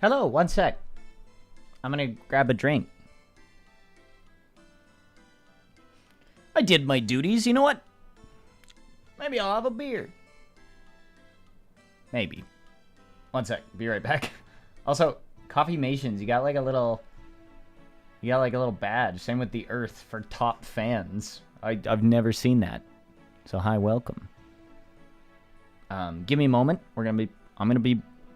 Hello, one sec. I'm gonna grab a drink. I did my duties, you know what? Maybe I'll have a beer. Maybe. One sec, be right back. Also, Coffee Mations, you got like a little badge. Same with the Earth for top fans. I've never seen that. So hi, welcome. Give me a moment.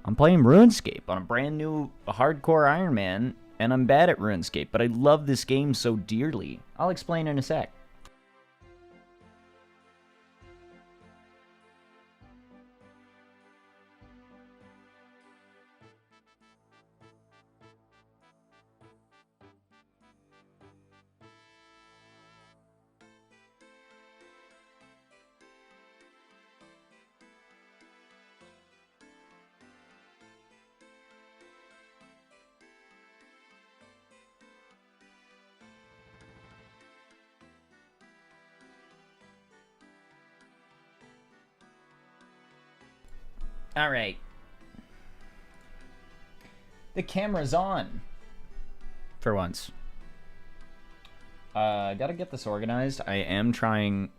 I'm playing RuneScape on a brand new hardcore Iron Man, and I'm bad at RuneScape, but I love this game so dearly. I'll explain in a sec. All right. The camera's on. For once. Gotta get this organized. I am trying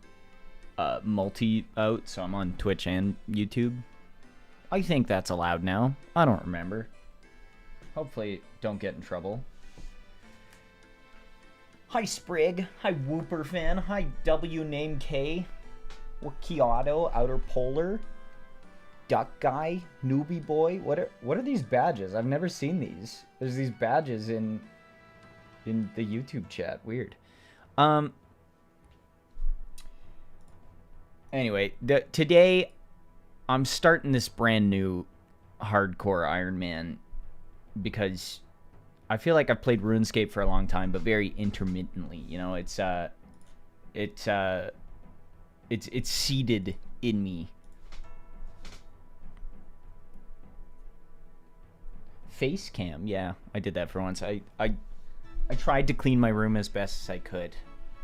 multi out, so I'm on Twitch and YouTube. I think that's allowed now. I don't remember. Hopefully don't get in trouble. Hi Sprig. Hi Whooper Fan. Hi W Name K. Wakiato. Outer Polar. Duck Guy, Newbie Boy. What are these badges? I've never seen these. There's these badges in the YouTube chat. Weird. Anyway, today I'm starting this brand new hardcore Iron Man because I feel like I've played RuneScape for a long time, but very intermittently. You know, it's seeded in me. Face cam, yeah, I did that for once. I tried to clean my room as best as I could,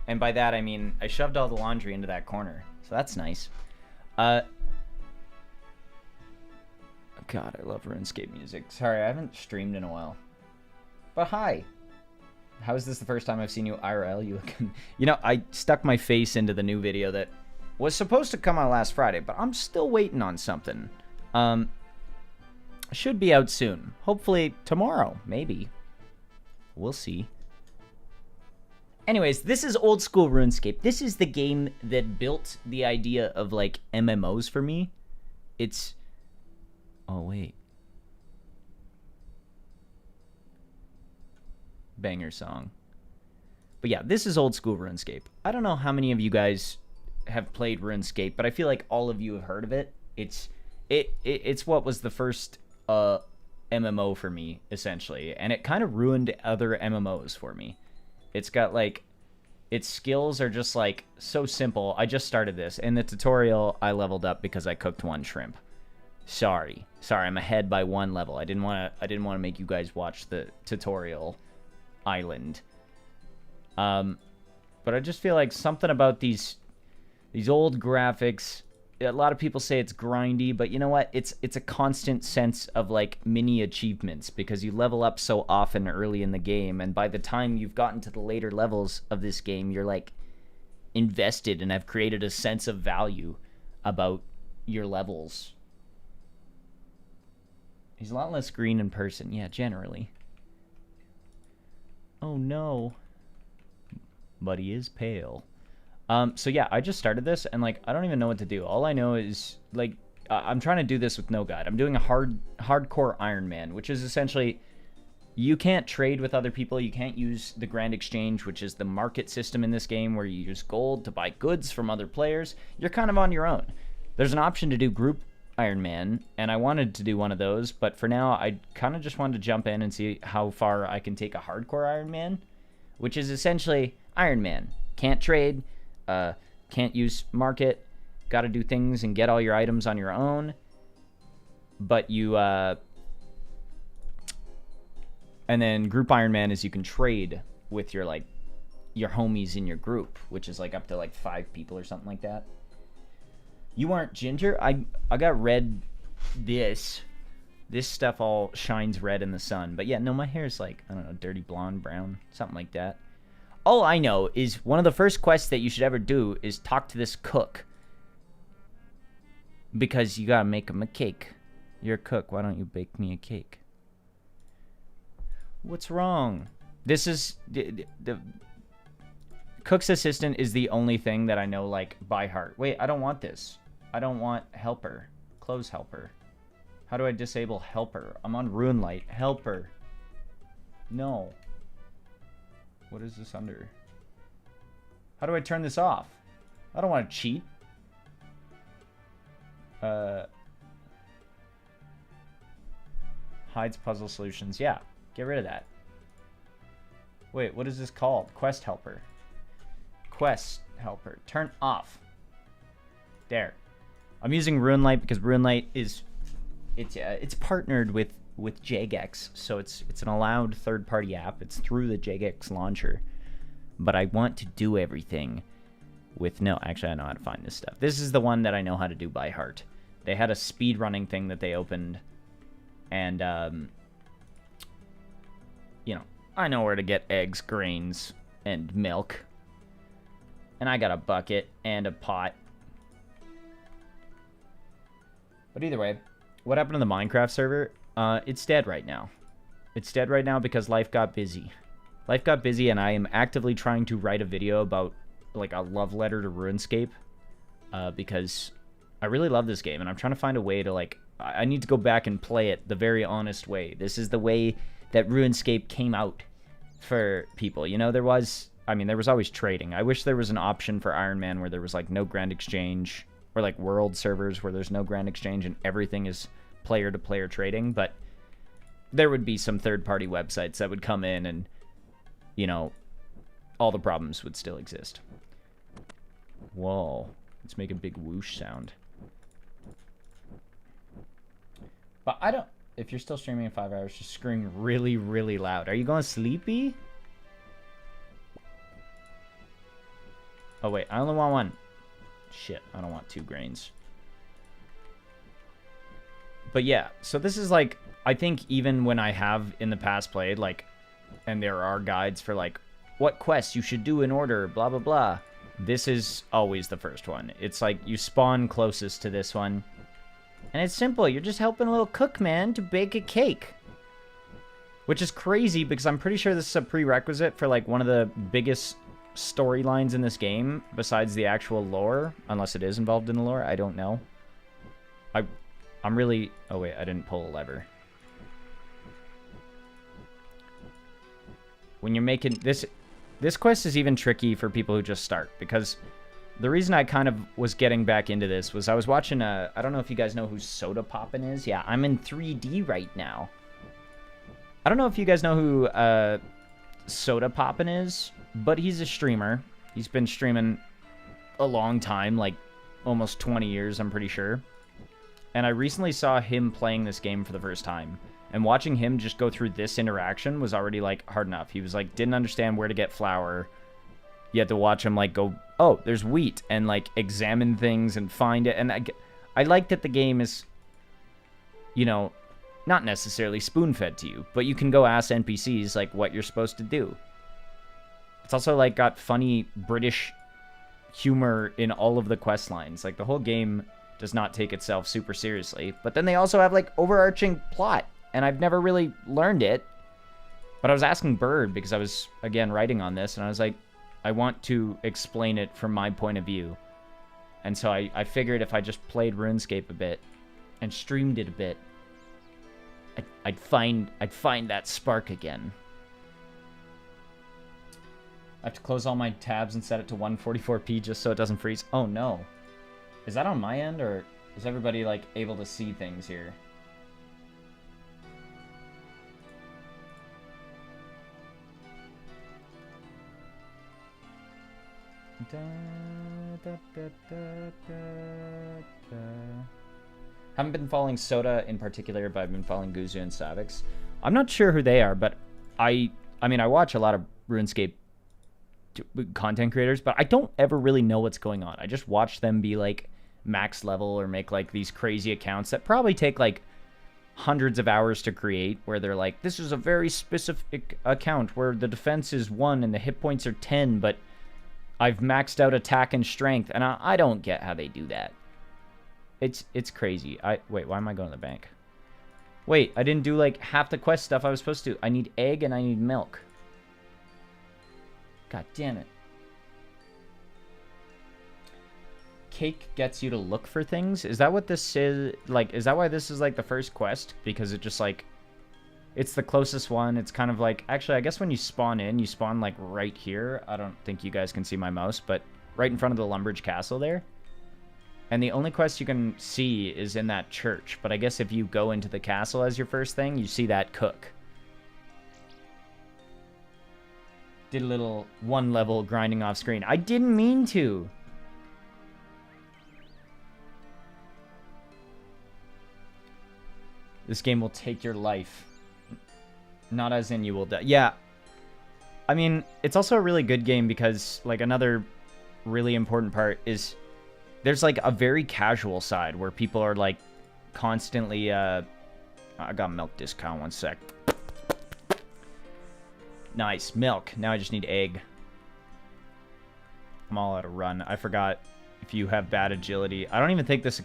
and by that I mean I shoved all the laundry into that corner, so that's nice. God, I love RuneScape music. Sorry, I haven't streamed in a while, but hi. How is this the first time I've seen you IRL? You looking? You know, I stuck my face into the new video that was supposed to come out last Friday, but I'm still waiting on something. Should be out soon. Hopefully tomorrow, maybe. We'll see. Anyways, this is old school RuneScape. This is the game that built the idea of, like, MMOs for me. It's... Oh, wait. Banger song. But yeah, this is old school RuneScape. I don't know how many of you guys have played RuneScape, but I feel like all of you have heard of it. It's what was the first... MMO for me, essentially, and it kind of ruined other MMOs for me. It's got, like, its skills are just, like, so simple. I just started this. In the tutorial, I leveled up because I cooked one shrimp. Sorry, I'm ahead by one level. I didn't want to make you guys watch the tutorial island. But I just feel like something about these old graphics. A lot of people say it's grindy, but you know what? It's a constant sense of, like, mini achievements because you level up so often early in the game, and by the time you've gotten to the later levels of this game, you're, like, invested and have created a sense of value about your levels. He's a lot less green in person. Yeah, generally. Oh, no. But he is pale. So yeah, I just started this, and, like, I don't even know what to do. All I know is, like, I'm trying to do this with no guide. I'm doing a hardcore Iron Man, which is essentially, you can't trade with other people. You can't use the Grand Exchange, which is the market system in this game where you use gold to buy goods from other players. You're kind of on your own. There's an option to do group Iron Man, and I wanted to do one of those, but for now, I kind of just wanted to jump in and see how far I can take a hardcore Iron Man, which is essentially Iron Man. Can't trade. Can't use market, gotta do things and get all your items on your own, but you, and then group Iron Man is you can trade with your, like, your homies in your group, which is, like, up to, like, 5 people or something like that. You aren't Ginger? I got read this This stuff all shines red in the sun. But yeah, no, my hair is like, I don't know, dirty blonde, brown, something like that. All I know is one of the first quests that you should ever do is talk to this cook. Because you gotta make him a cake. You're a cook, why don't you bake me a cake? What's wrong? This is... the cook's assistant is the only thing that I know, like, by heart. Wait, I don't want this. I don't want helper. Close helper. How do I disable helper? I'm on RuneLight. Helper. No. What is this under? How do I turn this off? I don't want to cheat. Hides puzzle solutions. Yeah, get rid of that. Wait, what is this called? Quest helper. Quest helper. Turn off. There. I'm using RuneLight because RuneLight is it's partnered with Jagex, so it's an allowed third-party app. It's through the Jagex launcher. But I want to do everything with actually I know how to find this stuff. This is the one that I know how to do by heart. They had a speed running thing that they opened, and you know, I know where to get eggs, grains, and milk. And I got a bucket and a pot. But either way, what happened to the Minecraft server? It's dead right now. It's dead right now because life got busy. Life got busy, and I am actively trying to write a video about, like, a love letter to RuneScape. Because I really love this game, and I'm trying to find a way to, like... I need to go back and play it the very honest way. This is the way that RuneScape came out for people. You know, there was always trading. I wish there was an option for Ironman where there was, like, no grand exchange... or like world servers where there's no grand exchange and everything is player-to-player trading, but there would be some third-party websites that would come in and, you know, all the problems would still exist. Whoa. Let's make a big whoosh sound. But I don't... If you're still streaming in 5 hours, just scream really, really loud. Are you going sleepy? Oh, wait. I only want one. Shit, I don't want 2 grains. But yeah, so this is like, I think even when I have in the past played, like, and there are guides for like, what quests you should do in order, blah, blah, blah. This is always the first one. It's like, you spawn closest to this one. And it's simple, you're just helping a little cook man to bake a cake. Which is crazy because I'm pretty sure this is a prerequisite for like one of the biggest storylines in this game besides the actual lore, unless it is involved in the lore. I don't know. I'm really... Oh wait, I didn't pull a lever. When you're making this quest is even tricky for people who just start, because the reason I kind of was getting back into this was I was watching I don't know if you guys know who Soda Poppin' is. Yeah, I'm in 3D right now. I don't know if you guys know who Soda Poppin' is, but he's a streamer. He's been streaming a long time, like almost 20 years, I'm pretty sure. And I recently saw him playing this game for the first time. And watching him just go through this interaction was already, like, hard enough. He was, like, didn't understand where to get flour. You had to watch him, like, go, oh, there's wheat, and, like, examine things and find it. And I like that the game is, you know, not necessarily spoon-fed to you, but you can go ask NPCs, like, what you're supposed to do. It's also, like, got funny British humor in all of the quest lines. Like, the whole game does not take itself super seriously. But then they also have, like, overarching plot. And I've never really learned it. But I was asking Bird, because I was, again, writing on this. And I was like, I want to explain it from my point of view. And so I figured if I just played RuneScape a bit and streamed it a bit, I'd find that spark again. I have to close all my tabs and set it to 144p just so it doesn't freeze. Oh no. Is that on my end, or is everybody, like, able to see things here? Haven't been following Soda in particular, but I've been following Guzu and Savix. I'm not sure who they are, but I mean, I watch a lot of RuneScape content creators, but I don't ever really know what's going on. I just watch them be, like, max level or make, like, these crazy accounts that probably take, like, hundreds of hours to create, where they're like, this is a very specific account where the defense is 1 and the hit points are 10, but I've maxed out attack and strength, and I don't get how they do that. It's crazy. Wait, why am I going to the bank? Wait, I didn't do like half the quest stuff I was supposed to. I need egg and I need milk. God damn it. Cake gets you to look for things? Is that what this is? Like, is that why this is like the first quest? Because it just like, it's the closest one. It's kind of like, actually, I guess when you spawn in, you spawn like right here. I don't think you guys can see my mouse, but right in front of the Lumbridge Castle there. And the only quest you can see is in that church. But I guess if you go into the castle as your first thing, you see that cook. Did a little 1 level grinding off screen. I didn't mean to. This game will take your life. Not as in you will die. Yeah. I mean, it's also a really good game because, like, another really important part is there's, like, a very casual side where people are, like, constantly, I got milk discount, 1 sec. Nice. Milk. Now I just need egg. I'm all out of run. I forgot if you have bad agility. I don't even think this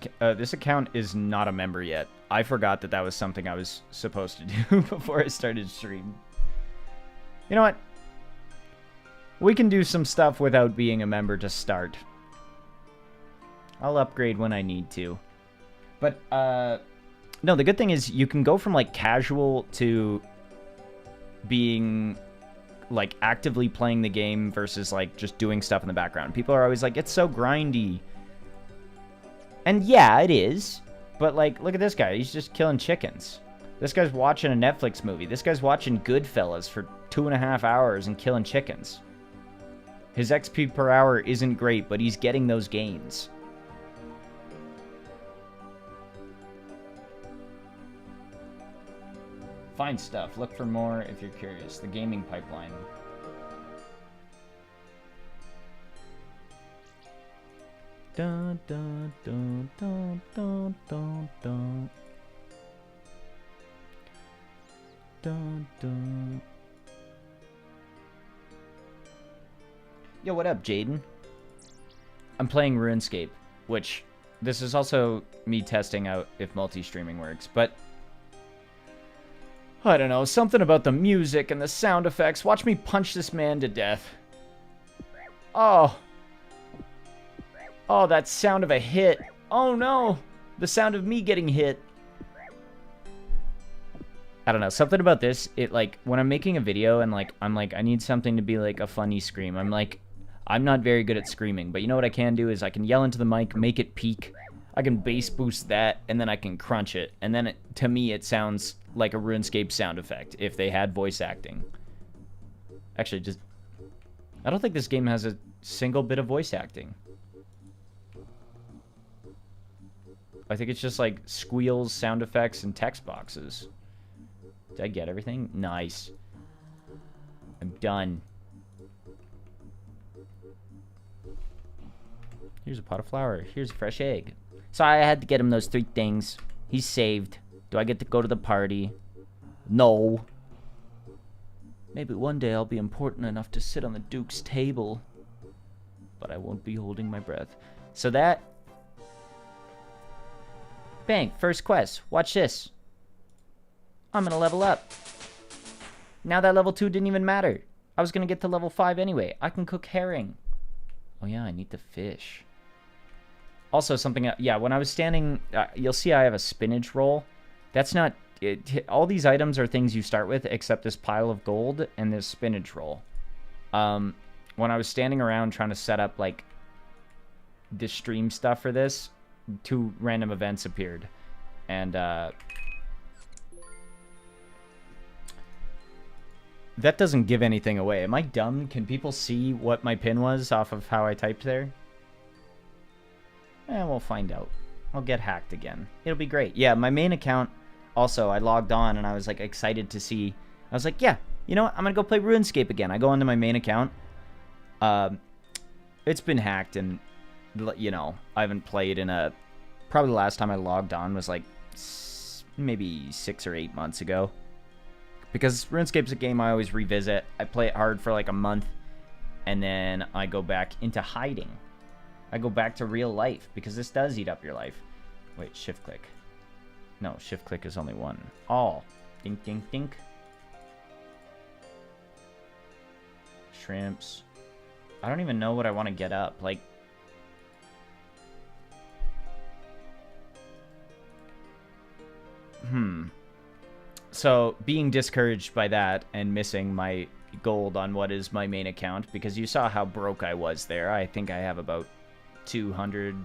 account is not a member yet. I forgot that that was something I was supposed to do before I started stream. You know what? We can do some stuff without being a member to start. I'll upgrade when I need to. But, no, the good thing is you can go from, like, casual to being, like, actively playing the game versus, like, just doing stuff in the background. People are always like, it's so grindy. And yeah, it is. But, like, look at this guy. He's just killing chickens. This guy's watching a Netflix movie. This guy's watching Goodfellas for 2.5 hours and killing chickens. His XP per hour isn't great, but he's getting those gains. Find stuff. Look for more if you're curious. The gaming pipeline. Dun, dun, dun, dun, dun, dun, dun. Dun, dun. Yo, what up, Jaden? I'm playing RuneScape, which this is also me testing out if multi-streaming works, but I don't know, something about the music and the sound effects. Watch me punch this man to death. Oh. Oh, that sound of a hit. Oh no, the sound of me getting hit. I don't know, something about this, it like, when I'm making a video and like, I'm like, I need something to be like a funny scream. I'm like, I'm not very good at screaming, but you know what I can do is I can yell into the mic, make it peak. I can bass boost that, and then I can crunch it. And then, to me, it sounds like a RuneScape sound effect, if they had voice acting. Actually, just... I don't think this game has a single bit of voice acting. I think it's just, like, squeals, sound effects, and text boxes. Did I get everything? Nice. I'm done. Here's a pot of flour. Here's a fresh egg. Sorry, I had to get him those 3 things. He's saved. Do I get to go to the party? No. Maybe one day I'll be important enough to sit on the Duke's table. But I won't be holding my breath. So that... Bang, first quest. Watch this. I'm gonna level up. Now that level 2 didn't even matter. I was gonna get to level 5 anyway. I can cook herring. Oh yeah, I need the fish. Also, something... yeah, when I was standing... you'll see I have a spinach roll. That's not... all these items are things you start with, except this pile of gold and this spinach roll. When I was standing around trying to set up, like, the stream stuff for this, 2 random events appeared. And, that doesn't give anything away. Am I dumb? Can people see what my pin was off of how I typed there? We'll find out. I'll get hacked again. It'll be great. Yeah, my main account, also, I logged on and I was, like, excited to see. I was like, yeah, you know what? I'm going to go play RuneScape again. I go onto my main account. It's been hacked and, you know, I haven't played in a... Probably the last time I logged on was, like, maybe 6 or 8 months ago. Because RuneScape's a game I always revisit. I play it hard for like a month, and then I go back into hiding. I go back to real life, because this does eat up your life. Wait, shift click. No, shift click is only one. All. Dink, dink, dink. Shrimps. I don't even know what I want to get up. Like, so being discouraged by that and missing my gold on what is my main account, because you saw how broke I was there. I think I have about 200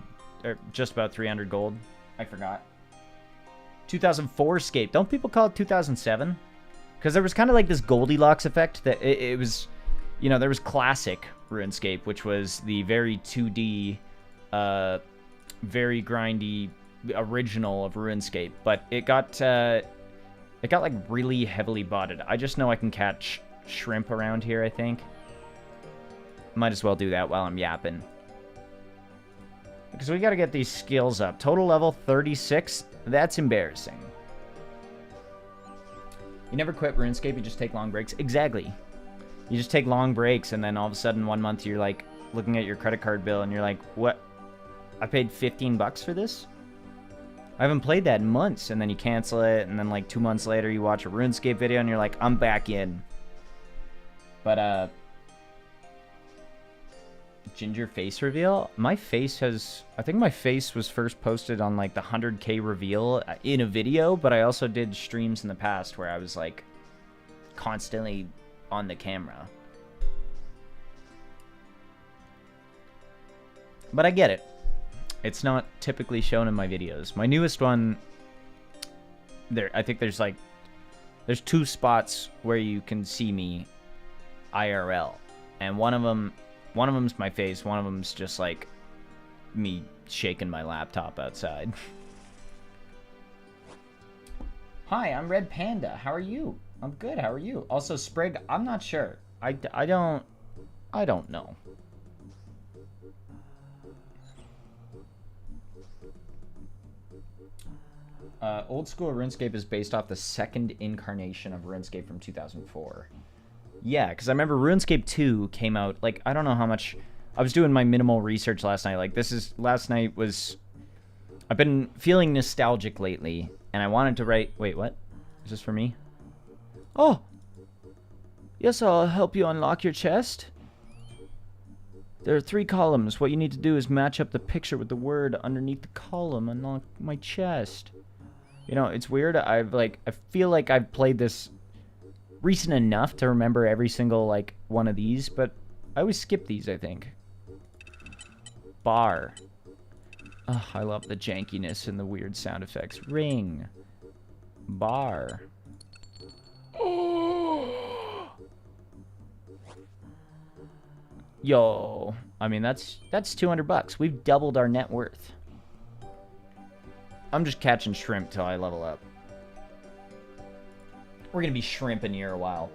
or just about 300 gold. I forgot. 2004 Scape. Don't people call it 2007? Because there was kind of like this Goldilocks effect that it was, you know, there was classic RuneScape, which was the very 2D, very grindy original of RuneScape, but it got like really heavily botted. I just know I can catch shrimp around here, I think. Might as well do that while I'm yapping. Because we gotta get these skills up. Total level 36. That's embarrassing. You never quit RuneScape, you just take long breaks. Exactly. You just take long breaks, and then all of a sudden one month you're like looking at your credit card bill and you're like, what? I paid 15 bucks for this? I haven't played that in months. And then you cancel it, and then like 2 months later you watch a RuneScape video and you're like, I'm back in. But Ginger face reveal? My face has... I think my face was first posted on like the 100k reveal in a video, but I also did streams in the past where I was like constantly on the camera. But I get it. It's not typically shown in my videos. My newest one, I think there's 2 spots where you can see me IRL, and one of them's my face, one of them's just like me shaking my laptop outside. Hi, I'm Red Panda. How are you? I'm good. How are you? Also, Sprig, I'm not sure. I don't know. Old school RuneScape is based off the second incarnation of RuneScape from 2004. Yeah, because I remember RuneScape 2 came out, like, I don't know how much... I was doing my minimal research last night. Like, last night was... I've been feeling nostalgic lately, and I wanted to write... Wait, what? Is this for me? Oh! Yes, I'll help you unlock your chest. There are 3 columns. What you need to do is match up the picture with the word underneath the column. Unlock my chest. You know, it's weird. I feel like I've played this recent enough to remember every single, like, one of these, but I always skip these, I think. Bar. Oh, I love the jankiness and the weird sound effects. Ring. Bar. Yo. I mean, that's 200 bucks. We've doubled our net worth. I'm just catching shrimp till I level up. We're gonna be shrimping here a while.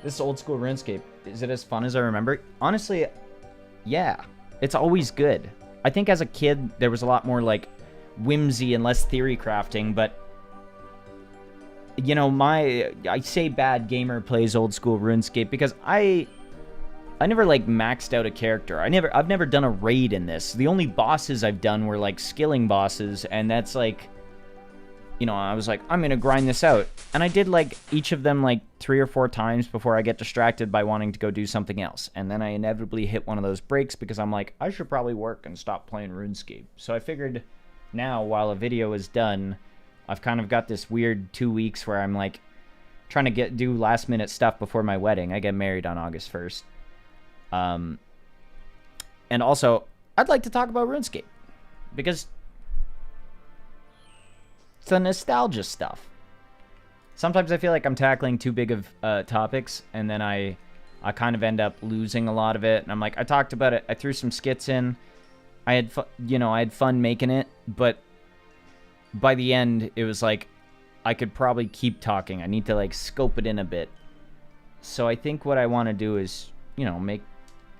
This old school RuneScape, is it as fun as I remember? Honestly, yeah. It's always good. I think as a kid, there was a lot more, like, whimsy and less theory crafting, but... You know, I say bad gamer plays old school RuneScape because I never, like, maxed out a character. I've never done a raid in this. The only bosses I've done were, like, skilling bosses, and that's, like... You know, I was like, I'm gonna grind this out. And I did, like, each of them, like, 3 or 4 times before I get distracted by wanting to go do something else. And then I inevitably hit one of those breaks because I'm like, I should probably work and stop playing RuneScape. So I figured now, while a video is done, I've kind of got this weird 2 weeks where I'm, like, trying to do last-minute stuff before my wedding. I get married on August 1st. And also, I'd like to talk about RuneScape. Because... it's the nostalgia stuff. Sometimes I feel like I'm tackling too big of topics, and then I kind of end up losing a lot of it. And I'm like, I talked about it. I threw some skits in. I had fun making it, but by the end, it was like I could probably keep talking. I need to, like, scope it in a bit. So I think what I want to do is, you know, make,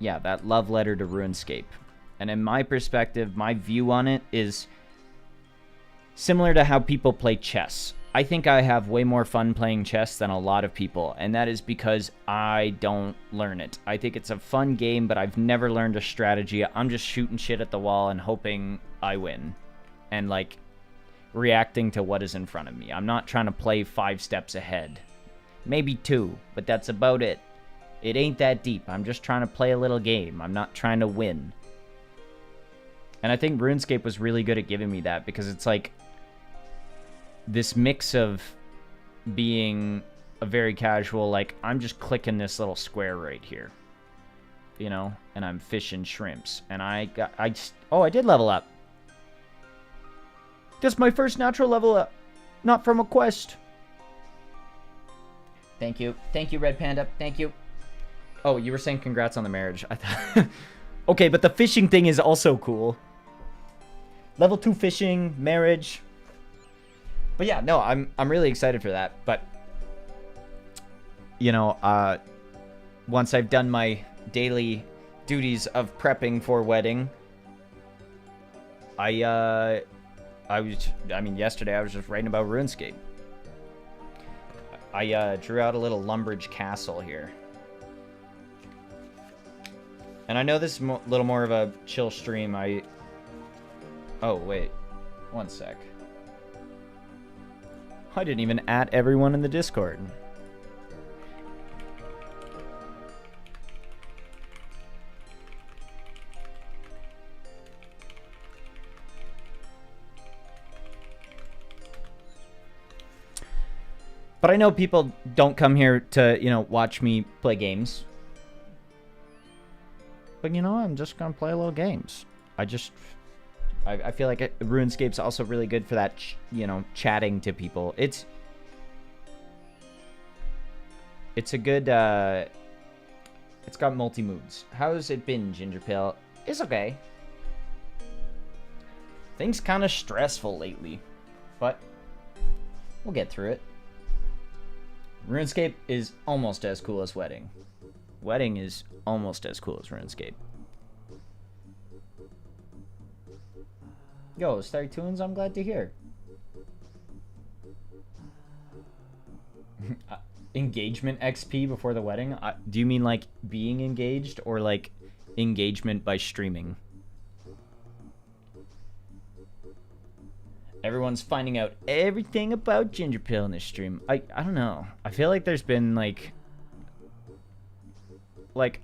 yeah, that love letter to RuneScape. And in my perspective, my view on it is similar to how people play chess. I think I have way more fun playing chess than a lot of people, and that is because I don't learn it. I think it's a fun game, but I've never learned a strategy. I'm just shooting shit at the wall and hoping I win. And, like, reacting to what is in front of me. I'm not trying to play 5 steps ahead. Maybe 2, but that's about it. It ain't that deep. I'm just trying to play a little game. I'm not trying to win. And I think RuneScape was really good at giving me that, because it's like this mix of being a very casual, like, I'm just clicking this little square right here, you know, and I'm fishing shrimps, and I did level up. That's my first natural level up, not from a quest. Thank you, Red Panda, thank you. Oh, you were saying congrats on the marriage. I thought okay, but the fishing thing is also cool. Level 2 fishing, marriage. But yeah, no, I'm really excited for that. But you know, once I've done my daily duties of prepping for wedding, yesterday I was just writing about RuneScape. I drew out a little Lumbridge castle here. And I know this is a little more of a chill stream. Oh, wait. One sec. I didn't even add everyone in the Discord. But I know people don't come here to, you know, watch me play games. But, you know, I'm just going to play a little games. I feel like RuneScape's also really good for that, you know, chatting to people. It's a good, it's got multi-moods. How's it been, GingerPale? It's okay. Things kind of stressful lately, but we'll get through it. RuneScape is almost as cool as Wedding. Wedding is almost as cool as RuneScape. Yo, Star Tunes, I'm glad to hear. Engagement XP before the wedding? Do you mean like being engaged or like engagement by streaming? Everyone's finding out everything about GingerPale in this stream. I don't know. I feel like there's been like,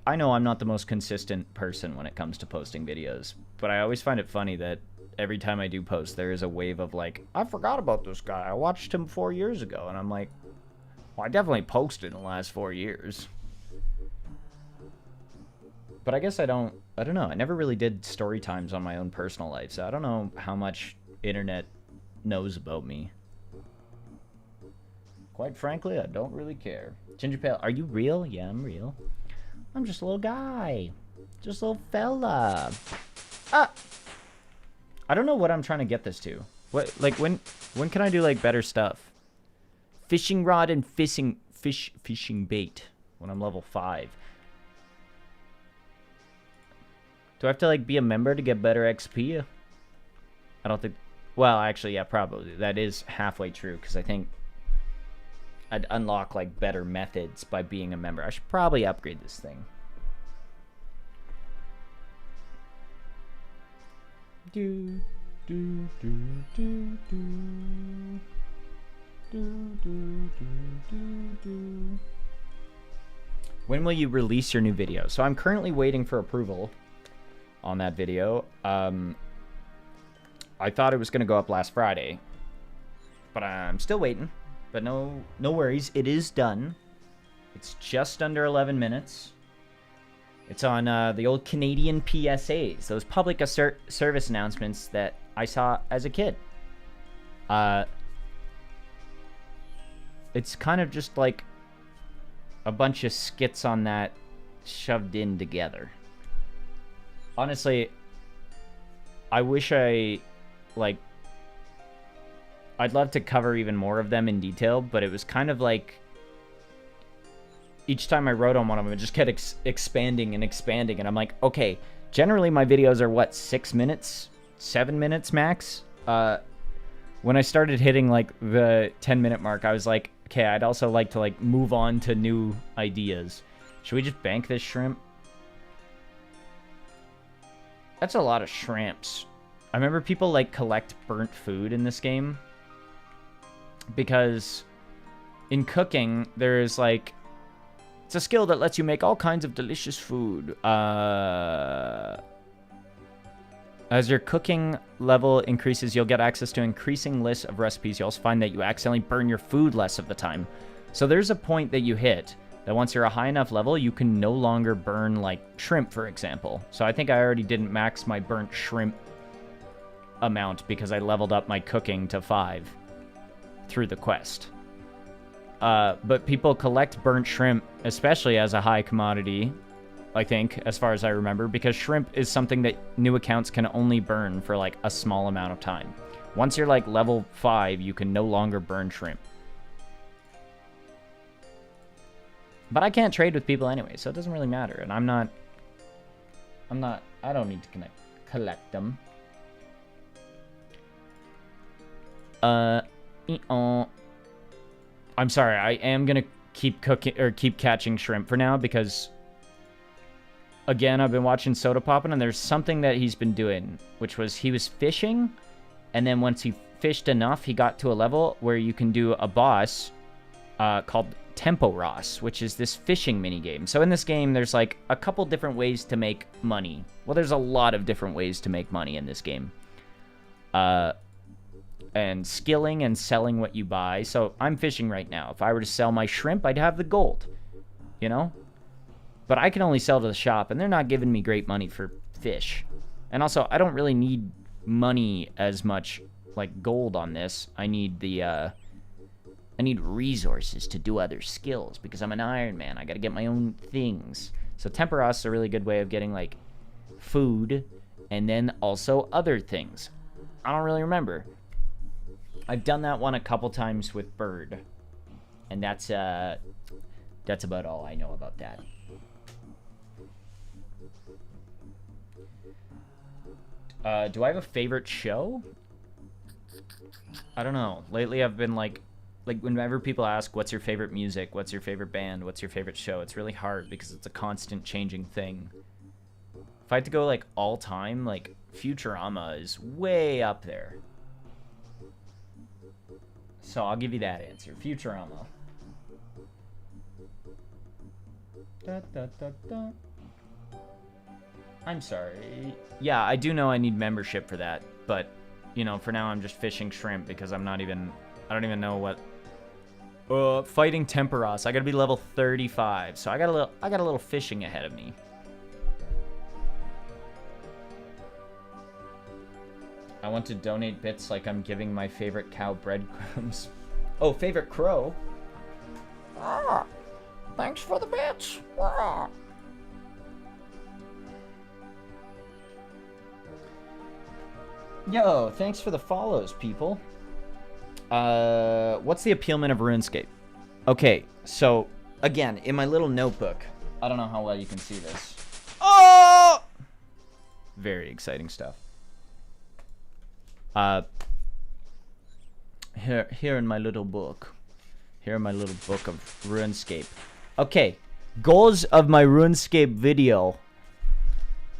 I know I'm not the most consistent person when it comes to posting videos, but I always find it funny that every time I do post, there is a wave of like, I forgot about this guy. I watched him 4 years ago. And I'm like, well, I definitely posted in the last 4 years. But I guess I don't know. I never really did story times on my own personal life, so I don't know how much internet knows about me. Quite frankly, I don't really care. GingerPale, are you real? Yeah, I'm real. I'm just a little guy. Just a little fella. Ah! I don't know what I'm trying to get this to. What, like, when can I do, like, better stuff? Fishing rod and fishing bait when I'm level 5. Do I have to, like, be a member to get better XP? I don't think... Well, actually, yeah, probably. That is halfway true, because I think I'd unlock, like, better methods by being a member. I should probably upgrade this thing. Do, do, do, do, do. Do, do, do, do, do. When will you release your new video? So I'm currently waiting for approval on that video. I thought it was going to go up last Friday, but I'm still waiting. But no worries. It is done. It's just under 11 minutes. It's on the old Canadian PSAs, those public service announcements that I saw as a kid. It's kind of just like a bunch of skits on that shoved in together. Honestly, I wish I'd love to cover even more of them in detail, but it was kind of like each time I wrote on one of them, it just kept expanding and expanding, and I'm like, okay, generally my videos are, what, 6 minutes? 7 minutes max? when I started hitting like the 10-minute mark, I was like, okay, I'd also like to like move on to new ideas. Should we just bank this shrimp? That's a lot of shrimps. I remember people like collect burnt food in this game because in cooking, there's like, it's a skill that lets you make all kinds of delicious food. As your cooking level increases, you'll get access to an increasing list of recipes. You also find that you accidentally burn your food less of the time. So there's a point that you hit that once you're a high enough level, you can no longer burn, like, shrimp, for example. So I think I already didn't max my burnt shrimp amount because I leveled up my cooking to 5 through the quest. But people collect burnt shrimp, especially as a high commodity, I think, as far as I remember, because shrimp is something that new accounts can only burn for, like, a small amount of time. Once you're, like, level 5, you can no longer burn shrimp. But I can't trade with people anyway, so it doesn't really matter, and I don't need to collect them. I'm sorry, I am gonna keep catching shrimp for now, because again, I've been watching Soda Poppin', and there's something that he's been doing, which was he was fishing, and then once he fished enough, he got to a level where you can do a boss called Tempo Ross, which is this fishing minigame. So in this game, there's like a couple different ways to make money. Well, there's a lot of different ways to make money in this game. And skilling and selling what you buy. So I'm fishing right now. If I were to sell my shrimp, I'd have the gold, you know? But I can only sell to the shop, and they're not giving me great money for fish. And also, I don't really need money as much, like gold on this. I need the, I need resources to do other skills, because I'm an Iron Man. I gotta get my own things. So Temperos is a really good way of getting, like, food, and then also other things. I don't really remember. I've done that one a couple times with Bird. And that's about all I know about that. Do I have a favorite show? I don't know. Lately I've been like whenever people ask, what's your favorite music? What's your favorite band? What's your favorite show? It's really hard because it's a constant changing thing. If I had to go like all time, like Futurama is way up there. So I'll give you that answer. Futurama. Da, da, da, da. I'm sorry. Yeah, I do know I need membership for that, but, you know, for now I'm just fishing shrimp because I don't even know what... fighting Temperos. I gotta be level 35, so I got a little fishing ahead of me. I want to donate bits like I'm giving my favorite cow breadcrumbs. Oh, favorite crow? Ah, thanks for the bits. Ah. Yo, thanks for the follows, people. What's the appealment of RuneScape? Okay, so, again, in my little notebook, I don't know how well you can see this. Oh! Very exciting stuff. Here in my little book. Here in my little book of RuneScape. Okay, goals of my RuneScape video.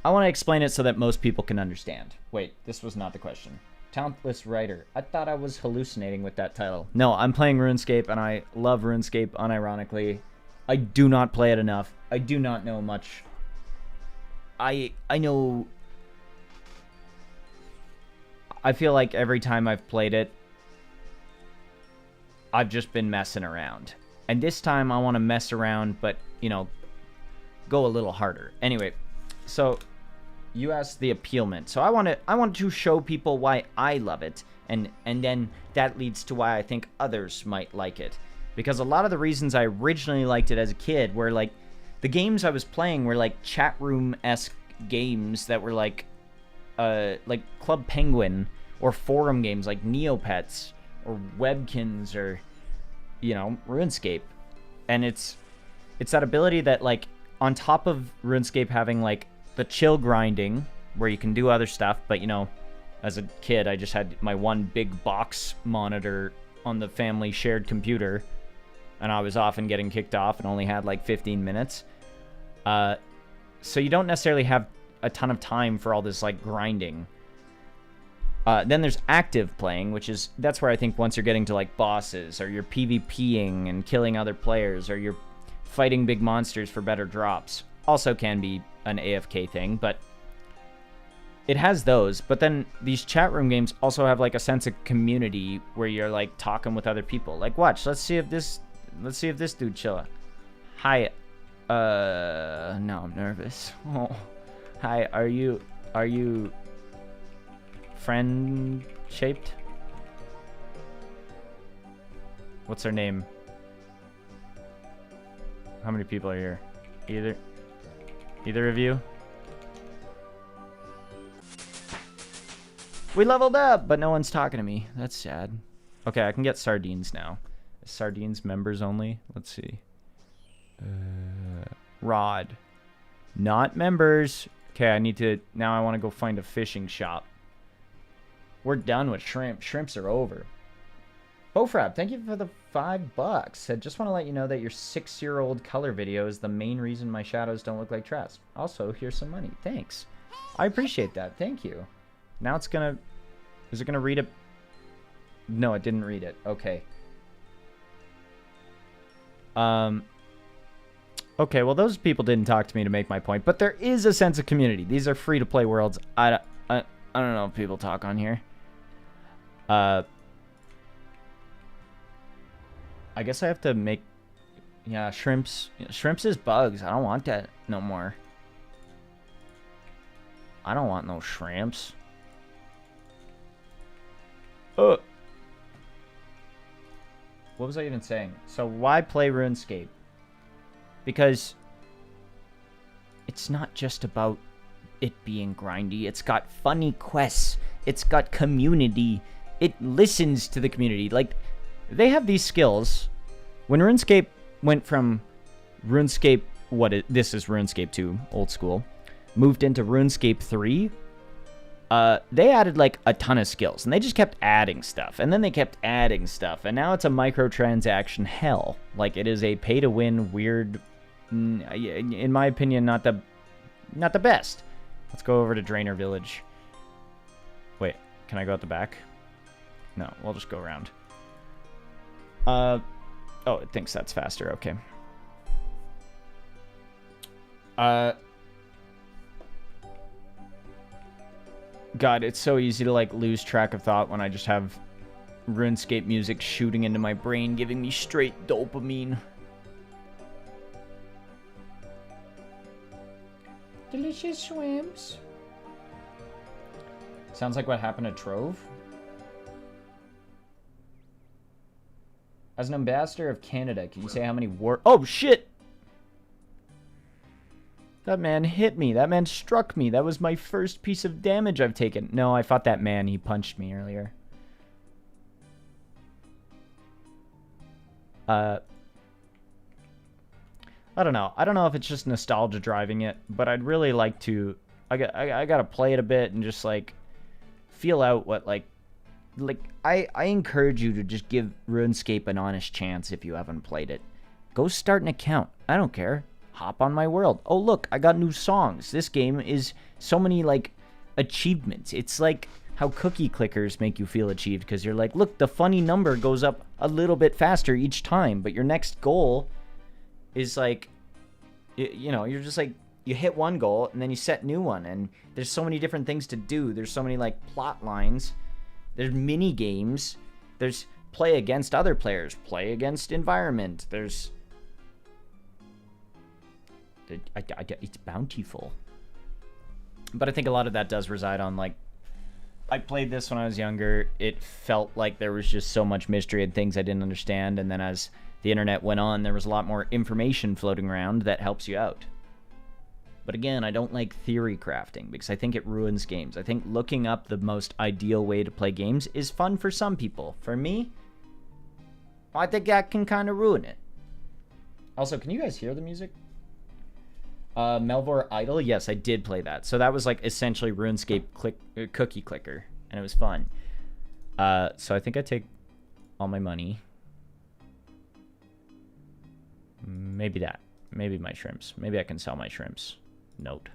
I want to explain it so that most people can understand. Wait, this was not the question. Talentless writer. I thought I was hallucinating with that title. No, I'm playing RuneScape, and I love RuneScape unironically. I do not play it enough. I do not know much. I know... I feel like every time I've played it, I've just been messing around. And this time I want to mess around, but, you know, go a little harder. Anyway, so... You asked the appealment. So I want to show people why I love it, and then that leads to why I think others might like it. Because a lot of the reasons I originally liked it as a kid were like the games I was playing were like chat room-esque games that were like Club Penguin, or forum games like Neopets or Webkins, or, you know, RuneScape. And it's that ability that, like, on top of RuneScape having like the chill grinding, where you can do other stuff, but, you know, As a kid, I just had my one big box monitor on the family shared computer, and I was often getting kicked off and only had like 15 minutes. So you don't necessarily have a ton of time for all this like grinding. Then there's active playing, that's where I think once you're getting to like bosses, or you're PvPing and killing other players, or you're fighting big monsters for better drops. Also can be an AFK thing, but it has those. But then these chat room games also have like a sense of community where you're like talking with other people. Like, watch, let's see if this dude chilla. Hi, no, I'm nervous. Oh, hi, are you friend shaped? What's her name? How many people are here? Either of you? We leveled up, but no one's talking to me. That's sad. Okay, I can get sardines now. Sardines members only. Let's see. Rod. Not members. Okay, now I want to go find a fishing shop. We're done with shrimp. Shrimps are over. Bofrab, thank you for the $5. I just want to let you know that your 6-year-old color video is the main reason my shadows don't look like trash. Also, here's some money. Thanks. I appreciate that. Thank you. Now it's gonna... Is it gonna read it? No, it didn't read it. Okay. Okay, well, those people didn't talk to me to make my point, but there is a sense of community. These are free-to-play worlds. I don't know if people talk on here. I guess I have to make... Yeah, shrimps. Shrimps is bugs. I don't want that no more. I don't want no shrimps. What was I even saying? So why play RuneScape? Because it's not just about it being grindy. It's got funny quests. It's got community. It listens to the community. Like, they have these skills. When RuneScape went from RuneScape, this is RuneScape 2, old school, moved into RuneScape 3, they added like a ton of skills, and they just kept adding stuff, and then they kept adding stuff, and now it's a microtransaction hell. Like, it is a pay-to-win weird, in my opinion, not the best. Let's go over to Drainer Village. Wait, can I go out the back? No, we'll just go around. Oh, it thinks that's faster. Okay. God, it's so easy to like lose track of thought when I just have RuneScape music shooting into my brain, giving me straight dopamine. Delicious shrimps. Sounds like what happened to Trove. As an ambassador of Canada, can you say how many Oh, shit! That man hit me. That man struck me. That was my first piece of damage I've taken. No, I fought that man. He punched me earlier. I don't know. I don't know if it's just nostalgia driving it, but I'd really like to... I gotta play it a bit and just, like, feel out what, like... I encourage you to just give RuneScape an honest chance if you haven't played it. Go start an account. I don't care. Hop on my world. Oh, look, I got new songs. This game is so many, like, achievements. It's like how cookie clickers make you feel achieved, because you're like, look, the funny number goes up a little bit faster each time, but your next goal is, like, you know, you're just, like, you hit one goal, and then you set new one, and there's so many different things to do. There's so many, like, plot lines. There's mini games. There's play against other players. Play against environment. There's... it's bountiful. But I think a lot of that does reside on, like, I played this when I was younger. It felt like there was just so much mystery and things I didn't understand, and then as the internet went on, there was a lot more information floating around that helps you out. But again, I don't like theory crafting because I think it ruins games. I think looking up the most ideal way to play games is fun for some people. For me, I think that can kind of ruin it. Also, can you guys hear the music? Melvor Idol? Yes, I did play that. So that was like essentially RuneScape cookie clicker. and it was fun. So I think I take all my money. Maybe that. Maybe my shrimps. Maybe I can sell my shrimps. Note.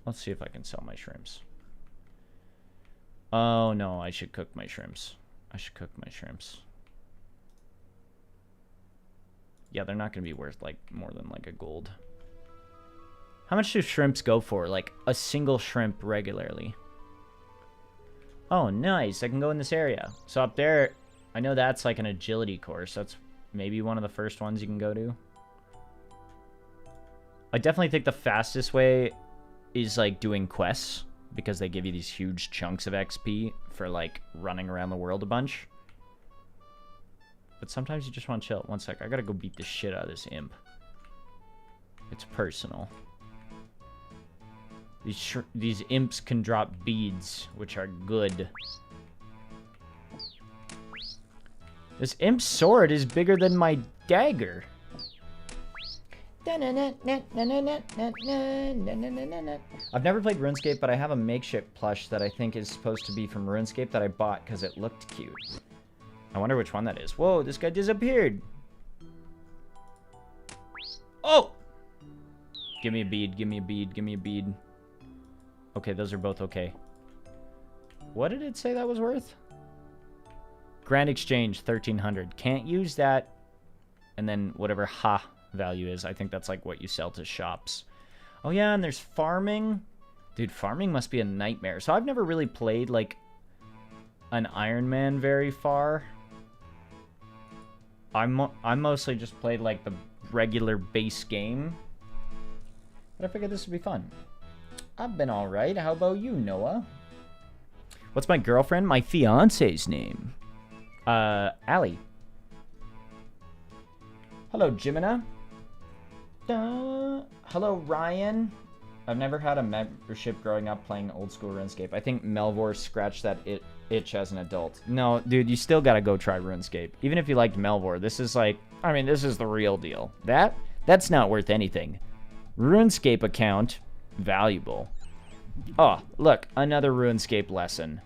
Let's see if I can sell my shrimps. Oh, no. I should cook my shrimps. I should cook my shrimps. Yeah, they're not going to be worth, like, more than, like, a gold. How much do shrimps go for? Like, a single shrimp regularly. Oh, nice. I can go in this area. So up there, I know that's, like, an agility course. That's maybe one of the first ones you can go to. I definitely think the fastest way is, like, doing quests, because they give you these huge chunks of XP for, like, running around the world a bunch. But sometimes you just want to chill. One sec, I gotta go beat the shit out of this imp. It's personal. These imps can drop beads, which are good. This imp sword is bigger than my dagger. I've never played RuneScape, but I have a makeshift plush that I think is supposed to be from RuneScape that I bought because it looked cute. I wonder which one that is. Whoa, this guy disappeared. Oh! Give me a bead, give me a bead, give me a bead. Okay, those are both okay. What did it say that was worth? Grand Exchange, 1,300. Can't use that. And then whatever ha value is. I think that's like what you sell to shops. Oh yeah, and there's farming. Dude, farming must be a nightmare. So I've never really played like an Ironman very far. I mostly just played like the regular base game. But I figured this would be fun. I've been alright. How about you, Noah? What's my girlfriend? My fiance's name? Allie. Hello, Jimina. Hello, Ryan. I've never had a membership growing up playing old school RuneScape. I think Melvor scratched that itch as an adult. No, dude, you still gotta go try RuneScape. Even if you liked Melvor, this is like, I mean, this is the real deal. That's not worth anything. RuneScape account, valuable. Oh, look, another RuneScape lesson.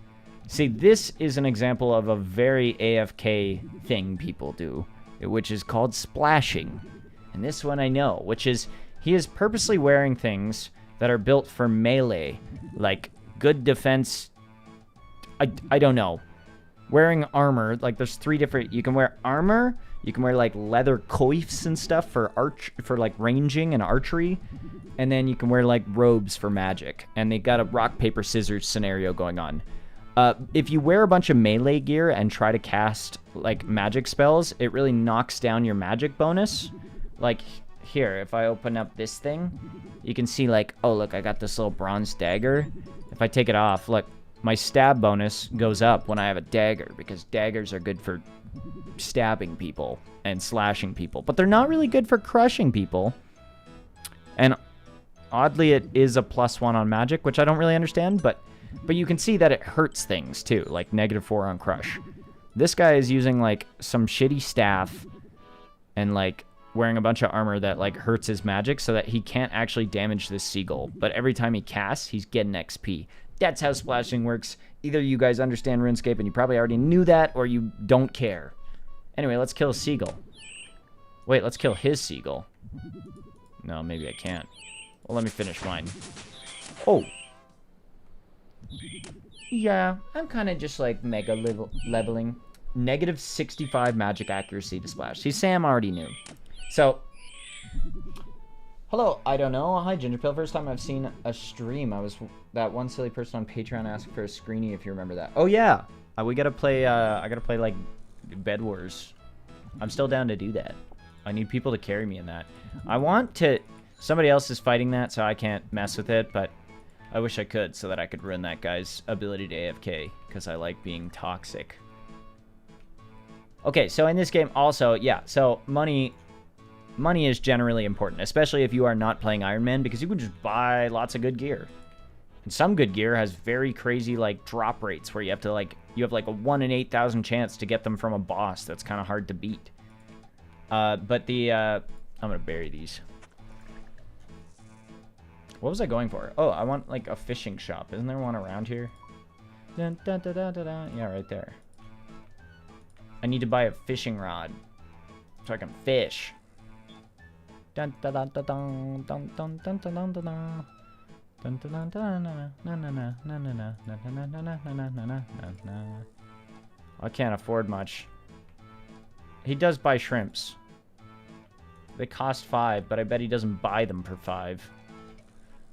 See, this is an example of a very AFK thing people do, which is called splashing. And this one I know, which is he is purposely wearing things that are built for melee, like good defense. I don't know. Wearing armor, like there's three different. You can wear armor. You can wear like leather coifs and stuff for like ranging and archery, and then you can wear like robes for magic. And they got a rock paper scissors scenario going on. If you wear a bunch of melee gear and try to cast like magic spells, it really knocks down your magic bonus. Like here, if I open up this thing, you can see like, oh look, I got this little bronze dagger. If I take it off, look, my stab bonus goes up when I have a dagger, because daggers are good for stabbing people and slashing people, but they're not really good for crushing people. And oddly, it is a +1 on magic, which I don't really understand, but you can see that it hurts things too, like -4 on crush. This guy is using like some shitty staff and like wearing a bunch of armor that like hurts his magic so that he can't actually damage this seagull. But every time he casts, he's getting XP. That's how splashing works. Either you guys understand RuneScape and you probably already knew that, or you don't care. Anyway, let's kill a seagull. Wait, let's kill his seagull. No, maybe I can't. Well, let me finish mine. Oh. Yeah, I'm kind of just like mega leveling. -65 magic accuracy to splash. See, Sam already knew. So, hello, I don't know. Hi, GingerPale. First time I've seen a stream. I was that one silly person on Patreon asked for a screenie, if you remember that. Oh, yeah. We gotta play, I gotta play, like, Bed Wars. I'm still down to do that. I need people to carry me in that. I want to... Somebody else is fighting that, so I can't mess with it, but I wish I could, so that I could ruin that guy's ability to AFK, because I like being toxic. Okay, so in this game also, yeah, so money is generally important, especially if you are not playing Ironman, because you can just buy lots of good gear. And some good gear has very crazy, like, drop rates where you have to, like, you have, like, a 1 in 8,000 chance to get them from a boss that's kind of hard to beat. But the, I'm gonna bury these. What was I going for? Oh, I want like a fishing shop. Isn't there one around here? Dun, dun, dun, dun, dun, dun. Yeah, right there. I need to buy a fishing rod so I can fish. Dun, dun, dun, dun, dun, dun, dun, dun, dun, dun, dun. Dun, dun, dun, dun, na, na, na, na, na, na, na, na, na, na, na, na, na, na, na. I can't afford much. He does buy shrimps. They cost 5, but I bet he doesn't buy them for 5.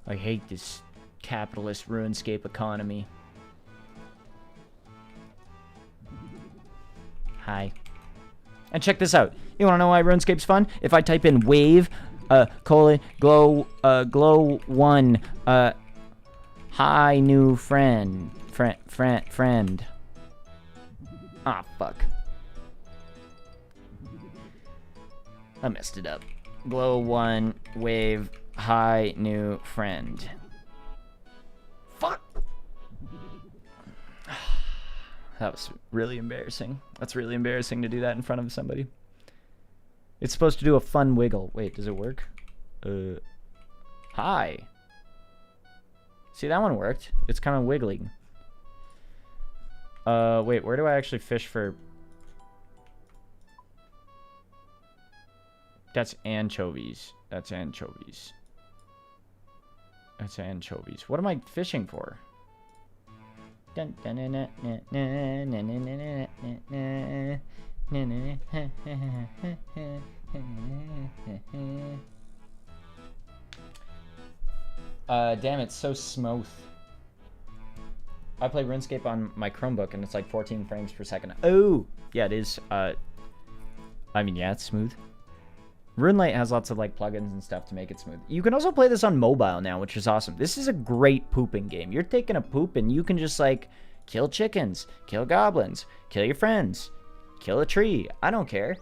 I hate this capitalist RuneScape economy. Hi. And check this out. You wanna know why RuneScape's fun? If I type in wave, glow 1, hi new friend. Ah, fuck. I messed it up. Glow 1, wave, hi new friend. Fuck! That was really embarrassing. That's really embarrassing to do that in front of somebody. It's supposed to do a fun wiggle. Wait, does it work? Hi. See, that one worked. It's kind of wiggling. Wait, where do I actually fish for? That's anchovies. That's anchovies. That's anchovies. What am I fishing for? Damn, it's so smooth. I play RuneScape on my Chromebook and it's like 14 frames per second. Oh, yeah, it is. I mean, yeah, it's smooth. RuneLite has lots of like plugins and stuff to make it smooth. You can also play this on mobile now, which is awesome. This is a great pooping game. You're taking a poop and you can just like kill chickens, kill goblins, kill your friends, kill a tree. I don't care.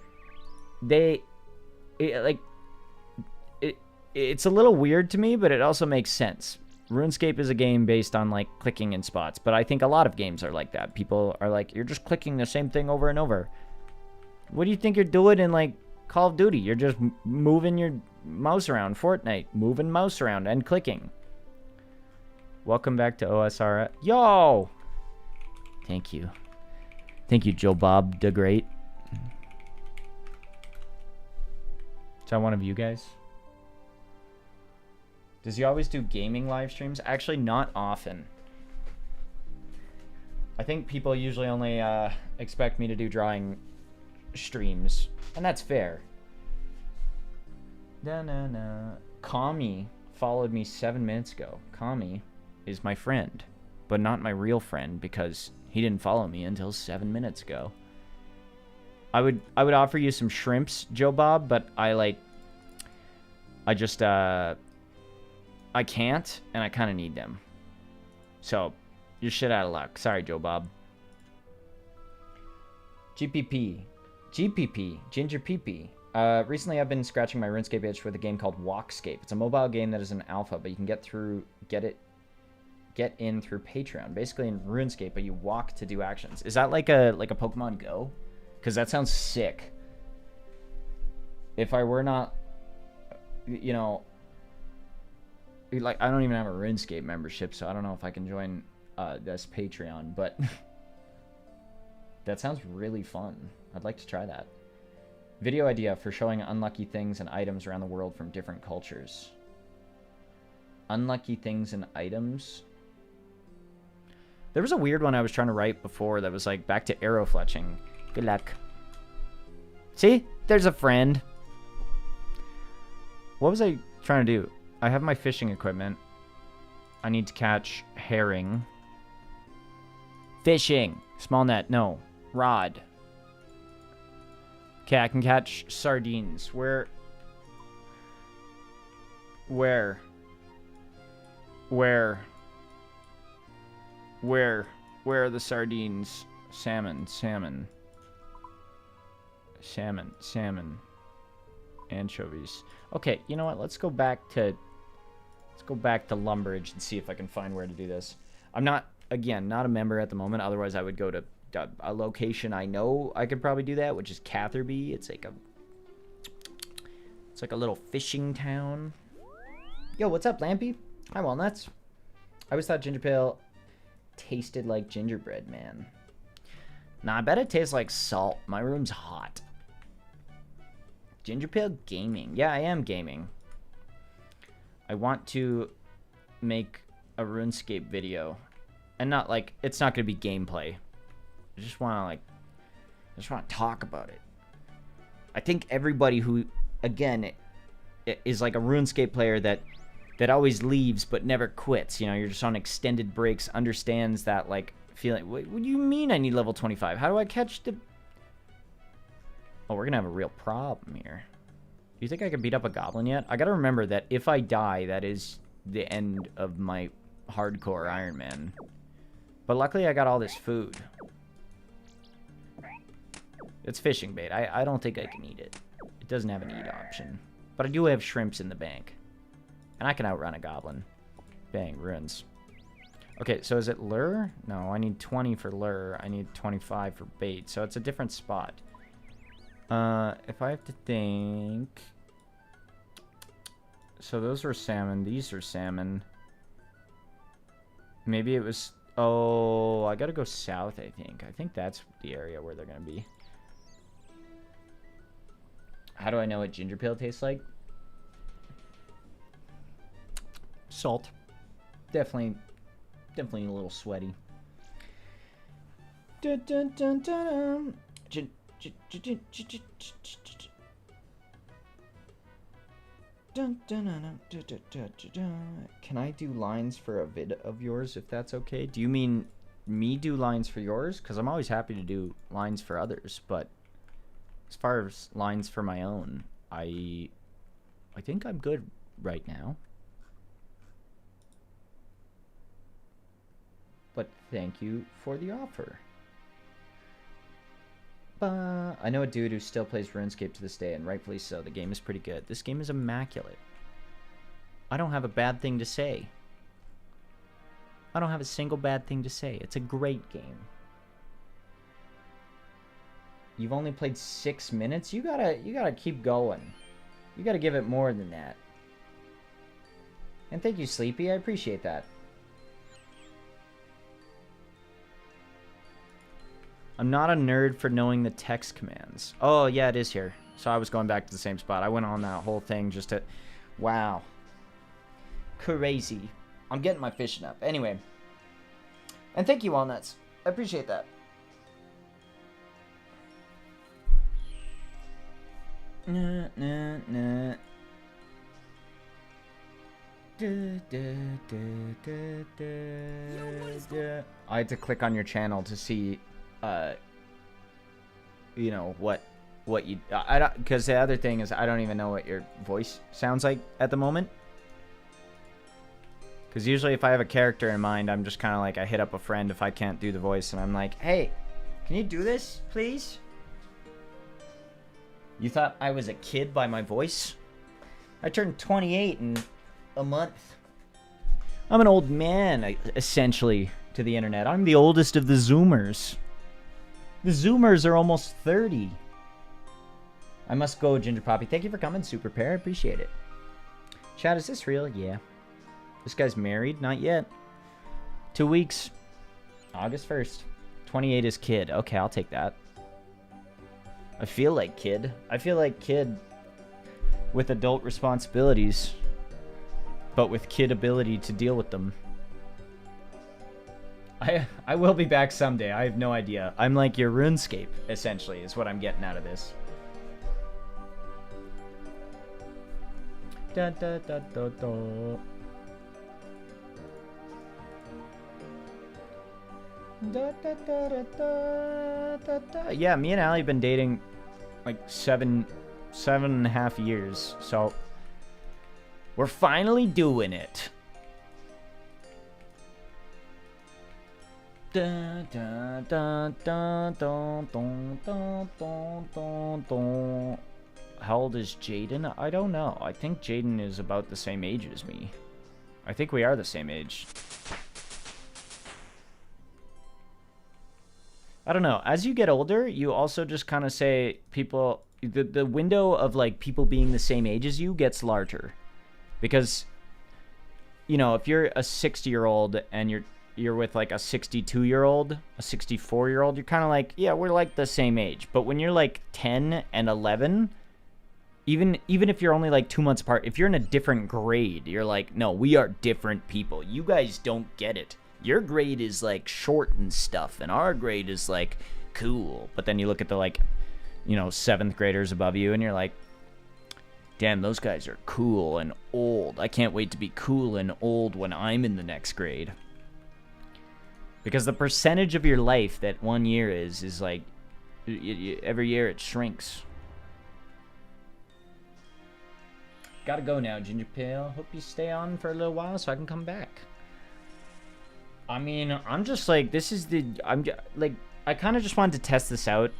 It's a little weird to me, but it also makes sense. RuneScape is a game based on like clicking in spots, but I think a lot of games are like that. People are like, you're just clicking the same thing over and over. What do you think you're doing in like Call of Duty? You're just moving your mouse around. Fortnite, moving mouse around and clicking. Welcome back to OSR. Yo! Thank you. Thank you, Joe Bob the Great. Is that one of you guys? Does he always do gaming live streams? Actually, not often. I think people usually only expect me to do drawing streams, and that's fair. Kami followed me 7 minutes ago. Kami is my friend, but not my real friend because he didn't follow me until 7 minutes ago. I would offer you some shrimps, Joe Bob, but I can't, and I kind of need them. So, you're shit out of luck. Sorry, Joe Bob. GPP, GingerPP. Recently I've been scratching my RuneScape itch with a game called WalkScape. It's a mobile game that is an alpha, but you can get in through Patreon. Basically in RuneScape, but you walk to do actions. Is that like a Pokemon Go? Because that sounds sick. If I were not, you know, like, I don't even have a RuneScape membership, so I don't know if I can join this Patreon, but that sounds really fun. I'd like to try that. Video idea for showing unlucky things and items around the world from different cultures. Unlucky things and items. There was a weird one I was trying to write before that was like back to arrow fletching. Good luck. See? There's a friend. What was I trying to do? I have my fishing equipment. I need to catch herring. Fishing. Small net. No. Rod. Okay, I can catch sardines. Where are the sardines? Salmon. Anchovies. Okay, you know what? Let's go back to Lumbridge and see if I can find where to do this. I'm not a member at the moment. Otherwise, I would go to a location I know I could probably do that, which is Catherby. It's like a little fishing town. Yo, what's up, Lampy? Hi, Walnuts. I always thought GingerPale tasted like gingerbread, man. Nah, I bet it tastes like salt. My room's hot. GingerPale gaming. Yeah, I am gaming. I want to make a RuneScape video. And not like, it's not going to be gameplay. I just want to talk about it. I think everybody who, again, is like a RuneScape player that always leaves but never quits. You know, you're just on extended breaks, understands that, like, feeling. What do you mean I need level 25? How do I catch the... Oh, we're going to have a real problem here. Do you think I can beat up a goblin yet? I got to remember that if I die, that is the end of my hardcore Ironman. But luckily I got all this food. It's fishing bait. I don't think I can eat it. It doesn't have an eat option. But I do have shrimps in the bank. And I can outrun a goblin. Bang, runes. Okay, so is it lure? No, I need 20 for lure. I need 25 for bait. So it's a different spot. If I have to think... So those are salmon. These are salmon. Maybe it was... Oh, I gotta go south, I think. I think that's the area where they're gonna be. How do I know what GingerPale tastes like? Salt. Definitely a little sweaty. Dun, dun, dun, dun, dun. Can I do lines for a vid of yours, if that's okay? Do you mean me do lines for yours? Because I'm always happy to do lines for others, but as far as lines for my own, I think I'm good right now. But thank you for the offer. I know a dude who still plays RuneScape to this day, and rightfully so. The game is pretty good. This game is immaculate. I don't have a bad thing to say. I don't have a single bad thing to say. It's a great game. You've only played 6 minutes? You gotta keep going. You gotta give it more than that. And thank you, Sleepy. I appreciate that. I'm not a nerd for knowing the text commands. Oh, yeah, it is here. So I was going back to the same spot. I went on that whole thing just to... Wow. Crazy. I'm getting my fishing up. Anyway. And thank you, Walnuts. I appreciate that. Nah, nah, nah. I had to click on your channel to see... you know, what you... I don't... Because the other thing is, I don't even know what your voice sounds like at the moment. Because usually if I have a character in mind, I'm just kind of like, I hit up a friend if I can't do the voice, and I'm like, hey, can you do this, please? You thought I was a kid by my voice? I turned 28 in a month. I'm an old man, essentially, to the internet. I'm the oldest of the Zoomers. The Zoomers are almost 30. I must go, Ginger Poppy. Thank you for coming, Super Pair. I appreciate it. Chat, is this real? Yeah. This guy's married? Not yet. 2 weeks. August 1st. 28 is kid. Okay, I'll take that. I feel like kid. I feel like kid with adult responsibilities, but with kid ability to deal with them. I will be back someday. I have no idea. I'm like your RuneScape, essentially, is what I'm getting out of this. Da, da, da, da, da. Da, da, da, da, da, da, da. Yeah, me and Allie have been dating like seven and a half years, so we're finally doing it. Dun, dun, dun, dun, dun, dun, dun, dun, dun, dun. How old is Jaden? I don't know. I think Jaden is about the same age as me. I think we are the same age. I don't know. As you get older, you also just kind of say people... The window of, like, people being the same age as you gets larger. Because... you know, if you're a 60-year-old and you're with like a 62-year-old, a 64-year-old, you're kind of like, yeah, we're like the same age. But when you're like 10 and 11, even if you're only like 2 months apart, if you're in a different grade, you're like, no, we are different people. You guys don't get it. Your grade is like short and stuff, and our grade is like cool. But then you look at the like, you know, 7th graders above you, and you're like, damn, those guys are cool and old. I can't wait to be cool and old when I'm in the next grade. Because the percentage of your life that 1 year is like, every year it shrinks. Gotta go now, GingerPale. Hope you stay on for a little while so I can come back. I mean, I'm just like, I kind of just wanted to test this out.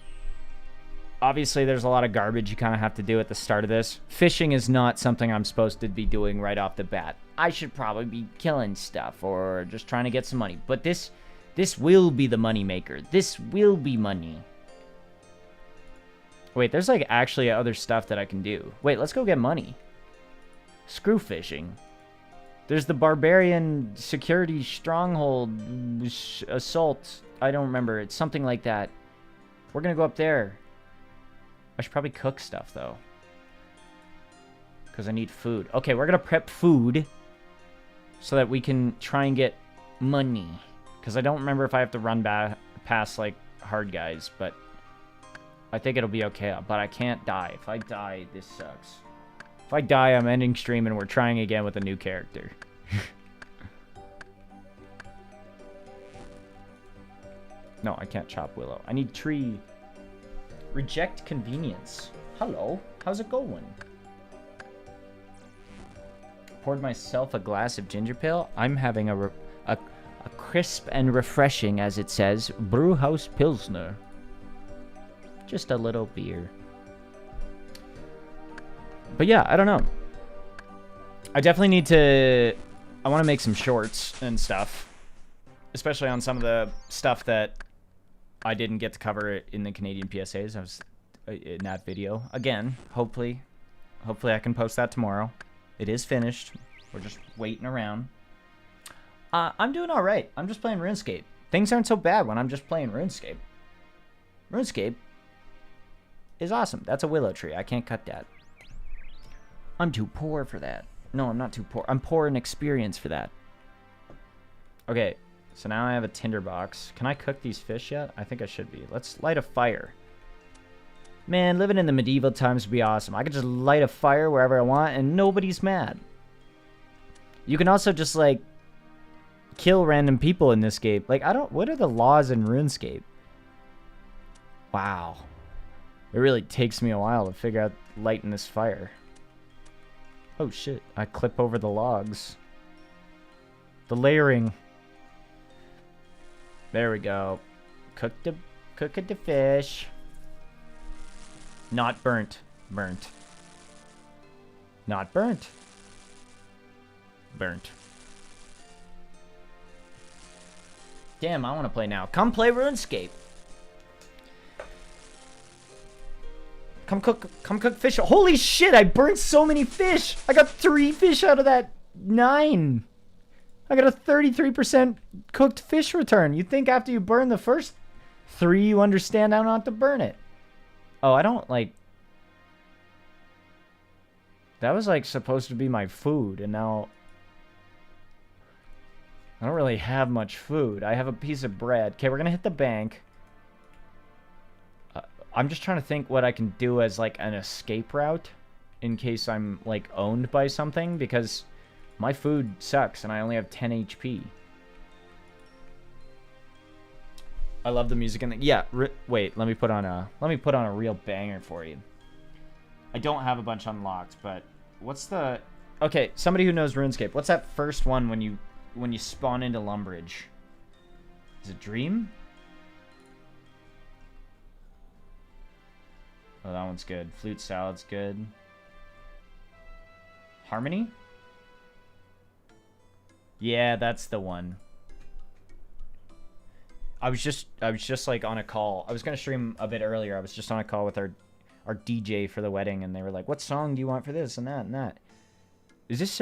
Obviously, there's a lot of garbage you kind of have to do at the start of this. Fishing is not something I'm supposed to be doing right off the bat. I should probably be killing stuff or just trying to get some money. But this will be the money maker. This will be money. Wait, there's like actually other stuff that I can do. Wait, let's go get money. Screw fishing. There's the barbarian security stronghold assault. I don't remember. It's something like that. We're gonna go up there. I should probably cook stuff, though. Because I need food. Okay, we're going to prep food so that we can try and get money. Because I don't remember if I have to run past, like, hard guys. But I think it'll be okay. But I can't die. If I die, this sucks. If I die, I'm ending stream and we're trying again with a new character. No, I can't chop willow. I need tree... Reject convenience. Hello. How's it going? Poured myself a glass of GingerPale. I'm having a crisp and refreshing, as it says, Brewhouse Pilsner. Just a little beer. But yeah, I don't know. I definitely need to... I want to make some shorts and stuff. Especially on some of the stuff that I didn't get to cover it in the Canadian PSAs. I was in that video. Again, hopefully I can post that tomorrow. It is finished. We're just waiting around. I'm doing all right. I'm just playing RuneScape. Things aren't so bad when I'm just playing RuneScape. RuneScape is awesome. That's a willow tree. I can't cut that. I'm too poor for that. No, I'm not too poor. I'm poor in experience for that. Okay. So now I have a tinderbox. Can I cook these fish yet? I think I should be. Let's light a fire. Man, living in the medieval times would be awesome. I could just light a fire wherever I want and nobody's mad. You can also just, like, kill random people in this game. Like, what are the laws in RuneScape? Wow. It really takes me a while to figure out lighting this fire. Oh, shit. I clip over the logs. The layering... There we go. Cook the fish. Not burnt. Burnt. Not burnt. Burnt. Damn, I want to play now. Come play RuneScape. Come cook fish. Holy shit, I burnt so many fish. I got 3 fish out of that 9. I got a 33% cooked fish return. You'd think after you burn the first 3, you understand how not to burn it. Oh, I don't, like... That was, like, supposed to be my food, and now... I don't really have much food. I have a piece of bread. Okay, we're gonna hit the bank. I'm just trying to think what I can do as, like, an escape route in case I'm, like, owned by something, because... My food sucks, and I only have 10 HP. I love the music in the... Yeah, wait, let me put on a real banger for you. I don't have a bunch unlocked, but what's the... Okay, somebody who knows RuneScape, what's that first one when you spawn into Lumbridge? Is it Dream? Oh, that one's good. Flute Salad's good. Harmony? Yeah, that's the one. I was just like on a call. I was gonna stream a bit earlier. I was just on a call with our DJ for the wedding, and they were like, "What song do you want for this and that and that?" Is this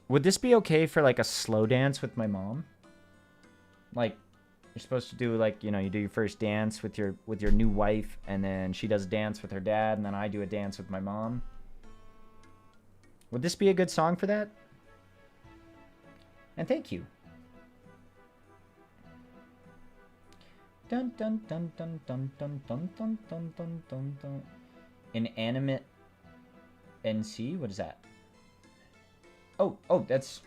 Would this be okay for like a slow dance with my mom? Like, you're supposed to do like, you know, you do your first dance with your new wife, and then she does a dance with her dad, and then I do a dance with my mom. Would this be a good song for that? And thank you. Dun dun dun dun dun dun dun dun dun dun dun dun. Inanimate NC? What is that? Oh, that's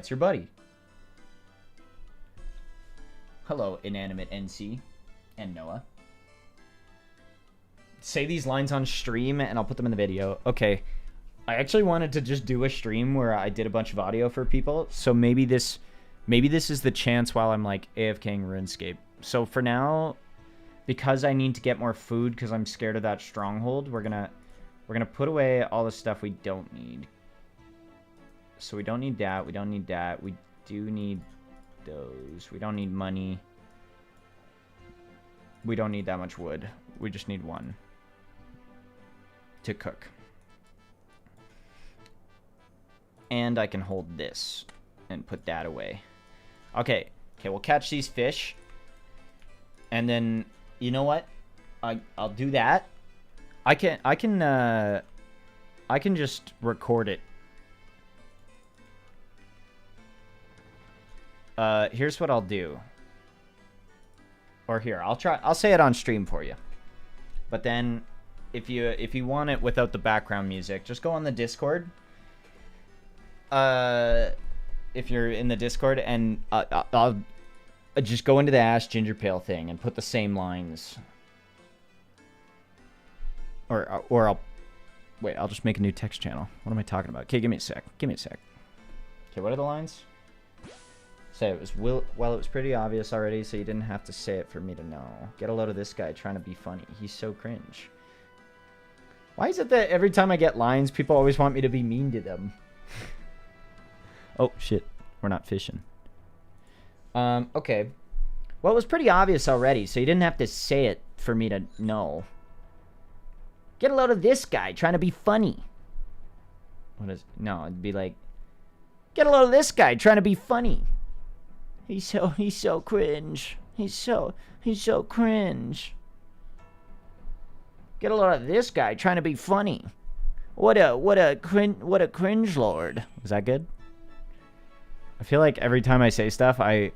your buddy. Hello, Inanimate NC and Noah. Say these lines on stream and I'll put them in the video. Okay. I actually wanted to just do a stream where I did a bunch of audio for people. So maybe this is the chance while I'm like AFKing RuneScape. So for now, because I need to get more food because I'm scared of that stronghold, we're gonna put away all the stuff we don't need. So we don't need that. We don't need that. We do need those. We don't need money. We don't need that much wood. We just need one to cook. And I can hold this and put that away. Okay, we'll catch these fish. And then, you know what? I'll do that. I can just record it. Here's what I'll do. Or here, I'll say it on stream for you. But then if you want it without the background music, just go on the Discord. If you're in the Discord, and I'll just go into the Ask GingerPale thing and put the same lines. Or I'll just make a new text channel. What am I talking about? Okay, give me a sec. Okay, what are the lines? Say it was well, it was pretty obvious already, so you didn't have to say it for me to know. Get a load of this guy trying to be funny. He's so cringe. Why is it that every time I get lines, people always want me to be mean to them? Oh, shit. We're not fishing. Okay. Well, it was pretty obvious already, so you didn't have to say it for me to know. Get a load of this guy trying to be funny. What is... No, it'd be like... Get a load of this guy trying to be funny. He's so cringe. He's so cringe. Get a load of this guy trying to be funny. What a cringe lord. Is that good? I feel like every time I say stuff, I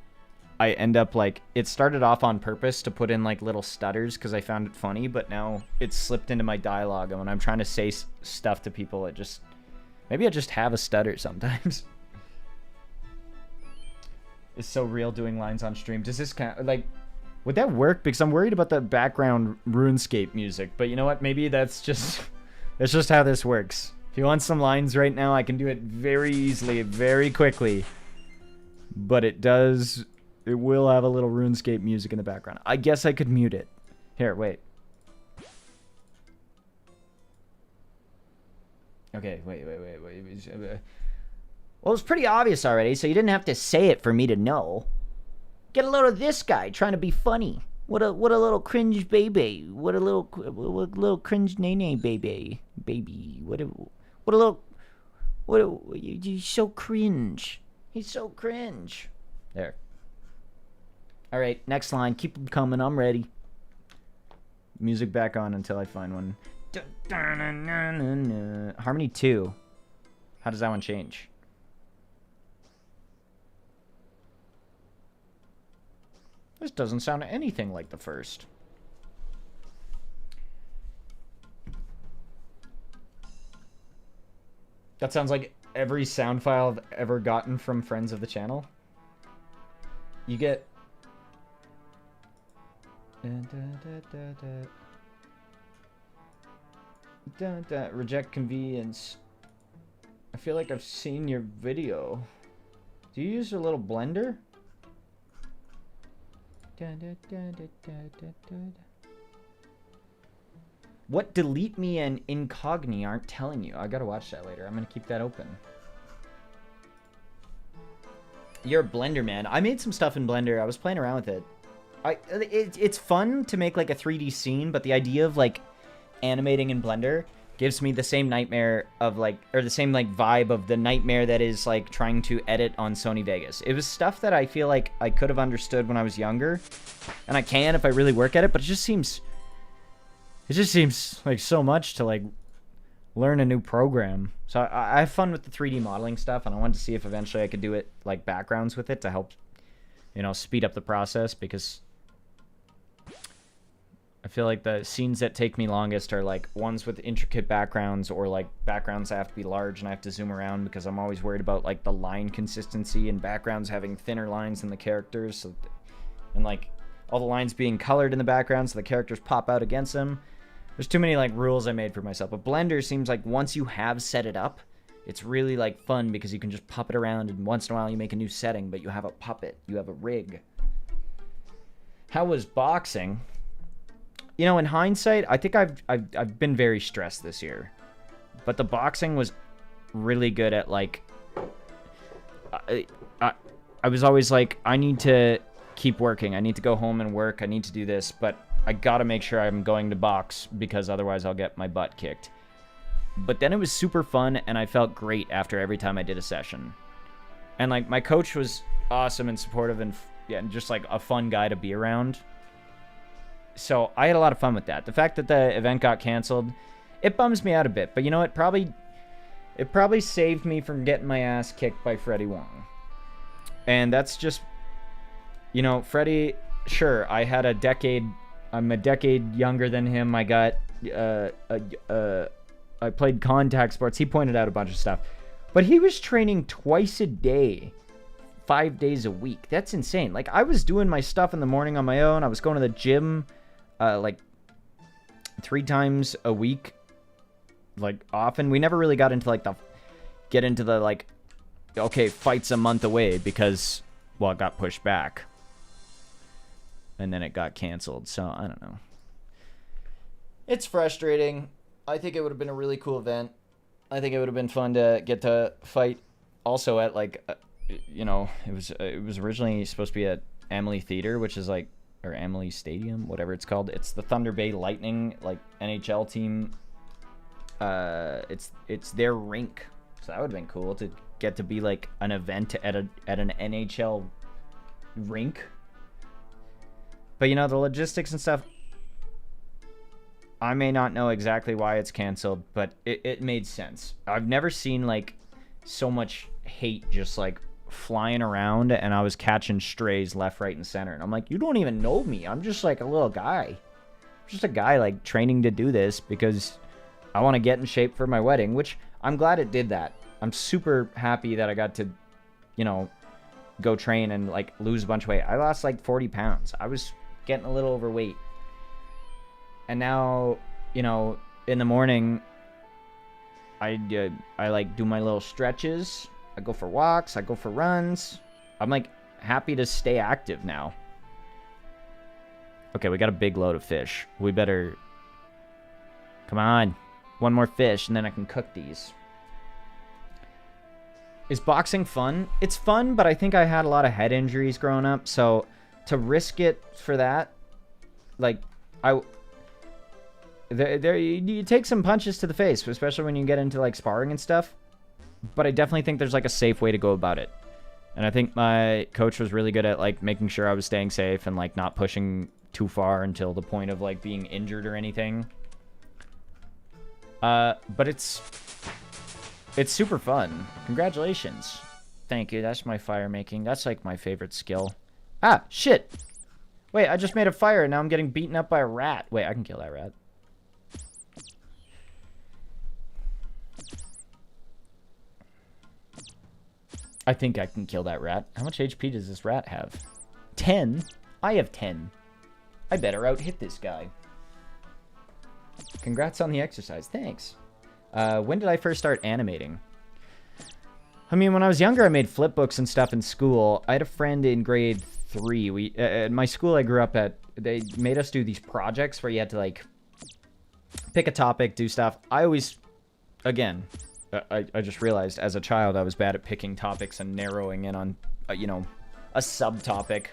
end up like, it started off on purpose to put in like little stutters because I found it funny, but now it's slipped into my dialogue, and when I'm trying to say stuff to people, it just, maybe I just have a stutter sometimes. It's so real doing lines on stream. Does this kind of, like, would that work? Because I'm worried about the background RuneScape music, but you know what? Maybe that's just how this works. If you want some lines right now, I can do it very easily, very quickly. But it will have a little RuneScape music in the background. I guess I could mute it. Here, wait. Okay, wait. Well, it was pretty obvious already, so you didn't have to say it for me to know. Get a load of this guy trying to be funny. What a little cringe baby. What a little cringe nay baby. He's so cringe. He's so cringe. There. All right, next line. Keep them coming. I'm ready. Music back on until I find one. Harmony 2. How does that one change? This doesn't sound anything like the first. That sounds like every sound file I've ever gotten from friends of the channel. You get... Reject convenience. I feel like I've seen your video. Do you use a little blender? What delete me and incogni aren't telling you? I gotta watch that later. I'm gonna keep that open. You're a Blender man. I made some stuff in Blender. I was playing around with it. It's fun to make like a 3D scene, but the idea of like animating in Blender, gives me the same nightmare of like, or the same like vibe of the nightmare that is like trying to edit on Sony Vegas. It was stuff that I feel like I could have understood when I was younger, and I can if I really work at it, but it just seems like so much to like learn a new program. So I have fun with the 3D modeling stuff, and I wanted to see if eventually I could do it like backgrounds with it to help, you know, speed up the process, because I feel like the scenes that take me longest are like ones with intricate backgrounds, or like backgrounds that have to be large and I have to zoom around because I'm always worried about like the line consistency and backgrounds having thinner lines than the characters, so and like all the lines being colored in the background so the characters pop out against them. There's too many like rules I made for myself. But Blender seems like once you have set it up, it's really like fun because you can just pop it around, and once in a while you make a new setting, but you have a puppet, you have a rig. How was boxing? You know, in hindsight, I think I've been very stressed this year, but the boxing was really good at like. I was always like, I need to keep working. I need to go home and work. I need to do this, but I gotta make sure I'm going to box because otherwise I'll get my butt kicked. But then it was super fun, and I felt great after every time I did a session. And like my coach was awesome and supportive, and yeah, and just like a fun guy to be around. So I had a lot of fun with that. The fact that the event got canceled, it bums me out a bit. But you know what? It probably saved me from getting my ass kicked by Freddie Wong. And that's just, you know, Freddie, sure, I had a decade. I'm a decade younger than him. I got, I played contact sports. He pointed out a bunch of stuff. But he was training twice a day, 5 days a week. That's insane. Like, I was doing my stuff in the morning on my own. I was going to the gym, like 3 times a week, like often. We never really got into like like, okay, fight's a month away because, well, it got pushed back. And then it got canceled. So, I don't know. It's frustrating. I think it would have been a really cool event. I think it would have been fun to get to fight also at like, you know, it was originally supposed to be at Amalie Theater, which is like, or Amalie Stadium, whatever it's called. It's the Thunder Bay Lightning, like NHL team. It's their rink, so that would have been cool to get to be like an event at an NHL rink. But you know, the logistics and stuff, I may not know exactly why it's canceled, but it made sense. I've never seen like so much hate just like flying around, and I was catching strays left, right, and center. And I'm like, you don't even know me. I'm just like a little guy. I'm just a guy like training to do this because I want to get in shape for my wedding, which I'm glad it did that. I'm super happy that I got to, you know, go train and like lose a bunch of weight. I lost like 40 pounds. I was getting a little overweight. And now, you know, in the morning, I like do my little stretches. I go for walks. I go for runs. I'm like happy to stay active now. Okay, we got a big load of fish. We better... Come on. One more fish, and then I can cook these. Is boxing fun? It's fun, but I think I had a lot of head injuries growing up, so to risk it for that, like, you take some punches to the face, especially when you get into, like, sparring and stuff, but I definitely think there's, like, a safe way to go about it. And I think my coach was really good at, like, making sure I was staying safe and, like, not pushing too far until the point of, like, being injured or anything. But it's super fun. Congratulations. Thank you. That's my fire making. That's like my favorite skill. Ah, shit. Wait, I just made a fire and now I'm getting beaten up by a rat. Wait, I can kill that rat. I think I can kill that rat. How much HP does this rat have? 10? I have 10. I better out-hit this guy. Congrats on the exercise. Thanks. When did I first start animating? I mean, when I was younger, I made flip books and stuff in school. I had a friend in grade 3. At my school I grew up at, they made us do these projects where you had to, like, pick a topic, do stuff. I always, again, I just realized as a child I was bad at picking topics and narrowing in on, you know, a subtopic.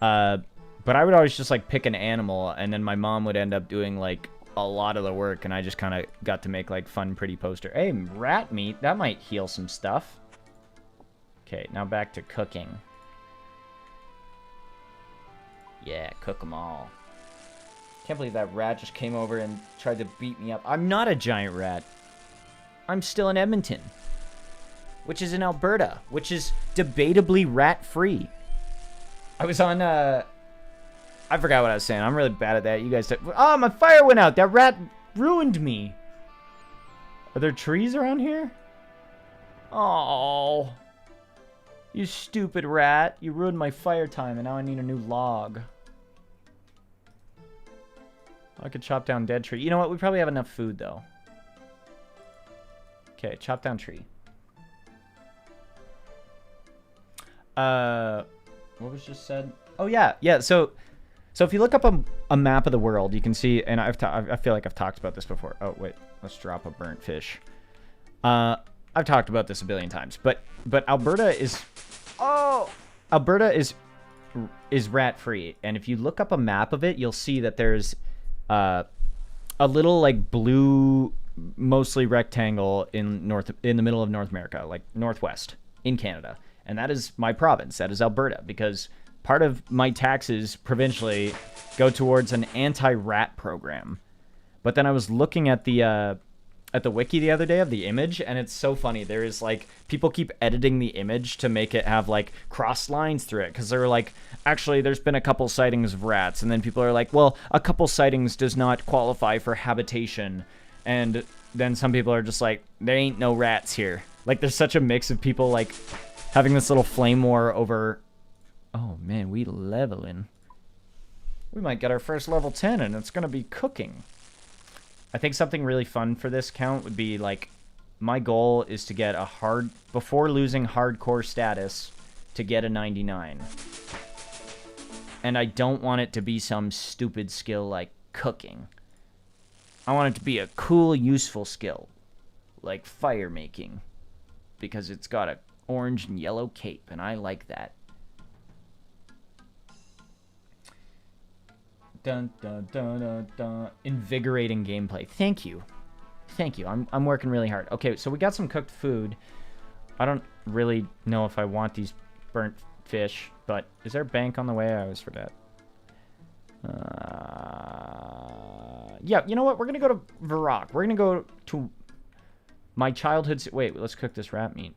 But I would always just, like, pick an animal, and then my mom would end up doing, like, a lot of the work, and I just kind of got to make like fun, pretty poster. Hey, rat meat, that might heal some stuff. Okay, now back to cooking. Yeah, cook them all. Can't believe that rat just came over and tried to beat me up. I'm not a giant rat. I'm still in Edmonton, which is in Alberta, which is debatably rat-free. I was on, I forgot what I was saying. I'm really bad at that. You guys... Oh, my fire went out. That rat ruined me. Are there trees around here? Oh. You stupid rat. You ruined my fire time, and now I need a new log. I could chop down dead tree. You know what? We probably have enough food, though. Okay, chop down tree. What was just said? Oh, yeah. So if you look up a map of the world, you can see, and I feel like I've talked about this before. Oh, wait. Let's drop a burnt fish. I've talked about this a billion times, but Alberta is... Oh! Alberta is rat-free, and if you look up a map of it, you'll see that there's a little, like, blue, mostly rectangle in the middle of North America, like northwest in Canada. And that is my province. That is Alberta, because part of my taxes provincially go towards an anti-rat program. But then I was looking at the wiki the other day of the image, and it's so funny. There is, like, people keep editing the image to make it have, like, cross lines through it, because they're like, actually, there's been a couple sightings of rats, and then people are like, well, a couple sightings does not qualify for habitation, and then some people are just like, there ain't no rats here. Like, there's such a mix of people, like, having this little flame war over... Oh, man, we leveling. We might get our first level 10, and it's going to be cooking. I think something really fun for this count would be, like, my goal is to get a hard... Before losing hardcore status, to get a 99. And I don't want it to be some stupid skill like cooking. I want it to be a cool, useful skill. Like fire making. Because it's got a orange and yellow cape, and I like that. Dun, dun, dun, dun, dun. Invigorating gameplay. Thank you. Thank you. I'm working really hard. Okay, so we got some cooked food. I don't really know if I want these burnt fish, but is there a bank on the way? I always forget. Yeah, you know what? We're going to go to Varrock. We're going to go to my childhood... Wait, let's cook this rat meat.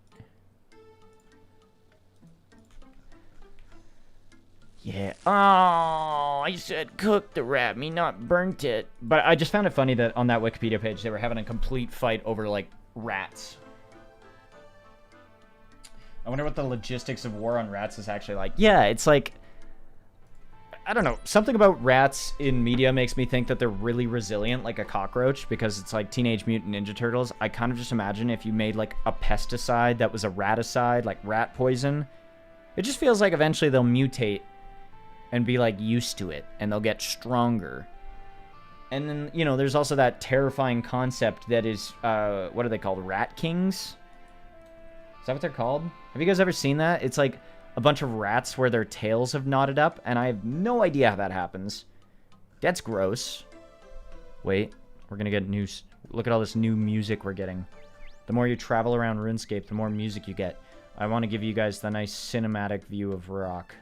Yeah. Oh, I said cook the rat meat, not burnt it. But I just found it funny that on that Wikipedia page, they were having a complete fight over, like, rats. I wonder what the logistics of war on rats is actually like. Yeah, it's like... I don't know. Something about rats in media makes me think that they're really resilient, like a cockroach, because it's like Teenage Mutant Ninja Turtles. I kind of just imagine if you made, like, a pesticide that was a raticide, like rat poison. It just feels like eventually they'll mutate and be, like, used to it, and they'll get stronger. And then, you know, there's also that terrifying concept that is, what are they called? Rat Kings? Is that what they're called? Have you guys ever seen that? It's like a bunch of rats where their tails have knotted up, and I have no idea how that happens. That's gross. Wait, we're gonna get new... Look at all this new music we're getting. The more you travel around RuneScape, the more music you get. I want to give you guys the nice cinematic view of rock.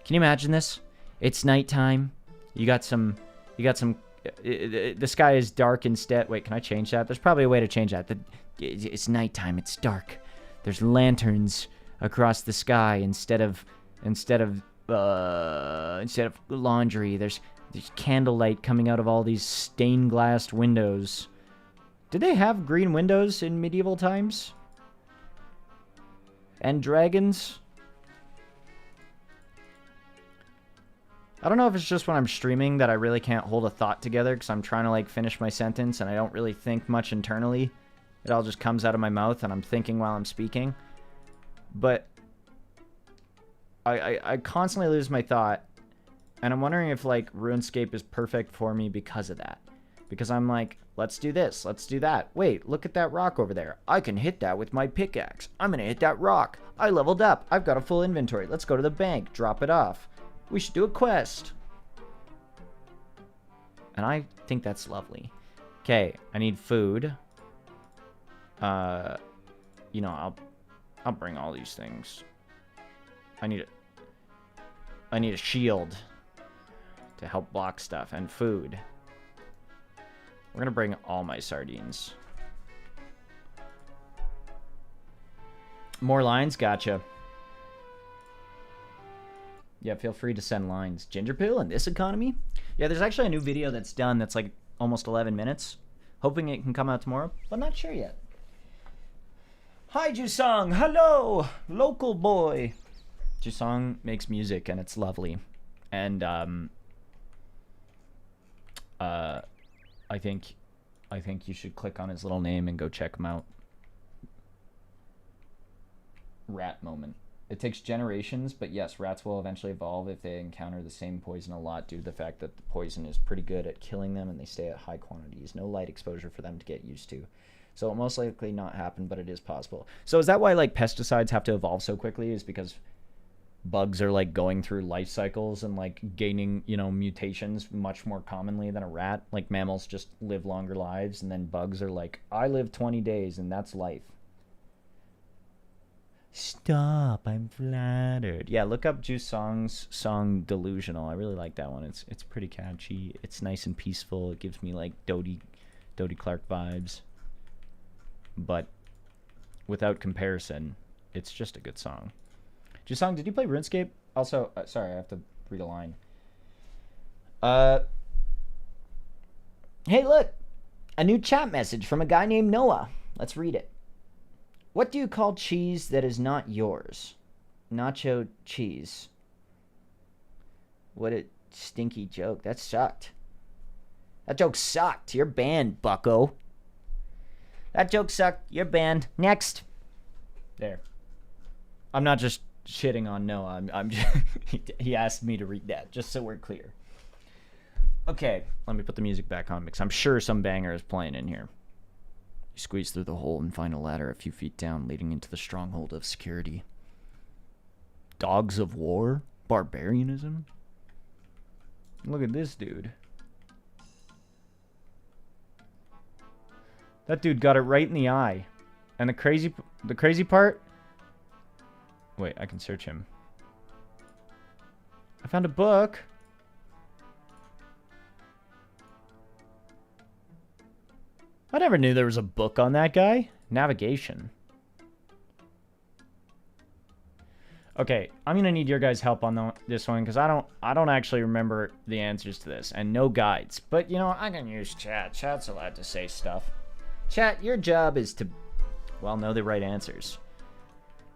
Can you imagine this? It's nighttime. You got some... the sky is dark instead. Wait, can I change that? There's probably a way to change that. It's nighttime. It's dark. There's lanterns across the sky instead of laundry. There's candlelight coming out of all these stained glass windows. Did they have green windows in medieval times? And dragons? I don't know if it's just when I'm streaming that I really can't hold a thought together because I'm trying to, like, finish my sentence and I don't really think much internally. It all just comes out of my mouth and I'm thinking while I'm speaking. But I constantly lose my thought, and I'm wondering if, like, RuneScape is perfect for me because of that. Because I'm like, let's do this, let's do that. Wait, look at that rock over there. I can hit that with my pickaxe. I'm gonna hit that rock. I leveled up. I've got a full inventory. Let's go to the bank, drop it off. We should do a quest. And I think that's lovely. Okay, I need food. You know, I'll bring all these things. I need a shield to help block stuff, and food. We're gonna bring all my sardines. More lines? Gotcha. Yeah, feel free to send lines. GingerPale in this economy? Yeah, there's actually a new video that's done that's like almost 11 minutes. Hoping it can come out tomorrow, but not sure yet. Hi, Jusong. Hello, local boy. Jusong makes music and it's lovely. And I think you should click on his little name and go check him out. Rat moment. It takes generations, but yes, rats will eventually evolve if they encounter the same poison a lot due to the fact that the poison is pretty good at killing them and they stay at high quantities. No light exposure for them to get used to. So it'll most likely not happen, but it is possible. So is that why like pesticides have to evolve so quickly? Is because bugs are like going through life cycles and like gaining, you know, mutations much more commonly than a rat? Like mammals just live longer lives, and then bugs are like, I live 20 days and that's life. Stop, I'm flattered. Yeah, look up Jusong's song Delusional. I really like that one. It's pretty catchy. It's nice and peaceful. It gives me like Dodie Clark vibes. But without comparison, it's just a good song. Jusong, did you play RuneScape? Also, sorry, I have to read a line. Hey, look! A new chat message from a guy named Noah. Let's read it. What do you call cheese that is not yours? Nacho cheese. What a stinky joke. That sucked. That joke sucked. You're banned, bucko. That joke sucked. You're banned. Next. There. I'm not just shitting on Noah. I'm just, he asked me to read that, just so we're clear. Okay, let me put the music back on because I'm sure some banger is playing in here. You squeeze through the hole and find a ladder a few feet down leading into the stronghold of security. Dogs of war? Barbarianism? Look at this dude. That dude got it right in the eye. And the crazy part... Wait, I can search him. I found a book. I never knew there was a book on that guy. Navigation. Okay, I'm gonna need your guys' help on this one because I don't actually remember the answers to this, and no guides. But you know, I can use chat. Chat's allowed to say stuff. Chat, your job is to, well, know the right answers.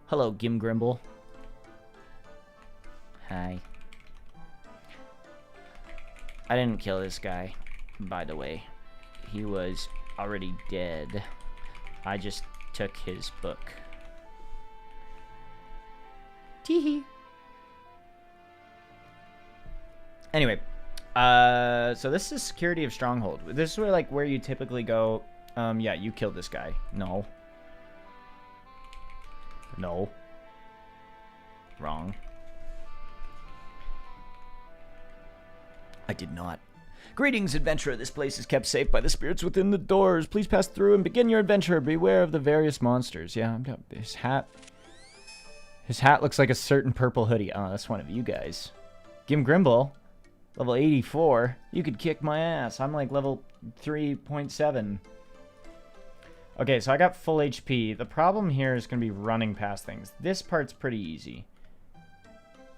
Hello, GimGrimble. Hi. I didn't kill this guy, by the way. He was already dead. I just took his book. Teehee. Anyway, so this is security of Stronghold. This is where you typically go. Yeah, you killed this guy. No. No. Wrong. I did not. Greetings, adventurer. This place is kept safe by the spirits within the doors. Please pass through and begin your adventure. Beware of the various monsters. Yeah, I'm done. His hat. His hat looks like a certain purple hoodie. Oh, that's one of you guys. GimGrimble, level 84. You could kick my ass. I'm like level 3.7. Okay, so I got full HP. The problem here is going to be running past things. This part's pretty easy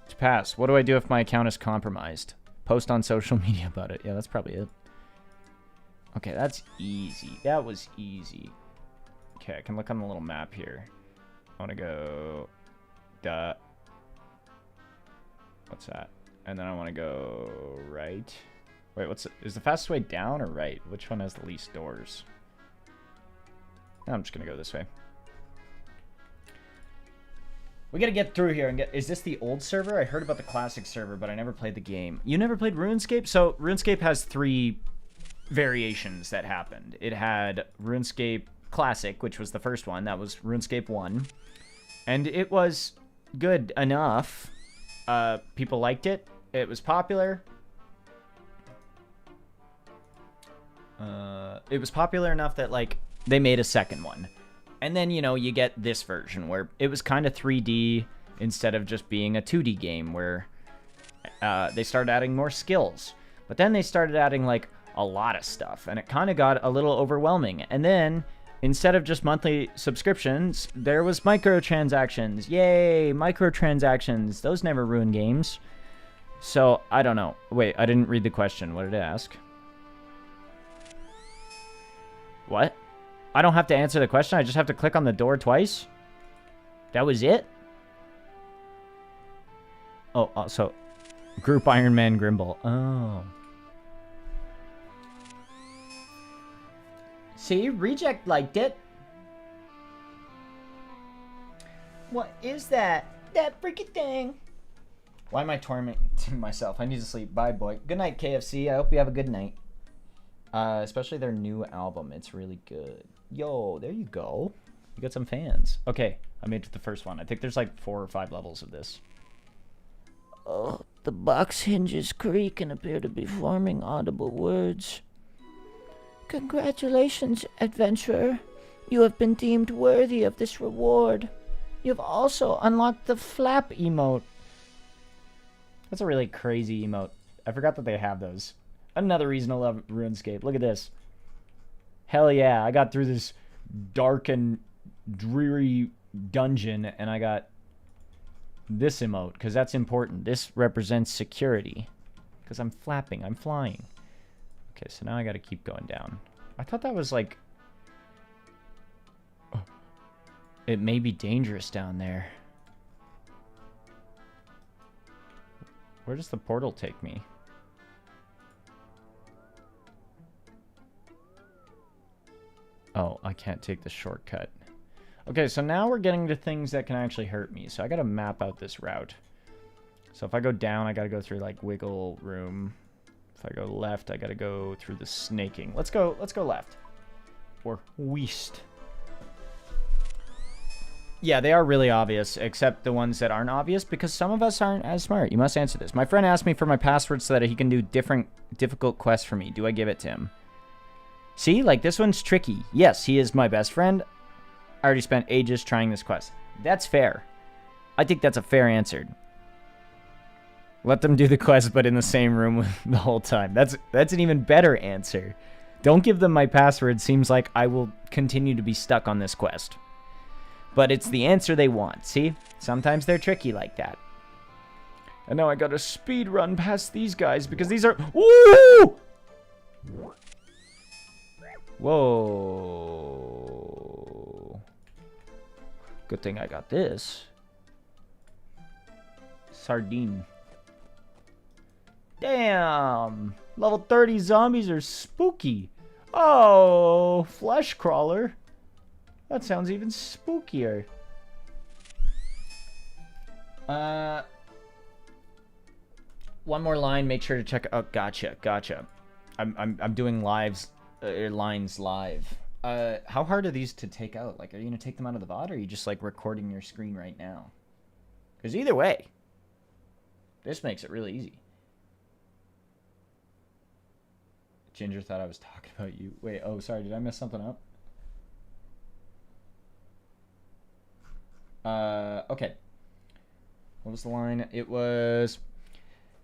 to pass. What do I do if my account is compromised? Post on social media about it. Yeah, that's probably it. Okay, that's easy. That was easy. Okay, I can look on the little map here. I want to go... What's that? And then I want to go right. Wait, is the fastest way down or right? Which one has the least doors? I'm just going to go this way. We got to get through here and get... Is this the old server? I heard about the classic server, but I never played the game. You never played RuneScape? So RuneScape has 3 variations that happened. It had RuneScape Classic, which was the first one. That was RuneScape 1. And it was good enough. People liked it. It was popular. It was popular enough that, like, they made a second one. And then, you know, you get this version where it was kind of 3D instead of just being a 2D game, where they started adding more skills. But then they started adding, like, a lot of stuff, and it kind of got a little overwhelming. And then, instead of just monthly subscriptions, there was microtransactions. Yay, microtransactions. Those never ruin games. So, I don't know. Wait, I didn't read the question. What did it ask? What? I don't have to answer the question? I just have to click on the door twice? That was it? Oh, so... Group Ironman Grimble. Oh. See? Reject liked it. What is that? That freaking thing. Why am I tormenting myself? I need to sleep. Bye, boy. Good night, KFC. I hope you have a good night. Especially their new album. It's really good. Yo, there you go. You got some fans. Okay, I made it to the first one. I think there's like 4 or 5 levels of this. Oh, the box hinges creak and appear to be forming audible words. Congratulations, adventurer. You have been deemed worthy of this reward. You have also unlocked the flap emote. That's a really crazy emote. I forgot that they have those. Another reason to love RuneScape. Look at this. Hell yeah, I got through this dark and dreary dungeon, and I got this emote, because that's important. This represents security. Because I'm flapping. I'm flying. Okay, so now I got to keep going down. I thought that was like... Oh. It may be dangerous down there. Where does the portal take me? Oh, I can't take the shortcut. Okay, so now we're getting to things that can actually hurt me. So I gotta map out this route. So if I go down, I gotta go through like wiggle room. If I go left, I gotta go through the snaking. Let's go left. Or west. Yeah, they are really obvious, except the ones that aren't obvious, because some of us aren't as smart. You must answer this. My friend asked me for my password so that he can do different difficult quests for me. Do I give it to him? See, like this one's tricky. Yes, he is my best friend. I already spent ages trying this quest. That's fair. I think that's a fair answer. Let them do the quest, but in the same room the whole time. That's an even better answer. Don't give them my password. Seems like I will continue to be stuck on this quest. But it's the answer they want, see? Sometimes they're tricky like that. And now I gotta speed run past these guys because these are... Ooh! Whoa. Good thing I got this. Sardine. Damn! Level 30 zombies are spooky. Oh, flesh crawler. That sounds even spookier. One more line. Make sure to check. Oh, gotcha. I'm doing lines live. How hard are these to take out? Like, are you gonna take them out of the VOD, or are you just like recording your screen right now? Because either way, this makes it really easy. Ginger thought I was talking about you. Wait. Oh, sorry. Did I mess something up? Okay. What was the line? It was,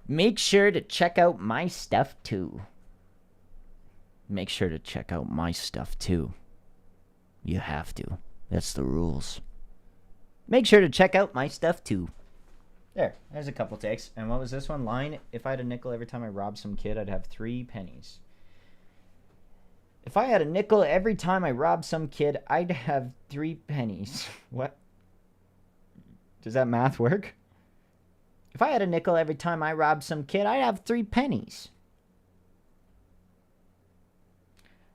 make sure to check out my stuff too. Make sure to check out my stuff too. You have to. That's the rules. Make sure to check out my stuff too. There's a couple takes. And what was this one? Line, if I had a nickel every time I robbed some kid, I'd have 3 pennies. If I had a nickel every time I robbed some kid, I'd have 3 pennies. What? Does that math work? If I had a nickel every time I robbed some kid, I'd have 3 pennies.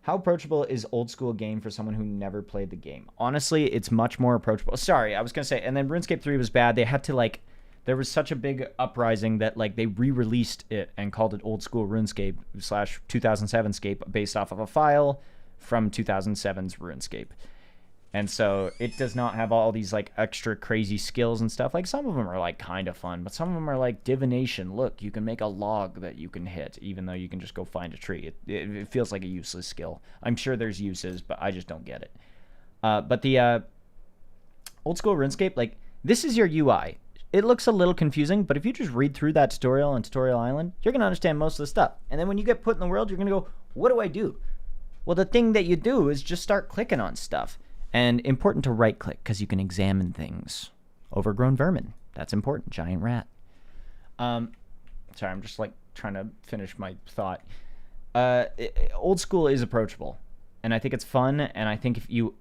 How approachable is old school game for someone who never played the game? Honestly, it's much more approachable. Sorry, I was going to say, and then RuneScape 3 was bad. They had to, like, there was such a big uprising that, like, they re-released it and called it old school RuneScape / 2007scape based off of a file from 2007's RuneScape. And so it does not have all these like extra crazy skills and stuff. Like some of them are like kind of fun, but some of them are like divination. Look, you can make a log that you can hit, even though you can just go find a tree. It feels like a useless skill. I'm sure there's uses, but I just don't get it. But the old school RuneScape, like this is your UI. It looks a little confusing, but if you just read through that tutorial on Tutorial Island, you're gonna understand most of the stuff. And then when you get put in the world, you're gonna go, what do I do? Well, the thing that you do is just start clicking on stuff. And important to right click because you can examine things. Overgrown vermin. That's important. Giant rat. Sorry, I'm just like trying to finish my thought. Old school is approachable, and I think it's fun. And I think if you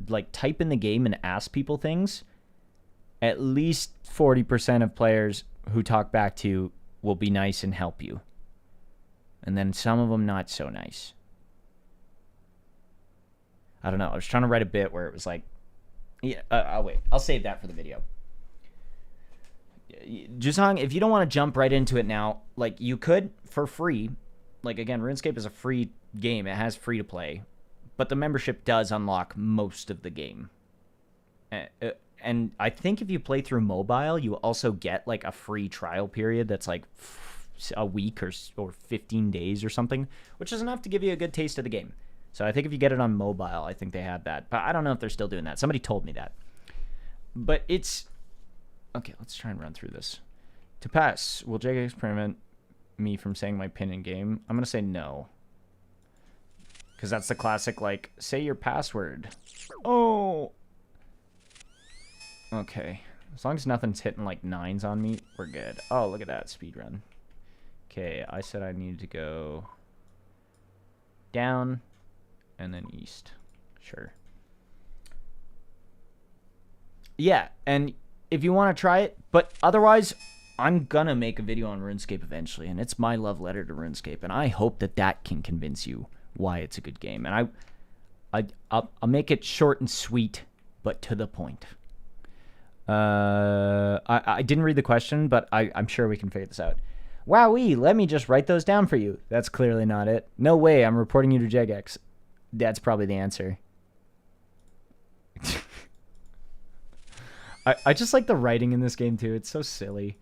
like type in the game and ask people things, at least 40% of players who talk back to you will be nice and help you. And then some of them not so nice. I don't know. I was trying to write a bit where it was like, yeah, I'll wait. I'll save that for the video. Jusang, if you don't want to jump right into it now, like you could for free. Like again, RuneScape is a free game. It has free to play, but the membership does unlock most of the game. And I think if you play through mobile, you also get like a free trial period that's like a week or 15 days or something, which is enough to give you a good taste of the game. So I think if you get it on mobile, I think they had that. But I don't know if they're still doing that. Somebody told me that. But it's... Okay, let's try and run through this. To pass, will JX prevent me from saying my pin in game? I'm going to say no. Because that's the classic, like, say your password. Oh! Okay. As long as nothing's hitting, like, 9s on me, we're good. Oh, look at that speedrun. Okay, I said I needed to go down... and then east. Sure. Yeah, and if you want to try it, but otherwise, I'm gonna make a video on RuneScape eventually, and it's my love letter to RuneScape, and I hope that that can convince you why it's a good game. And I'll make it short and sweet, but to the point. I didn't read the question, but I'm sure we can figure this out. Wowee, let me just write those down for you. That's clearly not it. No way, I'm reporting you to JegX. That's probably the answer. I just like the writing in this game too. It's so silly.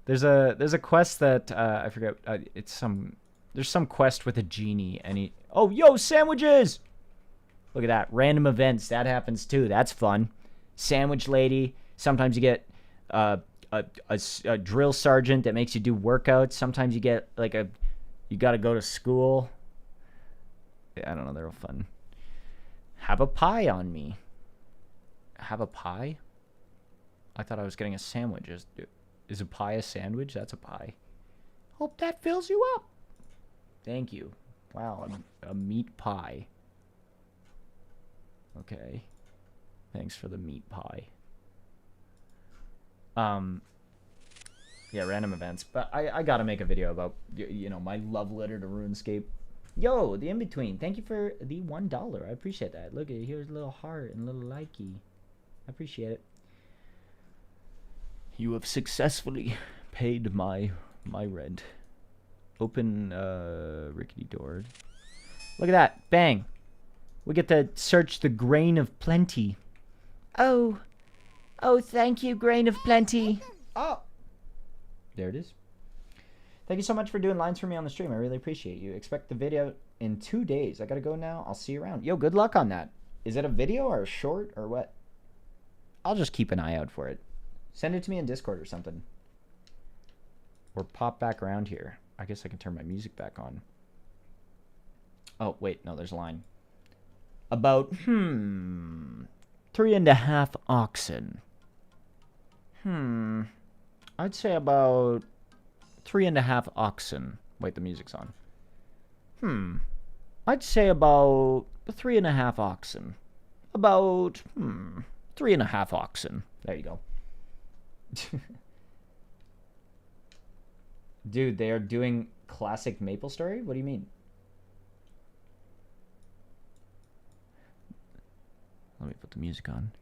There's a quest that I forget. There's some quest with a genie and he. Oh, yo, sandwiches! Look at that. Random events that happens too. That's fun. Sandwich lady. Sometimes you get a drill sergeant that makes you do workouts. Sometimes you get like you got to go to school. I don't know, they're all fun. Have a pie on me. Have a pie? I thought I was getting a sandwich. Is a pie a sandwich? That's a pie. Hope that fills you up. Thank you. Wow, a meat pie. Okay. Thanks for the meat pie. Yeah, random events. But I gotta make a video about, you know, my love letter to RuneScape. Yo, the in-between. Thank you for the $1. I appreciate that. Look, here's a little heart and a little likey. I appreciate it. You have successfully paid my rent. Open rickety door. Look at that. Bang. We get to search the grain of plenty. Oh, thank you, grain of plenty. Oh. There it is. Thank you so much for doing lines for me on the stream. I really appreciate you. Expect the video in 2 days. I gotta go now. I'll see you around. Yo, good luck on that. Is it a video or a short or what? I'll just keep an eye out for it. Send it to me in Discord or something. Or pop back around here. I guess I can turn my music back on. Oh, wait. No, there's a line. About, 3.5 oxen. I'd say about 3.5 oxen. Wait, the music's on. I'd say about 3.5 oxen. About, 3.5 oxen. There you go. Dude, they are doing classic MapleStory? What do you mean? Let me put the music on.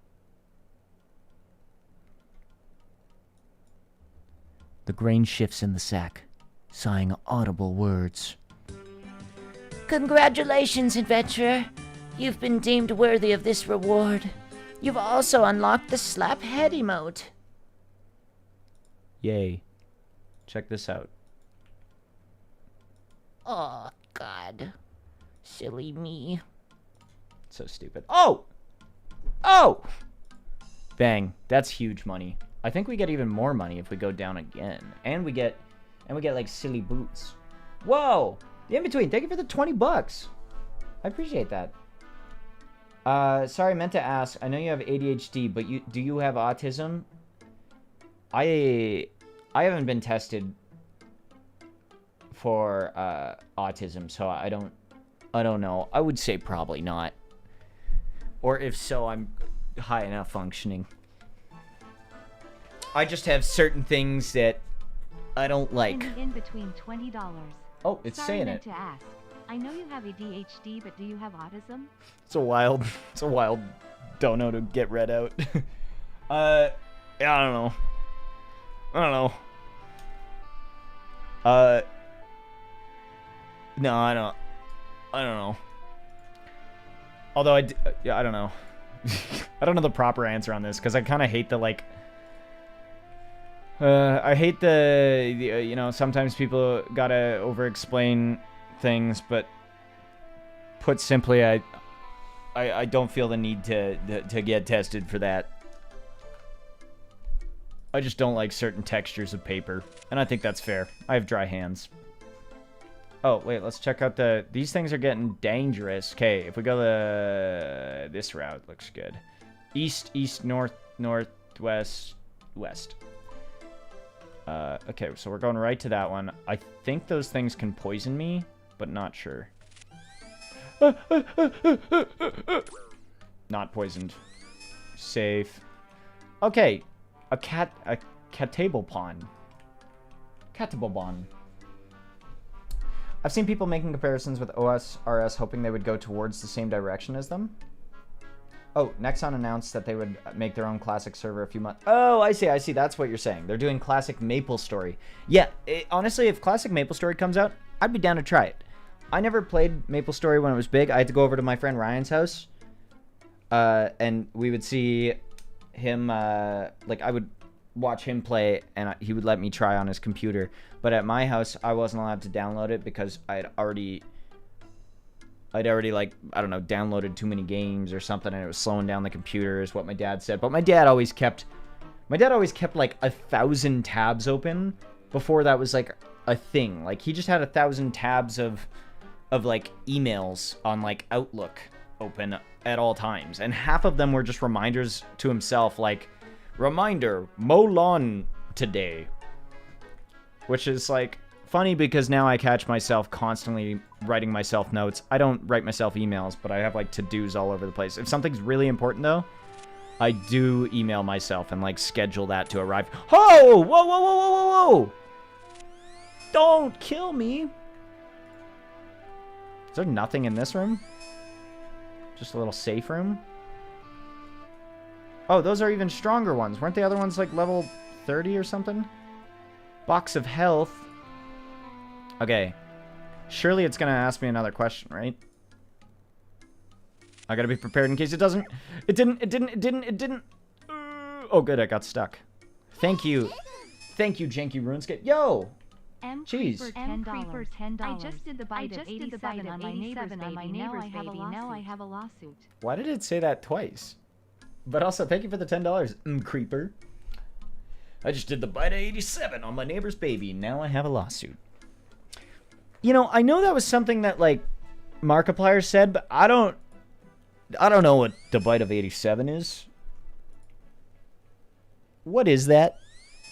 The grain shifts in the sack, sighing audible words. Congratulations, adventurer. You've been deemed worthy of this reward. You've also unlocked the slap head emote. Yay. Check this out. Oh, God. Silly me. So stupid. Oh! Oh! Bang. That's huge money. I think we get even more money if we go down again. And we get like silly boots. Whoa! The in-between. Thank you for the 20 bucks. I appreciate that. Sorry, I meant to ask. I know you have ADHD, but do you have autism? I haven't been tested for autism, so I don't know. I would say probably not. Or if so, I'm high enough functioning. I just have certain things that I don't like. In between $20. Oh, it's Sorry, saying meant it. to ask. I know you have ADHD, but do you have autism? It's a wild dono to get read out. Yeah, I don't know. No, I don't know. Although I don't know. I don't know the proper answer on this because I kind of hate the like. I hate the you know, sometimes people gotta over-explain things, but put simply, I don't feel the need to get tested for that. I just don't like certain textures of paper, and I think that's fair. I have dry hands. Oh, wait, let's check out these things are getting dangerous. Okay, if we go this route, looks good. East, north, northwest, west. Okay, so we're going right to that one. I think those things can poison me, but not sure. Not poisoned. Safe. Okay, a cattablepon. Cattablepon. I've seen people making comparisons with OS, RS, hoping they would go towards the same direction as them. Oh, Nexon announced that they would make their own classic server a few months... Oh, I see. That's what you're saying. They're doing classic MapleStory. Yeah, honestly, if classic MapleStory comes out, I'd be down to try it. I never played MapleStory when it was big. I had to go over to my friend Ryan's house. And we would see him... like, I would watch him play, and he would let me try on his computer. But at my house, I wasn't allowed to download it because I'd already like, I don't know, downloaded too many games or something, and it was slowing down the computer is what my dad said. But my dad always kept like 1,000 tabs open before that was like a thing. Like, he just had 1,000 tabs of like emails on like Outlook open at all times, and half of them were just reminders to himself, like, reminder, mow lawn today. Which is, like, funny because now I catch myself constantly writing myself notes. I don't write myself emails, but I have, like, to-dos all over the place. If something's really important, though, I do email myself and, like, schedule that to arrive. Oh! Whoa! Don't kill me! Is there nothing in this room? Just a little safe room? Oh, those are even stronger ones. Weren't the other ones, like, level 30 or something? Box of health. Okay. Surely it's gonna ask me another question, right? I gotta be prepared in case it doesn't. It didn't. Oh, good, I got stuck. Thank you. Thank you, Janky RuneScape. Yo! Jeez. $10. I just did the bite of 87 on my neighbor's baby. Now I have a lawsuit. Why did it say that twice? But also, thank you for the $10, creeper. I just did the bite of 87 on my neighbor's baby. Now I have a lawsuit. You know, I know that was something that, like, Markiplier said, but I don't know what the bite of 87 is. What is that?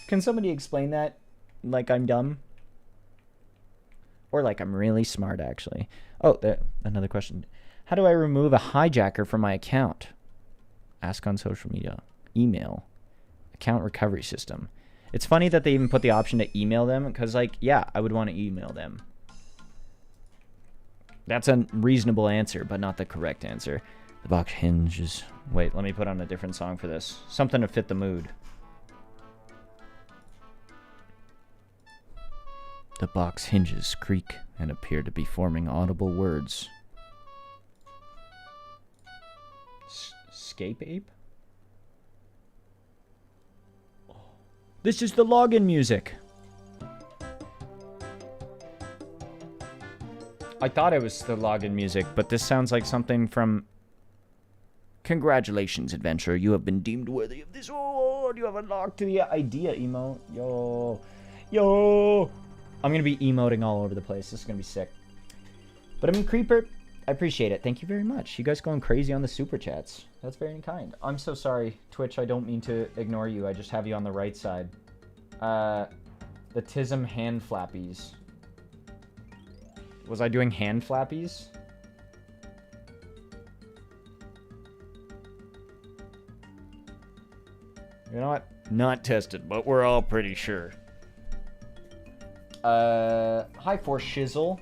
Can somebody explain that? Like I'm dumb? Or like I'm really smart, actually. Oh, another question. How do I remove a hijacker from my account? Ask on social media. Email. Account recovery system. It's funny that they even put the option to email them, because, like, yeah, I would want to email them. That's a reasonable answer, but not the correct answer. The box hinges. Wait, let me put on a different song for this. Something to fit the mood. The box hinges creak and appear to be forming audible words. Escape ape? This is the login music. I thought it was the login music, but this sounds like something from... Congratulations, adventurer. You have been deemed worthy of this reward. You have unlocked the idea emote. Yo. Yo. I'm going to be emoting all over the place. This is going to be sick. But I mean, Creeper, I appreciate it. Thank you very much. You guys going crazy on the super chats. That's very kind. I'm so sorry, Twitch. I don't mean to ignore you. I just have you on the right side. The Tism hand flappies. Was I doing hand flappies? You know what? Not tested, but we're all pretty sure. Hi for Shizzle.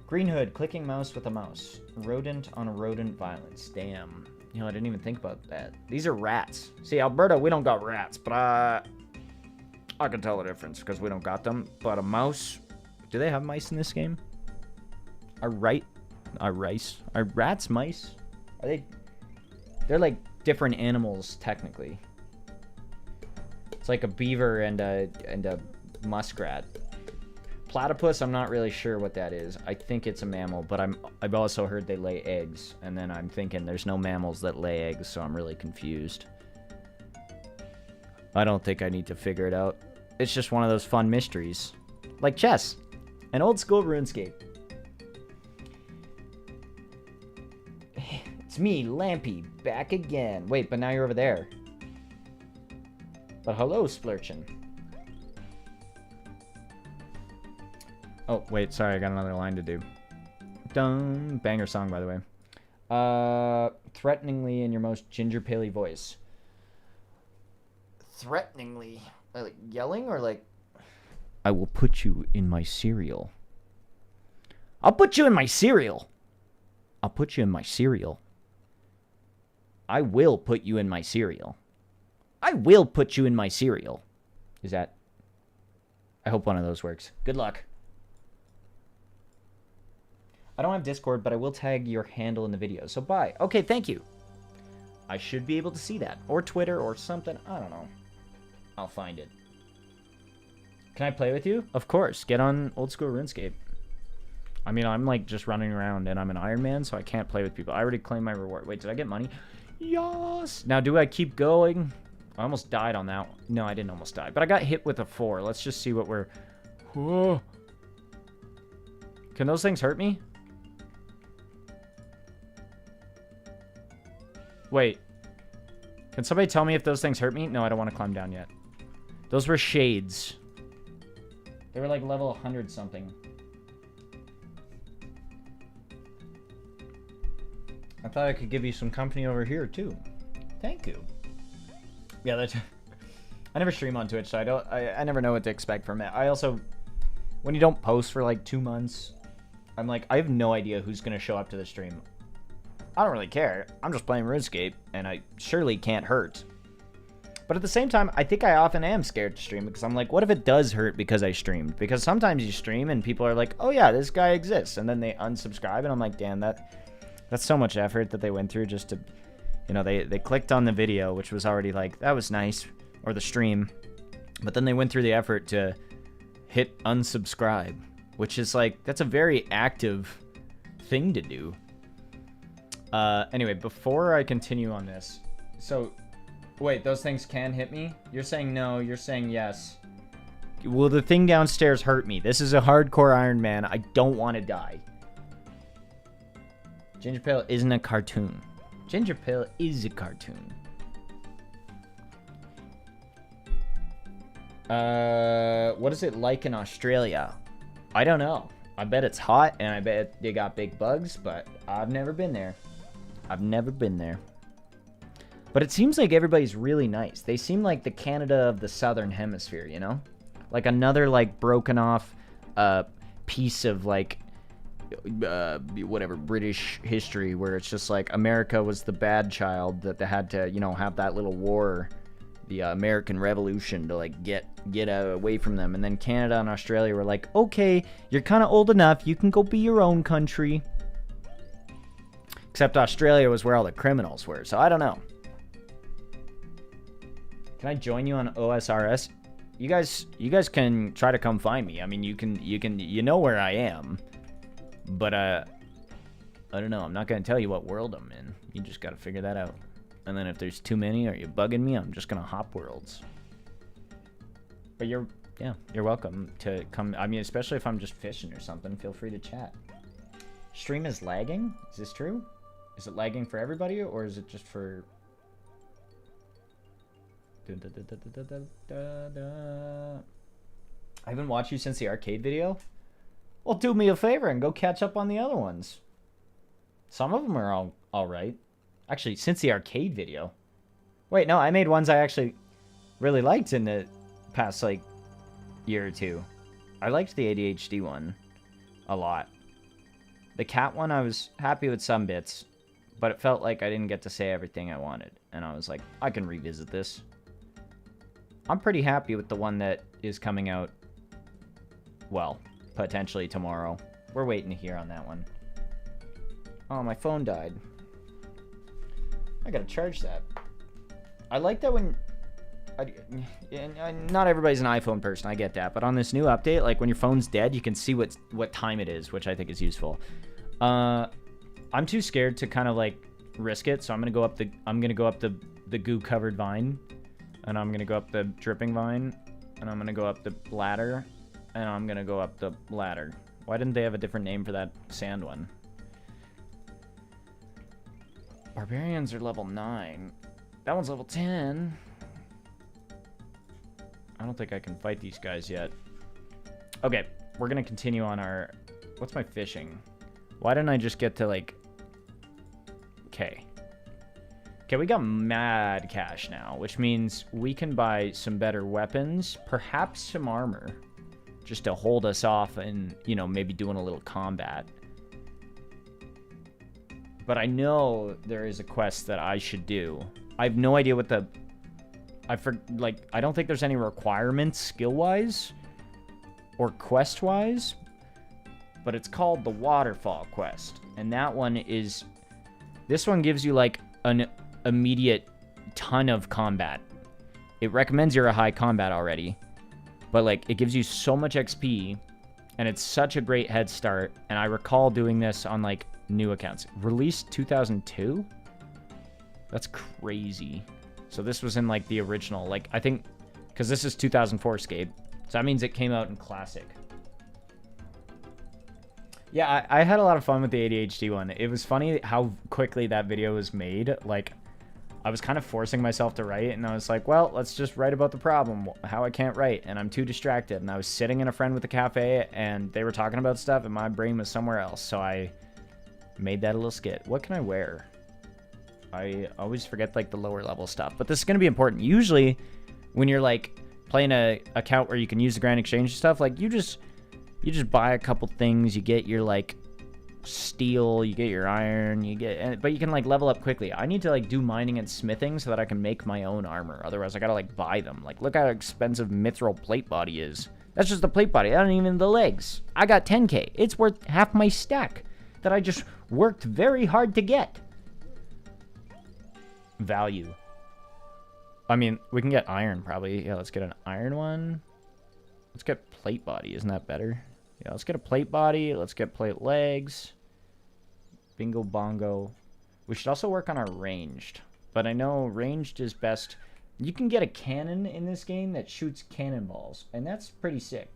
Green Hood, clicking mouse with a mouse. Rodent on a rodent violence. Damn. You know, I didn't even think about that. These are rats. See, Alberta, we don't got rats, but I can tell the difference because we don't got them. But a mouse... Do they have mice in this game? Are rats mice? Are they... They're like different animals, technically. It's like a beaver and a muskrat. Platypus, I'm not really sure what that is. I think it's a mammal, but I've also heard they lay eggs, and then I'm thinking there's no mammals that lay eggs, so I'm really confused. I don't think I need to figure it out. It's just one of those fun mysteries. Like chess. An old school RuneScape. It's me, Lampy, back again. Wait, but now you're over there. But hello, Splurchin. Oh, wait, sorry, I got another line to do. Dun, banger song, by the way. Threateningly in your most GingerPale voice. Threateningly? Like yelling or like... I will put you in my cereal. I'll put you in my cereal. I'll put you in my cereal. I will put you in my cereal. I will put you in my cereal. Is that... I hope one of those works. Good luck. I don't have Discord, but I will tag your handle in the video. So bye. Okay, thank you. I should be able to see that. Or Twitter or something. I don't know. I'll find it. Can I play with you? Of course. Get on old school RuneScape. I mean, I'm like just running around and I'm an Ironman, so I can't play with people. I already claimed my reward. Wait, did I get money? Yes. Now, do I keep going? I almost died on that one. No, I didn't almost die. But I got hit with a 4. Let's just see what we're... Whoa. Can those things hurt me? Wait. Can somebody tell me if those things hurt me? No, I don't want to climb down yet. Those were shades. They were like level 100 something. I thought I could give you some company over here too. Thank you. Yeah, that's... I never stream on Twitch, so I never know what to expect from it. I also... When you don't post for like 2 months, I'm like, I have no idea who's going to show up to the stream. I don't really care. I'm just playing RuneScape, and I surely can't hurt. But at the same time, I think I often am scared to stream, because I'm like, what if it does hurt because I streamed? Because sometimes you stream, and people are like, oh yeah, this guy exists, and then they unsubscribe, and I'm like, damn, that's so much effort that they went through just to... You know, they clicked on the video, which was already like, that was nice, or the stream. But then they went through the effort to hit unsubscribe, which is like, that's a very active thing to do. Anyway, before I continue on this, so, wait, those things can hit me? You're saying no, you're saying yes. Will the thing downstairs hurt me? This is a hardcore Iron Man. I don't want to die. GingerPale isn't a cartoon. GingerPale is a cartoon. What is it like in Australia? I don't know. I bet it's hot, and I bet they got big bugs, but I've never been there. I've never been there. But it seems like everybody's really nice. They seem like the Canada of the Southern Hemisphere, you know? Like another, like, broken off piece of, like, whatever, British history, where it's just like America was the bad child that they had to, you know, have that little war, the American Revolution, to, like, get away from them. And then Canada and Australia were like, okay, you're kind of old enough, you can go be your own country. Except Australia was where all the criminals were, so I don't know. Can I join you on OSRS? You guys can try to come find me. I mean, you know where I am. But I don't know. I'm not gonna tell you what world I'm in. You just gotta figure that out. And then if there's too many or you're bugging me, I'm just gonna hop worlds. But you're welcome to come. I mean, especially if I'm just fishing or something, feel free to chat. Stream is lagging? Is this true? Is it lagging for everybody, or is it just for... I haven't watched you since the arcade video? Well, do me a favor and go catch up on the other ones. Some of them are all right. Actually, since the arcade video. Wait, no, I made ones I actually really liked in the past, like, year or two. I liked the ADHD one a lot. The cat one, I was happy with some bits, but it felt like I didn't get to say everything I wanted. And I was like, I can revisit this. I'm pretty happy with the one that is coming out, well, potentially tomorrow. We're waiting to hear on that one. Oh, my phone died. I gotta charge that. I like that when... not everybody's an iPhone person, I get that. But on this new update, like when your phone's dead, you can see what time it is, which I think is useful. I'm too scared to kind of like risk it, so I'm gonna go up the goo covered vine, and I'm gonna go up the dripping vine, and I'm gonna go up the ladder, and I'm gonna go up the ladder. Why didn't they have a different name for that sand one? Barbarians are level 9. That one's level 10. I don't think I can fight these guys yet. Okay, we're gonna continue on our... What's my fishing? Why didn't I just get to, like... Okay. Okay, we got mad cash now, which means we can buy some better weapons, perhaps some armor, just to hold us off and, you know, maybe doing a little combat. But I know there is a quest that I should do. I have no idea what the... I don't think there's any requirements skill-wise or quest-wise, but it's called the Waterfall quest. And that one is... This one gives you, like, an immediate ton of combat. It recommends you're a high combat already, but, like, it gives you so much XP, and it's such a great head start. And I recall doing this on, like, new accounts. Released 2002? That's crazy. So this was in, like, the original, like, I think, because this is 2004 Scape, so that means it came out in Classic. Yeah, I had a lot of fun with the ADHD one. It was funny how quickly that video was made. Like, I was kind of forcing myself to write, and I was like, well, let's just write about the problem, how I can't write, and I'm too distracted. And I was sitting in a friend with a cafe, and they were talking about stuff, and my brain was somewhere else, so I made that a little skit. What can I wear? I always forget, like, the lower level stuff, but this is going to be important. Usually, when you're, like, playing a account where you can use the Grand Exchange stuff, like, you just buy a couple things, you get your, like, steel, you get your iron, but you can, like, level up quickly. I need to, like, do mining and smithing so that I can make my own armor. Otherwise, I gotta, like, buy them. Like, look how expensive mithril plate body is. That's just the plate body. I don't even the legs. I got 10k. It's worth half my stack that I just worked very hard to get. Value. I mean, we can get iron, probably. Yeah, let's get an iron one. Let's get plate body. Isn't that better? Yeah, let's get a plate body. Let's get plate legs. Bingo bongo. We should also work on our ranged. But I know ranged is best. You can get a cannon in this game that shoots cannonballs. And that's pretty sick.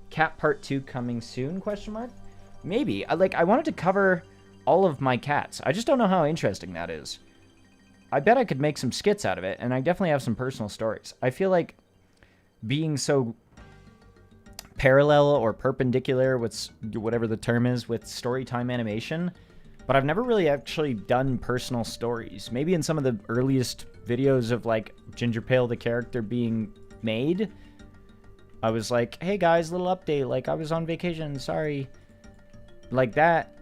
Cat part 2 coming soon, question mark? Maybe. I wanted to cover all of my cats. I just don't know how interesting that is. I bet I could make some skits out of it. And I definitely have some personal stories. I feel like being so parallel or perpendicular with whatever the term is with story time animation, but I've never really actually done personal stories. Maybe in some of the earliest videos of like GingerPale the character being made, I was like, hey guys, little update, like I was on vacation, sorry, like that,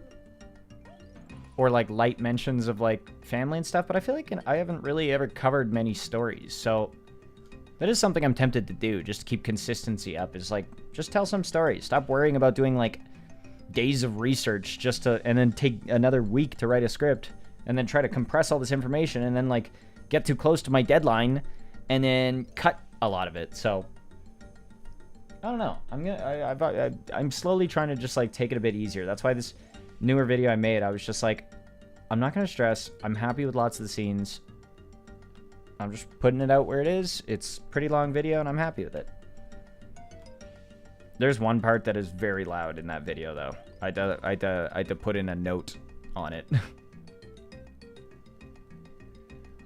or like light mentions of like family and stuff. But I feel like I haven't really ever covered many stories, so that is something I'm tempted to do, just to keep consistency up, is like, just tell some stories. Stop worrying about doing like days of research and then take another week to write a script. and then try to compress all this information and then like get too close to my deadline and then cut a lot of it. So I don't know. I'm slowly trying to just like take it a bit easier. That's why this newer video I made, I was just like, I'm not going to stress. I'm happy with lots of the scenes. I'm just putting it out where it is. It's a pretty long video and I'm happy with it. There's one part that is very loud in that video though. I had to put in a note on it.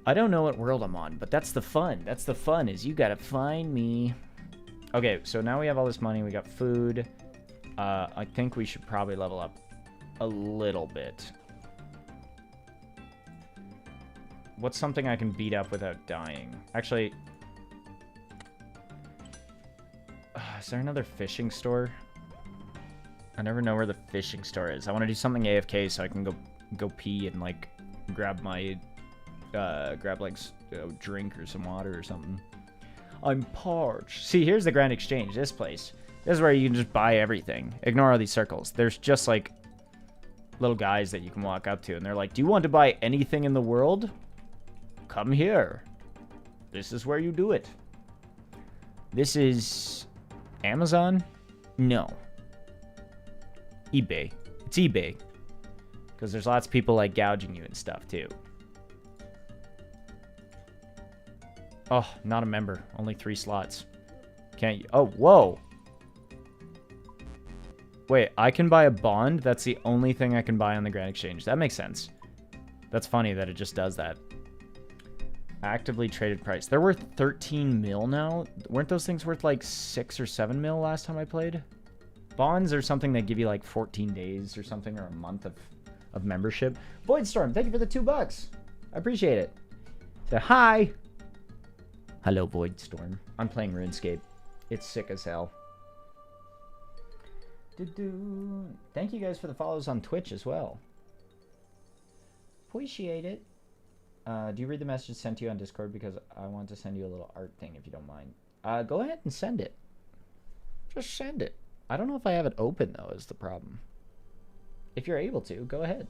I don't know what world I'm on, but that's the fun. That's the fun, is you gotta find me. Okay, so now we have all this money. We got food. I think we should probably level up a little bit. What's something I can beat up without dying? Actually, is there another fishing store? I never know where the fishing store is. I want to do something AFK so I can go pee and like grab my grab like a drink or some water or something. I'm parched. See, here's the Grand Exchange. This place. This is where you can just buy everything. Ignore all these circles. There's just like little guys that you can walk up to and they're like, do you want to buy anything in the world? Come here. This is where you do it. This is Amazon? No. eBay. It's eBay. Because there's lots of people like gouging you and stuff too. Oh, not a member. Only 3 slots. Can't you? Oh, whoa. Wait, I can buy a bond? That's the only thing I can buy on the Grand Exchange. That makes sense. That's funny that it just does that. Actively traded price. They're worth 13 mil now. Weren't those things worth like 6 or 7 mil last time I played? Bonds are something that give you like 14 days or something, or a month of membership. Voidstorm, thank you for the $2. I appreciate it. Say hi. Hello, Voidstorm. I'm playing RuneScape. It's sick as hell. Thank you guys for the follows on Twitch as well. Appreciate it. Do you read the message sent to you on Discord? Because I want to send you a little art thing if you don't mind. Go ahead and send it. Just send it. I don't know if I have it open, though, is the problem. If you're able to, go ahead.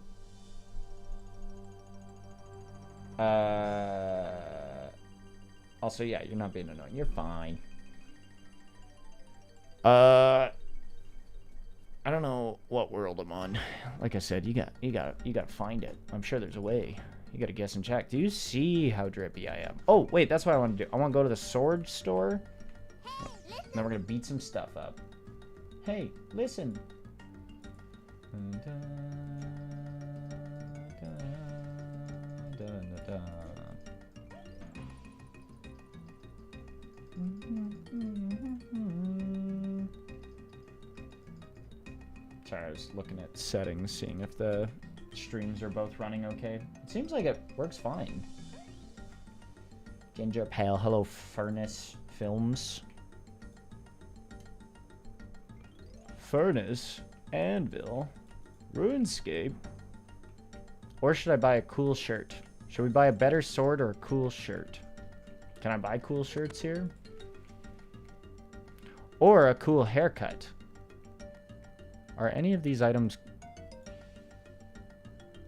Also, yeah, you're not being annoying. You're fine. I don't know what world I'm on. Like I said, you got to find it. I'm sure there's a way. You got to guess and check. Do you see how drippy I am? Oh, wait, that's what I want to do. I want to go to the sword store. Hey, then we're going to beat some stuff up. Hey, listen. Sorry, I was looking at settings, seeing if the streams are both running okay. It seems like it works fine. GingerPale, hello, Furnace Films. Furnace, Anvil, RuneScape. Or should I buy a cool shirt? Should we buy a better sword or a cool shirt? Can I buy cool shirts here? Or a cool haircut? Are any of these items...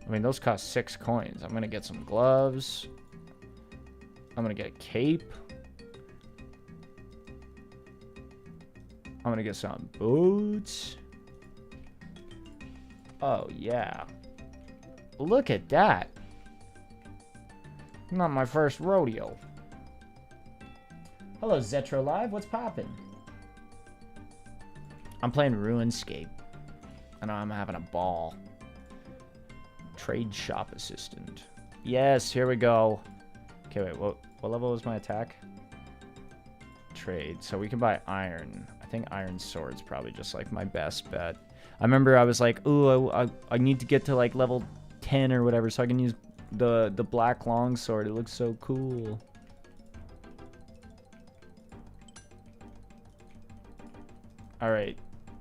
I mean, those cost 6 coins. I'm going to get some gloves. I'm going to get a cape. I'm going to get some boots. Oh, yeah. Look at that. Not my first rodeo. Hello, Zetro Live. What's poppin'? I'm playing RuneScape. I know I'm having a ball. Trade shop assistant. Yes, here we go. Okay, wait, what level was my attack? Trade. So we can buy iron. I think iron sword's probably just like my best bet. I remember I was like, ooh, I need to get to like level 10 or whatever so I can use the black longsword. It looks so cool. Alright.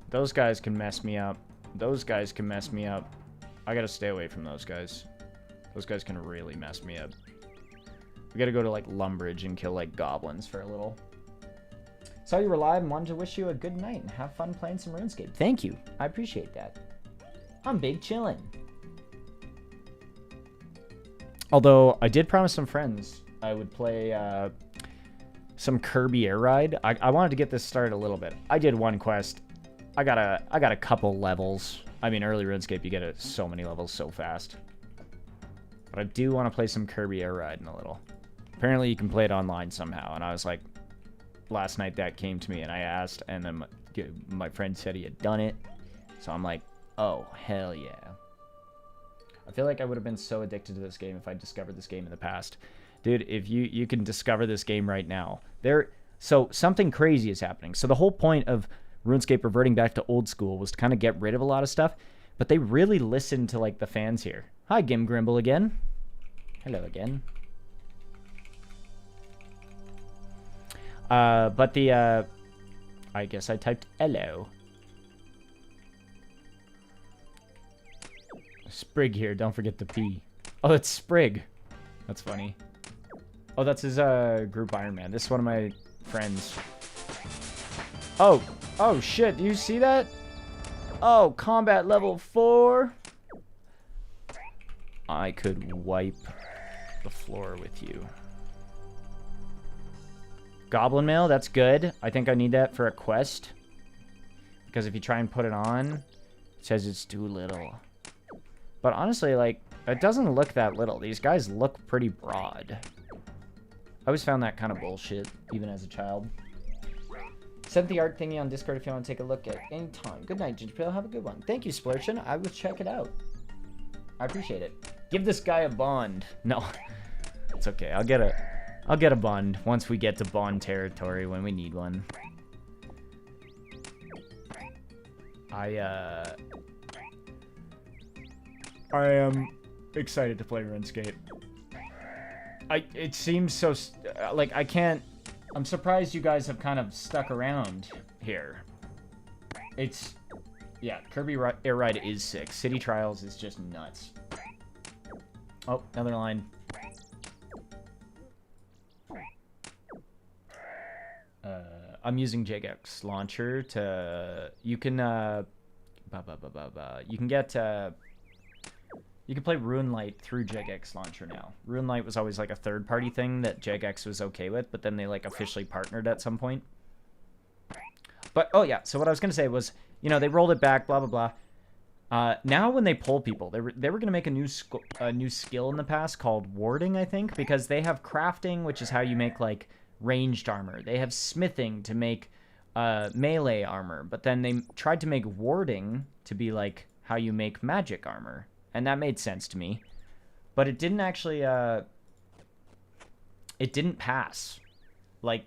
Those guys can mess me up. Those guys can mess me up. I gotta stay away from those guys. Those guys can really mess me up. We gotta go to, like, Lumbridge and kill, like, goblins for a little. Saw you were live and wanted to wish you a good night and have fun playing some RuneScape. Thank you. I appreciate that. I'm big chillin'. Although I did promise some friends I would play some Kirby Air Ride. I wanted to get this started a little bit. I did one quest. I got a couple levels. I mean, early RuneScape, you get so many levels so fast. But I do want to play some Kirby Air Ride in a little. Apparently, you can play it online somehow. And I was like, last night that came to me, and I asked, and then my friend said he had done it. So I'm like, oh, hell yeah. I feel like I would have been so addicted to this game if I discovered this game in the past. Dude, if you can discover this game right now. So something crazy is happening. So the whole point of RuneScape reverting back to old school was to kind of get rid of a lot of stuff. But they really listened to, like, the fans here. Hi, Grimble again. Hello again. But the, I guess I typed hello. Sprig here, don't forget the P. Oh, it's Sprig. That's funny. Oh, that's his, group Ironman. This is one of my friends. Oh, shit, do you see that? Oh, combat level 4. I could wipe the floor with you. Goblin mail, that's good. I think I need that for a quest. Because if you try and put it on, it says it's too little. But honestly, like, it doesn't look that little. These guys look pretty broad. I always found that kind of bullshit, even as a child. Send the art thingy on Discord if you want to take a look at it anytime. Good night, GingerPale. Have a good one. Thank you, Splurchin. I will check it out. I appreciate it. Give this guy a bond. No, it's okay. I'll get a bond once we get to bond territory when we need one. I am excited to play RuneScape. It seems so, like, I'm surprised you guys have kind of stuck around here. Yeah, Kirby Air Ride is sick. City Trials is just nuts. Oh, another line. I'm using JGX Launcher to... You can, you can get, you can play RuneLite through JGX Launcher now. RuneLite was always like a third-party thing that JGX was okay with, but then they like officially partnered at some point. But, oh yeah, so what I was going to say was, you know, they rolled it back, blah, blah, blah. Now when they pull people, they were going to make a new skill in the past called warding, I think, because they have crafting, which is how you make, like, ranged armor. They have smithing to make melee armor, but then they tried to make warding to be, like, how you make magic armor. And that made sense to me. But it didn't actually, it didn't pass. Like,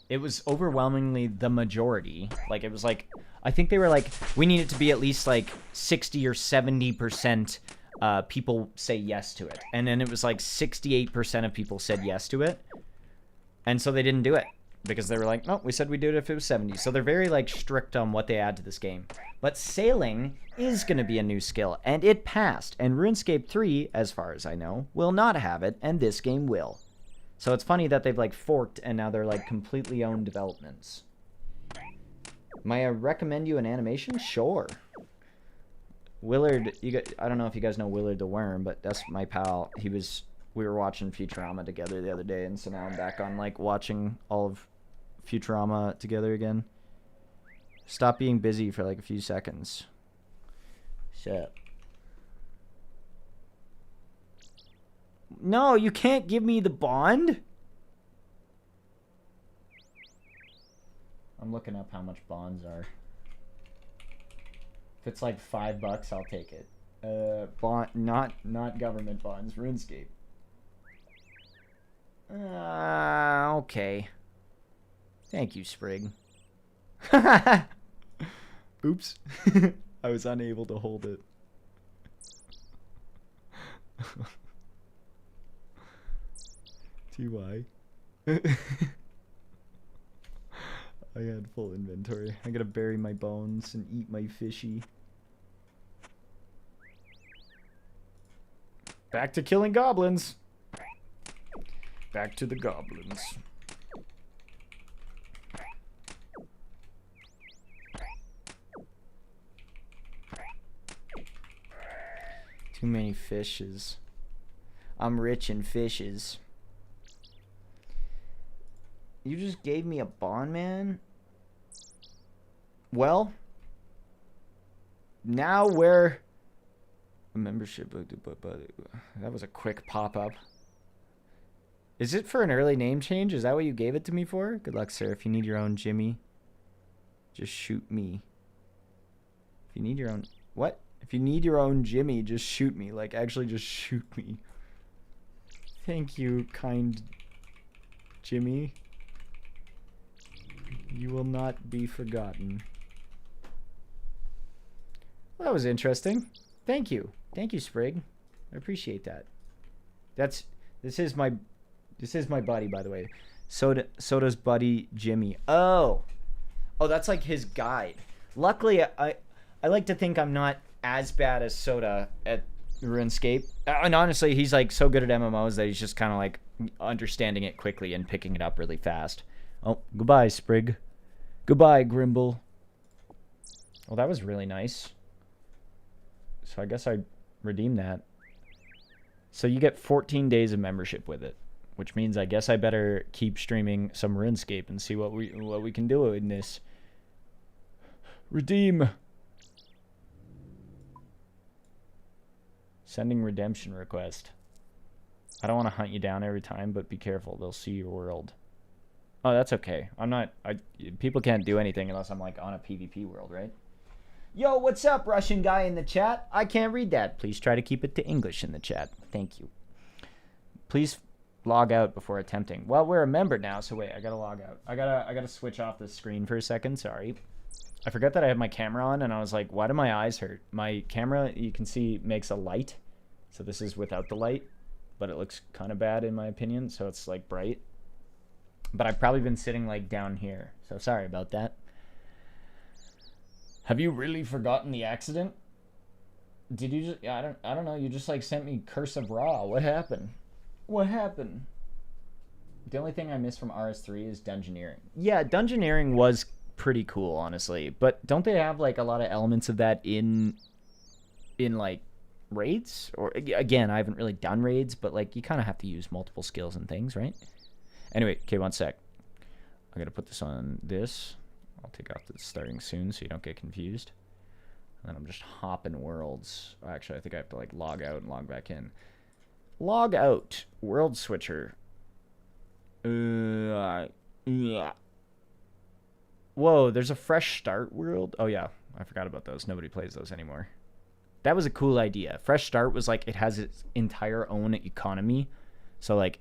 it was overwhelmingly the majority. Like, it was like, I think they were like, we need it to be at least like 60 or 70% people say yes to it. And then it was like 68% of people said yes to it. And so they didn't do it. Because they were like, no, we said we'd do it if it was 70. So they're very, like, strict on what they add to this game. But sailing is going to be a new skill, and it passed. And RuneScape 3, as far as I know, will not have it, and this game will. So it's funny that they've, like, forked, and now they're, like, completely owned developments. May I recommend you an animation? Sure. Willard, I don't know if you guys know Willard the Worm, but that's my pal. We were watching Futurama together the other day, and so now I'm back on, like, watching all of Futurama together again. Stop being busy for, like, a few seconds. Shit. No, you can't give me the bond? I'm looking up how much bonds are. If it's, like, $5, I'll take it. Bond, not government bonds, RuneScape. Okay. Thank you, Sprig. Oops. I was unable to hold it. TY. I had full inventory. I gotta bury my bones and eat my fishy. Back to killing goblins. Back to the goblins. Too many fishes. I'm rich in fishes. You just gave me a bond, man? Well, now we're... A membership... That was a quick pop-up. Is it for an early name change? Is that what you gave it to me for? Good luck, sir. If you need your own Jimmy, just shoot me. If you need your own... What? If you need your own Jimmy, just shoot me. Like, actually just shoot me. Thank you, kind Jimmy. You will not be forgotten. Well, that was interesting. Thank you. Thank you, Sprig. I appreciate that. This is my buddy, by the way. Soda's buddy, Jimmy. Oh, that's like his guide. Luckily, I like to think I'm not as bad as Soda at RuneScape. And honestly, he's like so good at MMOs that he's just kind of like understanding it quickly and picking it up really fast. Oh, goodbye, Sprig. Goodbye, Grimble. Well, that was really nice. So I guess I redeemed that. So you get 14 days of membership with it, which means I guess I better keep streaming some RuneScape and see what we can do in this. Redeem. Sending redemption request. I don't want to hunt you down every time, but be careful. They'll see your world. Oh, that's okay. People can't do anything unless I'm like on a PvP world, right? Yo, what's up, Russian guy in the chat? I can't read that. Please try to keep it to English in the chat. Thank you. Please log out before attempting. Well, we're a member now, so wait, I gotta log out. I gotta switch off the screen for a second. Sorry. I forgot that I have my camera on, and I was like, why do my eyes hurt? My camera, you can see, makes a light. So this is without the light, but it looks kind of bad in my opinion, so it's like bright. But I've probably been sitting like down here, so sorry about that. Have you really forgotten the accident? Did you just... I don't know. You just like sent me Curse of Ra. What happened? What happened? The only thing I miss from RS3 is Dungeoneering. Yeah, Dungeoneering was pretty cool, honestly. But don't they have like a lot of elements of that in like raids? Or again, I haven't really done raids, but like you kind of have to use multiple skills and things, right? Anyway, okay, one sec. I gotta put this on this. I'll take off the starting soon so you don't get confused. And then I'm just hopping worlds. Actually, I think I have to like log out and log back in. Log out. World switcher. Whoa, there's a fresh start world. Oh yeah, I forgot about those. Nobody plays those anymore. That was a cool idea. Fresh start was like it has its entire own economy. So like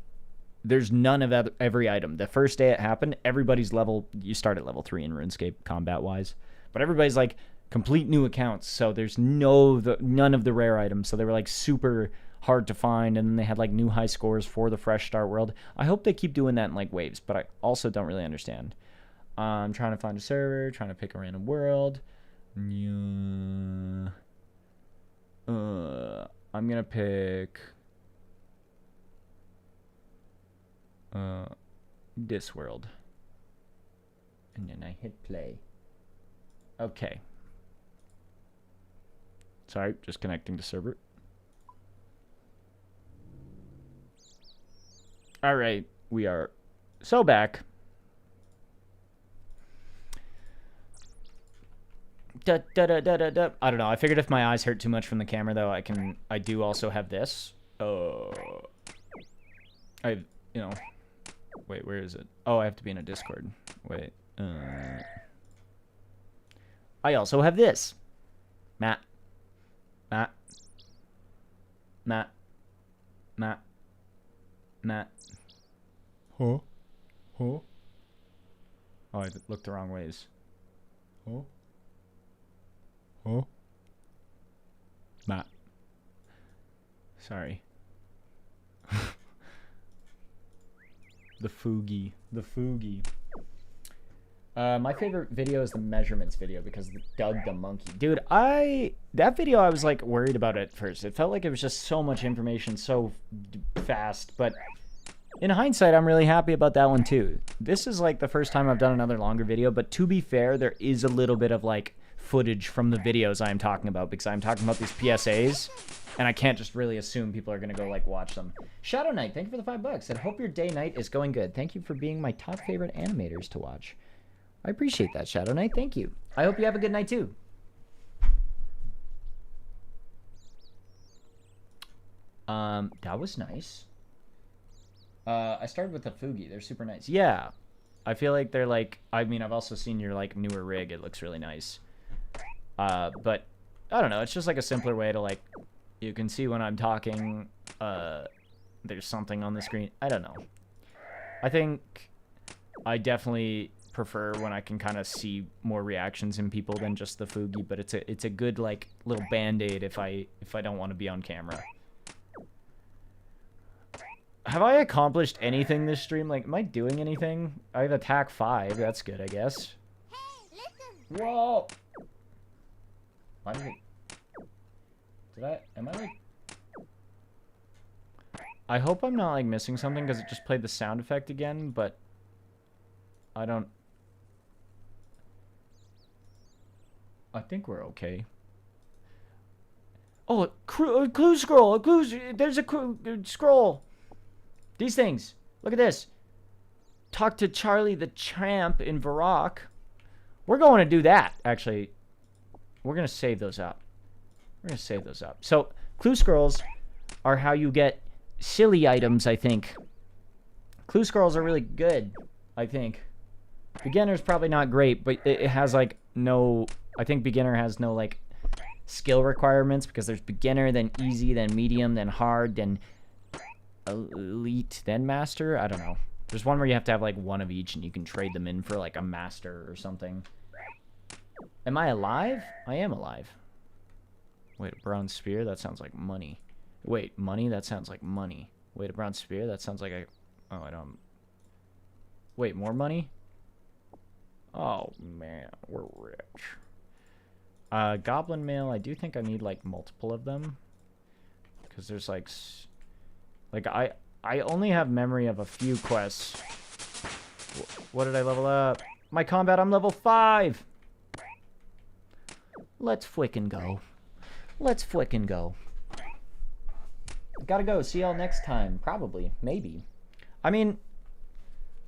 there's none of every item. The first day it happened, everybody's level... You start at level 3 in RuneScape, combat-wise. But everybody's, like, complete new accounts. So there's none of the rare items. So they were, like, super hard to find. And then they had, like, new high scores for the Fresh Start world. I hope they keep doing that in, like, waves. But I also don't really understand. I'm trying to find a server. Trying to pick a random world. I'm going to pick... this world, and then I hit play. Okay, sorry, just connecting to server. All right, we are so back. I don't know, I figured if my eyes hurt too much from the camera though, I do also have this. You know, wait, where is it? Oh, I have to be in a Discord. Wait. I also have this. Matt. Huh? Oh, I looked the wrong ways. Matt. Sorry. The Foogie. My favorite video is the measurements video because of Doug the monkey. Dude, that video I was like worried about at first. It felt like it was just so much information so fast, but in hindsight, I'm really happy about that one too. This is like the first time I've done another longer video, but to be fair, there is a little bit of like footage from the videos I'm talking about, because I'm talking about these PSAs, and I can't just really assume people are going to go, like, watch them. Shadow Knight, thank you for the $5. I hope your day night is going good. Thank you for being my top favorite animators to watch. I appreciate that, Shadow Knight. Thank you. I hope you have a good night, too. That was nice. I started with the Fugi. They're super nice. Yeah. I feel like they're like, I mean, I've also seen your like newer rig. It looks really nice. But I don't know. It's just like a simpler way to like, you can see when I'm talking, there's something on the screen. I don't know. I think I definitely prefer when I can kind of see more reactions in people than just the Fugi, but it's a good like little band-aid if I don't want to be on camera. Have I accomplished anything this stream? Like, am I doing anything? I have attack 5. That's good, I guess. Hey, listen. Whoa! Why did it... Did I... Am I, like... I hope I'm not, like, missing something, because it just played the sound effect again, but... I don't... I think we're okay. Oh, a clue scroll! A clue... There's a clue scroll! These things. Look at this. Talk to Charlie the Tramp in Varrock. We're going to do that, actually. We're going to save those up. We're going to save those up. So, clue scrolls are how you get silly items, I think. Clue scrolls are really good, I think. Beginner's probably not great, but it has, like, no... I think beginner has no, like, skill requirements, because there's beginner, then easy, then medium, then hard, then... elite, then master. I don't know. There's one where you have to have like one of each and you can trade them in for like a master or something. Am I alive? I am alive. Wait, a bronze spear? That sounds like money. Wait, money? That sounds like money. Wait, a bronze spear? That sounds like a... Oh, I don't... Wait, more money? Oh, man. We're rich. Goblin mail. I do think I need like multiple of them. Because there's like... Like, I only have memory of a few quests. What did I level up? My combat, I'm level 5! Let's fwickin' go. Let's fwickin' go. Gotta go. See y'all next time. Probably. Maybe. I mean,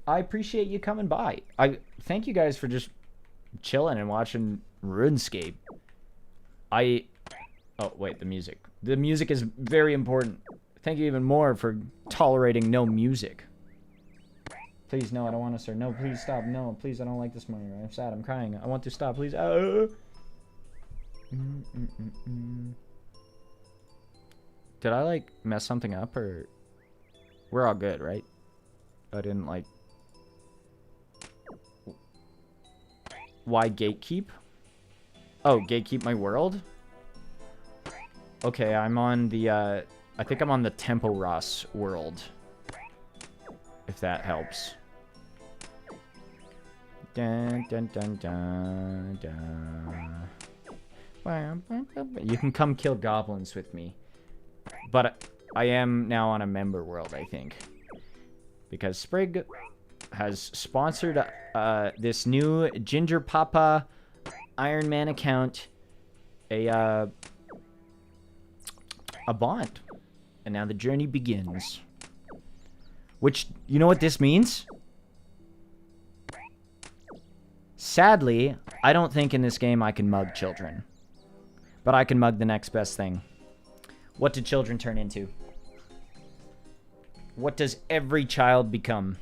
I appreciate you coming by. I thank you guys for just chilling and watching RuneScape. Oh, wait, the music. The music is very important. Thank you even more for tolerating no music. Please, no, I don't want to, sir. No, please stop. No, please, I don't like this monitor. I'm sad. I'm crying. I want to stop. Please. Did I, like, mess something up, or... We're all good, right? I didn't, like... Why gatekeep? Oh, gatekeep my world? Okay, I'm on the, I think I'm on the Tempo Ross world. If that helps. Dun, dun, dun, dun, dun. You can come kill goblins with me. But I am now on a member world, I think. Because Sprig has sponsored this new Ginger Papa Ironman account a bond. And now the journey begins. Which, you know what this means? Sadly, I don't think in this game I can mug children. But I can mug the next best thing. What do children turn into? What does every child become?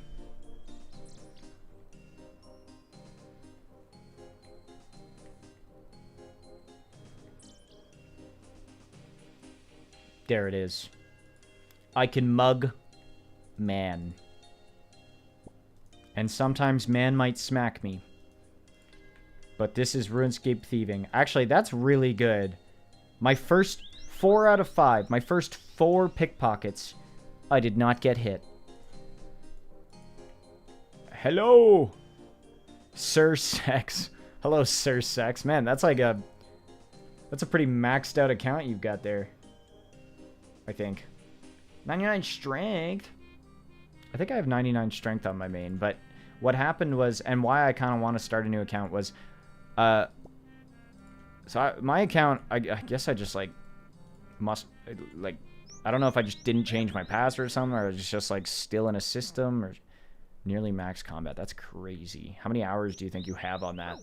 There it is. I can mug man. And sometimes man might smack me. But this is RuneScape thieving. Actually, that's really good. My first 4 out of 5. My first 4 pickpockets. I did not get hit. Hello! Sir Sex. Hello, Sir Sex. Man, that's like a... That's a pretty maxed out account you've got there. I think. 99 strength. I think I have 99 strength on my main, but what happened was, and why I kind of want to start a new account was, So my account, I guess I just like must like, I don't know if I just didn't change my password or something, or it's just like still in a system, or nearly max combat. That's crazy. How many hours do you think you have on that?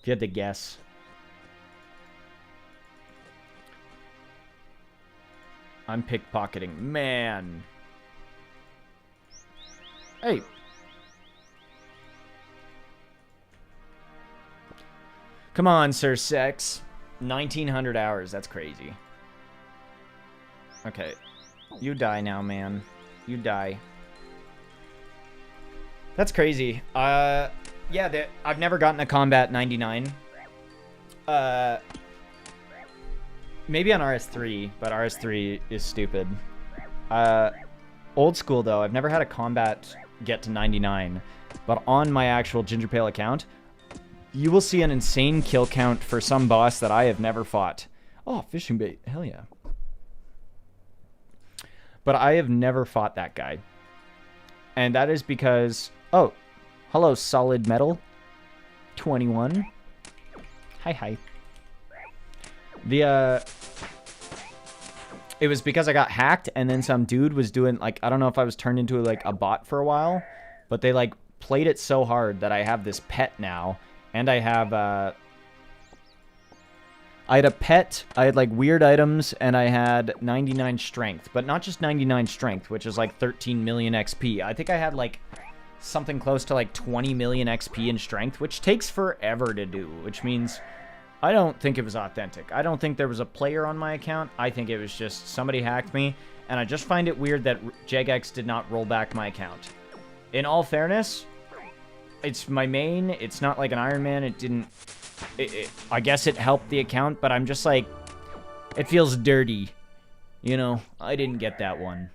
If you had to guess. I'm pickpocketing. Man. Hey. Come on, Sir Sex. 1,900 hours. That's crazy. Okay. You die now, man. You die. That's crazy. Yeah, I've never gotten a combat 99. Maybe on RS3, but RS3 is stupid. Old school, though, I've never had a combat get to 99. But on my actual GingerPale account, you will see an insane kill count for some boss that I have never fought. Oh, fishing bait. Hell yeah. But I have never fought that guy. And that is because... Oh, hello, Solid Metal. 21. Hi. It was because I got hacked, and then some dude was doing, like, I don't know if I was turned into, like, a bot for a while, but they, like, played it so hard that I have this pet now, and I have, I had a pet, I had, like, weird items, and I had 99 strength, but not just 99 strength, which is, like, 13 million XP. I think I had, like, something close to, like, 20 million XP in strength, which takes forever to do, which means... I don't think it was authentic. I don't think there was a player on my account. I think it was just somebody hacked me, and I just find it weird that JegX did not roll back my account. In all fairness, it's my main. It's not like an Ironman. It didn't... I guess it helped the account, but I'm just like... It feels dirty. You know, I didn't get that one.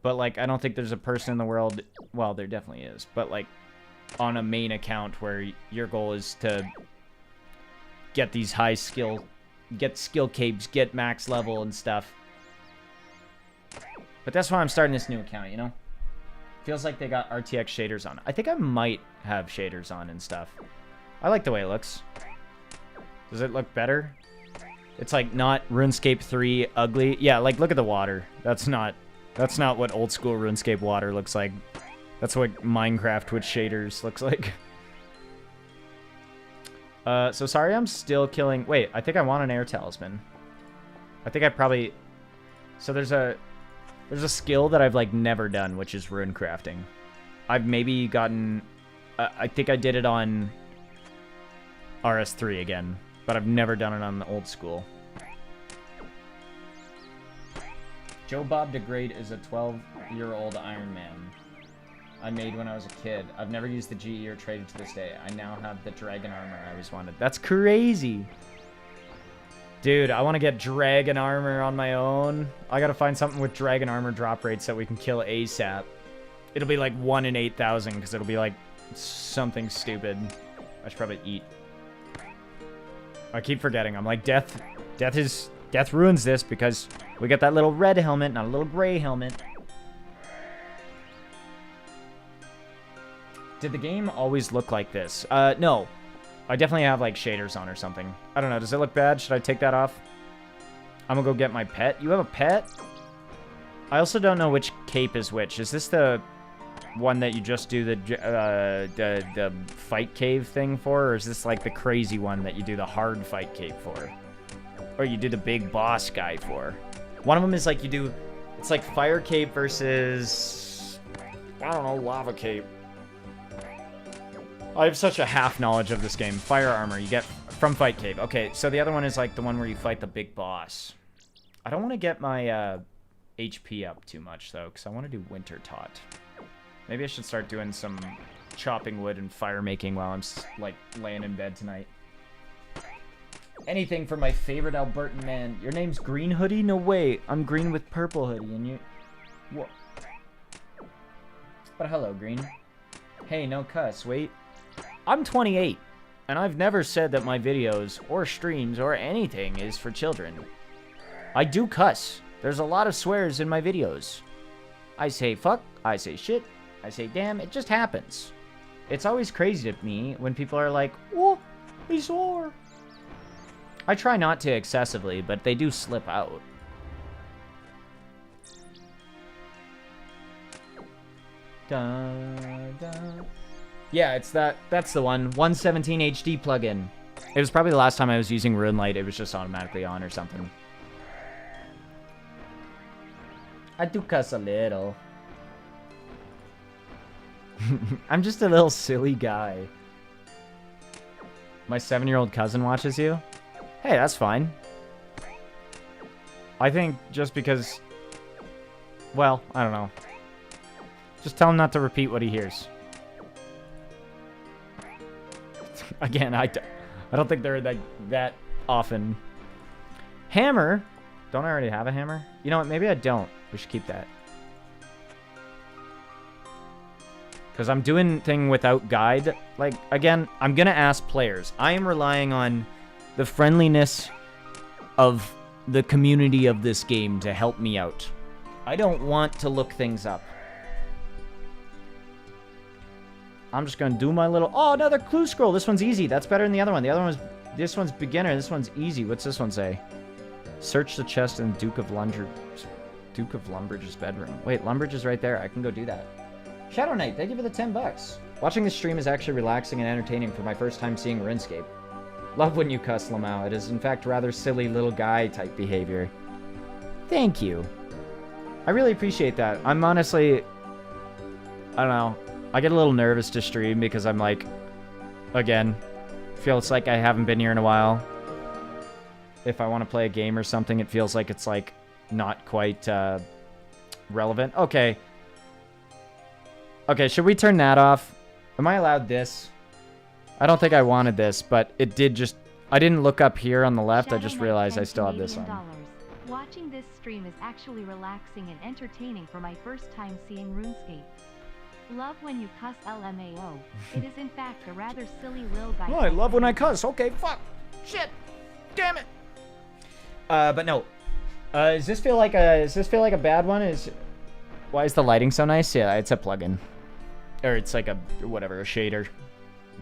But, like, I don't think there's a person in the world... Well, there definitely is. But, like, on a main account where your goal is to... get these high skill, get skill capes, get max level and stuff. But that's why I'm starting this new account, you know? Feels like they got RTX shaders on. I think I might have shaders on and stuff. I like the way it looks. Does it look better? It's like not RuneScape 3 ugly. Yeah, like look at the water. That's not what old school RuneScape water looks like. That's what Minecraft with shaders looks like. So sorry I'm still killing... Wait, I think I want an air talisman. I think I probably... So there's a skill that I've, like, never done, which is rune crafting. I've maybe gotten... I think I did it on RS3 again, but I've never done it on the old school. Joe Bob DeGrade is a 12-year-old Ironman I made when I was a kid. I've never used the GE or traded to this day. I now have the dragon armor I always wanted. That's crazy. Dude, I want to get dragon armor on my own. I gotta find something with dragon armor drop rates that we can kill ASAP. It'll be like 1 in 8,000 because it'll be like something stupid. I should probably eat. I keep forgetting. I'm like, death ruins this because we got that little red helmet, not a little gray helmet. Did the game always look like this? No. I definitely have, like, shaders on or something. I don't know. Does it look bad? Should I take that off? I'm gonna go get my pet. You have a pet? I also don't know which cape is which. Is this the one that you just do the fight cave thing for? Or is this, like, the crazy one that you do the hard fight cape for? Or you do the big boss guy for? One of them is, like, you do... It's, like, fire cape versus... I don't know, lava cape. I have such a half knowledge of this game. Fire armor you get from Fight Cave. Okay, so the other one is like the one where you fight the big boss. I don't want to get my HP up too much though, because I want to do Winter Tot. Maybe I should start doing some chopping wood and fire making while I'm like laying in bed tonight. Anything for my favorite Albertan man. Your name's Green Hoodie? No way. I'm green with purple hoodie and you... What? But hello, Green. Hey, no cuss. Wait. I'm 28, and I've never said that my videos, or streams, or anything is for children. I do cuss. There's a lot of swears in my videos. I say fuck, I say shit, I say damn, it just happens. It's always crazy to me when people are like, oh, he swore. I try not to excessively, but they do slip out. Dun, dun. Yeah, it's that's the one. 117 HD plugin. It was probably the last time I was using RuneLight. It was just automatically on or something. I do cuss a little. I'm just a little silly guy. My 7-year-old cousin watches you? Hey, that's fine. I think just because... Well, I don't know. Just tell him not to repeat what he hears. Again, I don't think they're that often. Hammer? Don't I already have a hammer? You know what? Maybe I don't. We should keep that. Because I'm doing thing without guide. Like, again, I'm going to ask players. I am relying on the friendliness of the community of this game to help me out. I don't want to look things up. I'm just going to do my little... Oh, another clue scroll. This one's easy. That's better than the other one. The other one was... This one's beginner. This one's easy. What's this one say? Search the chest in Duke of Lumbridge's bedroom. Wait, Lumbridge is right there. I can go do that. Shadow Knight, thank you for the 10 bucks. Watching this stream is actually relaxing and entertaining for my first time seeing RuneScape. Love when you cuss, Lamau. It is, in fact, rather silly little guy type behavior. Thank you. I really appreciate that. I'm honestly... I don't know. I get a little nervous to stream because I'm like... Again, feels like I haven't been here in a while. If I want to play a game or something, it feels like it's like not quite relevant. Okay. Okay, should we turn that off? Am I allowed this? I don't think I wanted this, but it did just... I didn't look up here on the left. I just realized I still have this on. Watching this stream is actually relaxing and entertaining for my first time seeing RuneScape. Love when you cuss, LMAO. It is in fact a rather silly little guy. Oh, I love when I cuss. Okay, fuck. Shit. Damn it. But no. Does this feel like a bad one? Why is the lighting so nice? Yeah, it's a plugin. Or it's like a, whatever, a shader.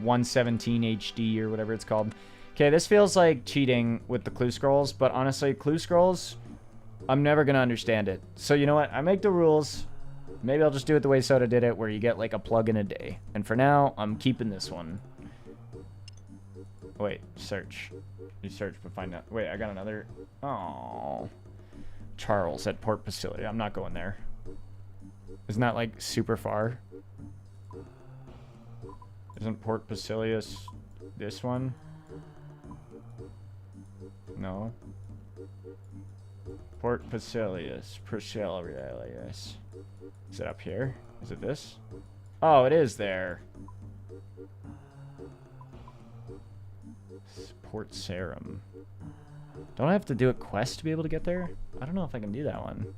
117 HD or whatever it's called. Okay, this feels like cheating with the clue scrolls, but honestly, clue scrolls, I'm never going to understand it. So you know what? I make the rules. Maybe I'll just do it the way Soda did it, where you get like a plugin a day. And for now, I'm keeping this one. Wait, search. You search, but find out. Wait, I got another. Oh. Charles at Port Facility. I'm not going there. Isn't that like super far? Isn't Port Basilius this one? No. Port Basilius. Basilius. Is it up here? Is it this? Oh, it is there. Port Sarum. Don't I have to do a quest to be able to get there? I don't know if I can do that one.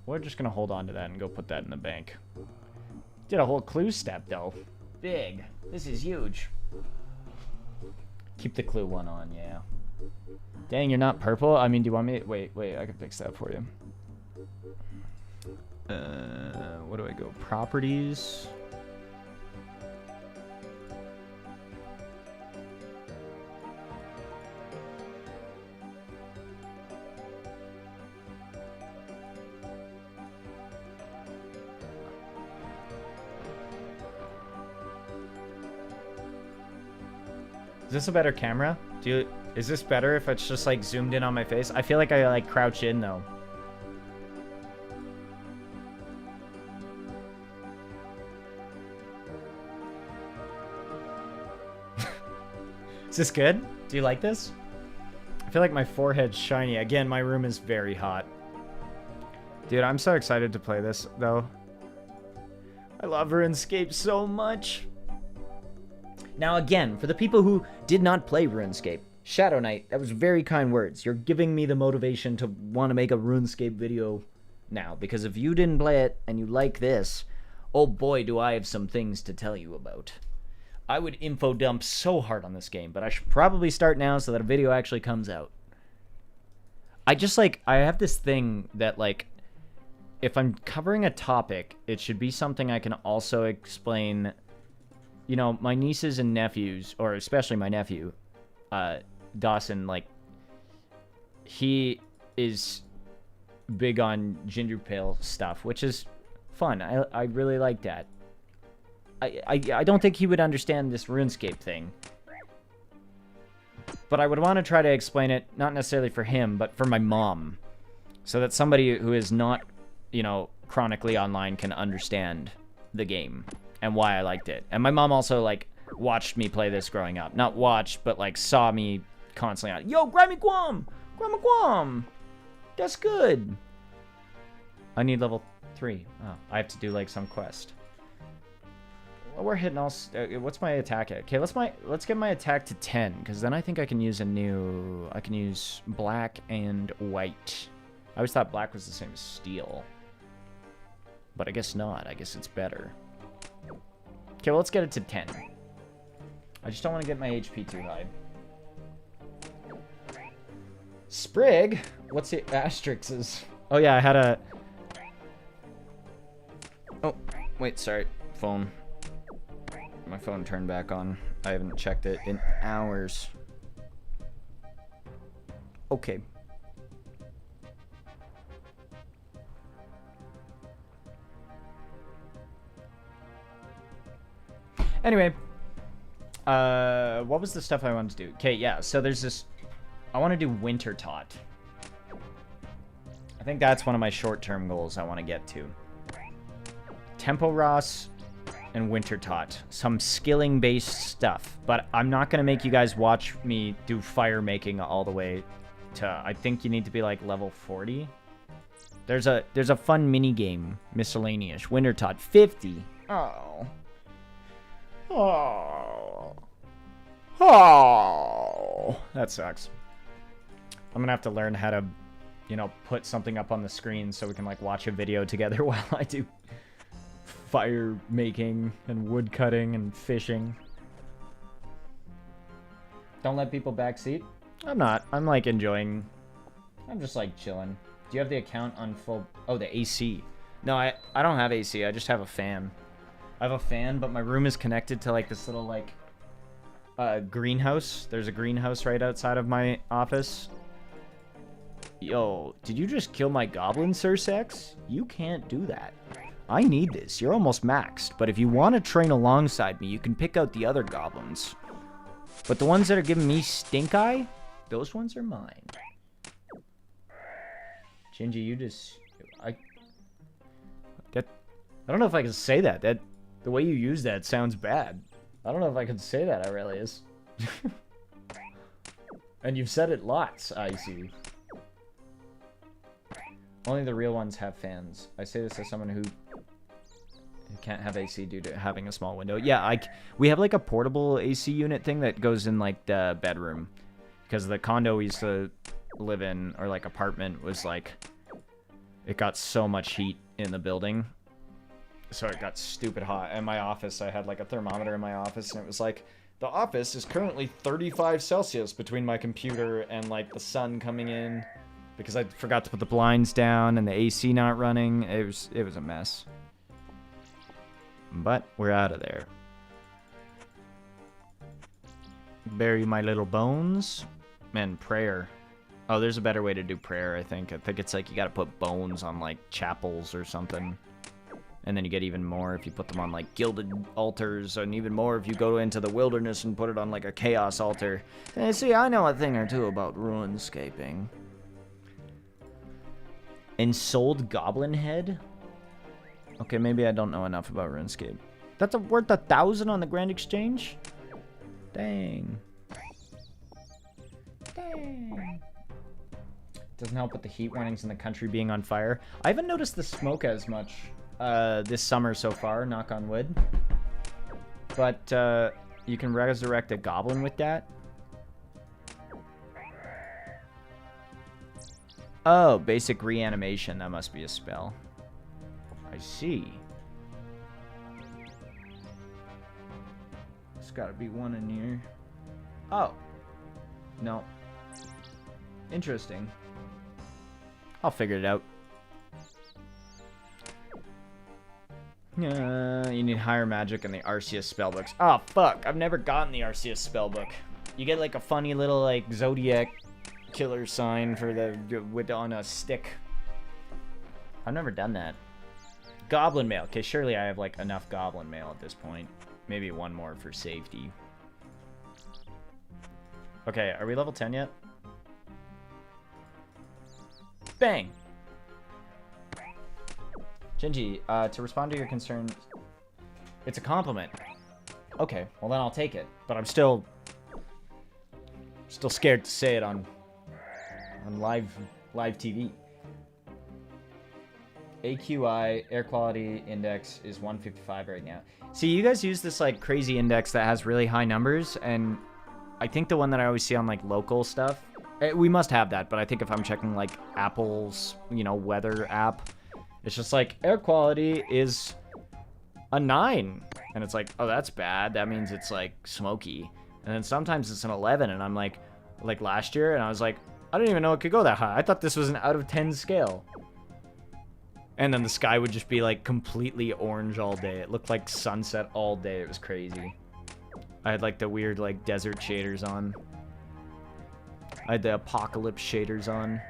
We're just going to hold on to that and go put that in the bank. Did a whole clue step, though. Big. This is huge. Keep the clue one on, yeah. Dang, you're not purple? I mean, do you want me... Wait, I can fix that for you. What do I go? Properties. Is this a better camera? Is this better if it's just like zoomed in on my face? I feel like I like crouch in though. Is this good? Do you like this? I feel like my forehead's shiny. Again, my room is very hot. Dude, I'm so excited to play this though. I love RuneScape so much. Now again, for the people who did not play RuneScape, Shadow Knight, that was very kind words. You're giving me the motivation to want to make a RuneScape video now, because if you didn't play it and you like this, oh boy do I have some things to tell you about. I would info dump so hard on this game, but I should probably start now so that a video actually comes out. I have this thing that like, if I'm covering a topic, it should be something I can also explain... you know, my nieces and nephews, or especially my nephew, Dawson, like, he is big on GingerPale stuff, which is fun. I really like that. I don't think he would understand this RuneScape thing. But I would want to try to explain it, not necessarily for him, but for my mom. So that somebody who is not, you know, chronically online can understand the game and why I liked it. And my mom also, like, watched me play this growing up. Not watched, but, like, saw me constantly on, yo, Grammy Guam! Grandma Guam! That's good! I need level 3. Oh, I have to do, like, some quest. Well, we're hitting all... what's my attack at? Okay, let's get my attack to 10, because then I think I can use a new... I can use black and white. I always thought black was the same as steel. But I guess not. I guess it's better. Okay, well, let's get it to 10. I just don't want to get my HP too high. Sprig? What's the asterisks? Oh, yeah, I had a... Oh, wait, sorry. Phone. My phone turned back on. I haven't checked it in hours. Okay. Anyway. What was the stuff I wanted to do? Okay, yeah, so there's this... I want to do Winter Tot. I think that's one of my short-term goals I want to get to. Tempo Ross and Winter Tot. Some skilling-based stuff. But I'm not going to make you guys watch me do fire making all the way to... I think you need to be, like, level 40. There's a fun mini-game. Miscellaneous. Winter Tot. 50. Oh. Oh. Oh. That sucks. I'm going to have to learn how to, you know, put something up on the screen so we can, like, watch a video together while I do fire making and wood cutting and fishing. Don't let people backseat. I'm not. I'm, like, enjoying... I'm just, like, chilling. Do you have the account on full... Oh, the AC. No, I don't have AC. I just have a fan. I have a fan, but my room is connected to, like, this little, like, greenhouse. There's a greenhouse right outside of my office. Yo, did you just kill my goblin, Sir Sex? You can't do that. I need this. You're almost maxed, but if you want to train alongside me, you can pick out the other goblins. But the ones that are giving me stink eye, those ones are mine. Gingy, you just... I don't know if I can say that. The way you use that sounds bad. I don't know if I can say that, Aurelius. And you've said it lots, I see. Only the real ones have fans. I say this as someone who can't have AC due to having a small window. Yeah, we have like a portable AC unit thing that goes in like the bedroom. Because the condo we used to live in, or like apartment, was like... It got so much heat in the building. So it got stupid hot. In my office, I had like a thermometer in my office, and it was like, the office is currently 35 Celsius between my computer and like the sun coming in. Because I forgot to put the blinds down and the AC not running. It was a mess. But we're out of there. Bury my little bones. Man, prayer. Oh, there's a better way to do prayer, I think. I think it's like you gotta put bones on like chapels or something. And then you get even more if you put them on like gilded altars, and even more if you go into the wilderness and put it on like a chaos altar. And see, I know a thing or two about RuneScaping. Ensouled Goblin Head? Okay, maybe I don't know enough about RuneScape. That's worth 1,000 on the Grand Exchange? Dang. Dang. Doesn't help with the heat warnings in the country being on fire. I haven't noticed the smoke as much this summer so far, knock on wood. But you can resurrect a goblin with that. Oh, basic reanimation. That must be a spell. I see. There's gotta be one in here. Oh. No. Interesting. I'll figure it out. You need higher magic in the Arceus spellbooks. Oh, fuck. I've never gotten the Arceus spellbook. You get, like, a funny little, like, Zodiac killer sign for on a stick. I've never done that. Goblin mail. Okay, surely I have, like, enough goblin mail at this point. Maybe one more for safety. Okay, are we level 10 yet? Bang! Gingy, to respond to your concerns, it's a compliment. Okay, well then I'll take it. But I'm still scared to say it on live TV. AQI, air quality index, is 155 right now. See, you guys use this, like, crazy index that has really high numbers, and I think the one that I always see on, like, local stuff, we must have that, but I think if I'm checking, like, Apple's, you know, weather app, it's just like, air quality is a 9. And it's like, oh, that's bad. That means it's, like, smoky. And then sometimes it's an 11, and I'm like last year, and I was like, I didn't even know it could go that high. I thought this was an out of 10 scale. And then the sky would just be, like, completely orange all day. It looked like sunset all day. It was crazy. I had, like, the weird, like, desert shaders on. I had the apocalypse shaders on.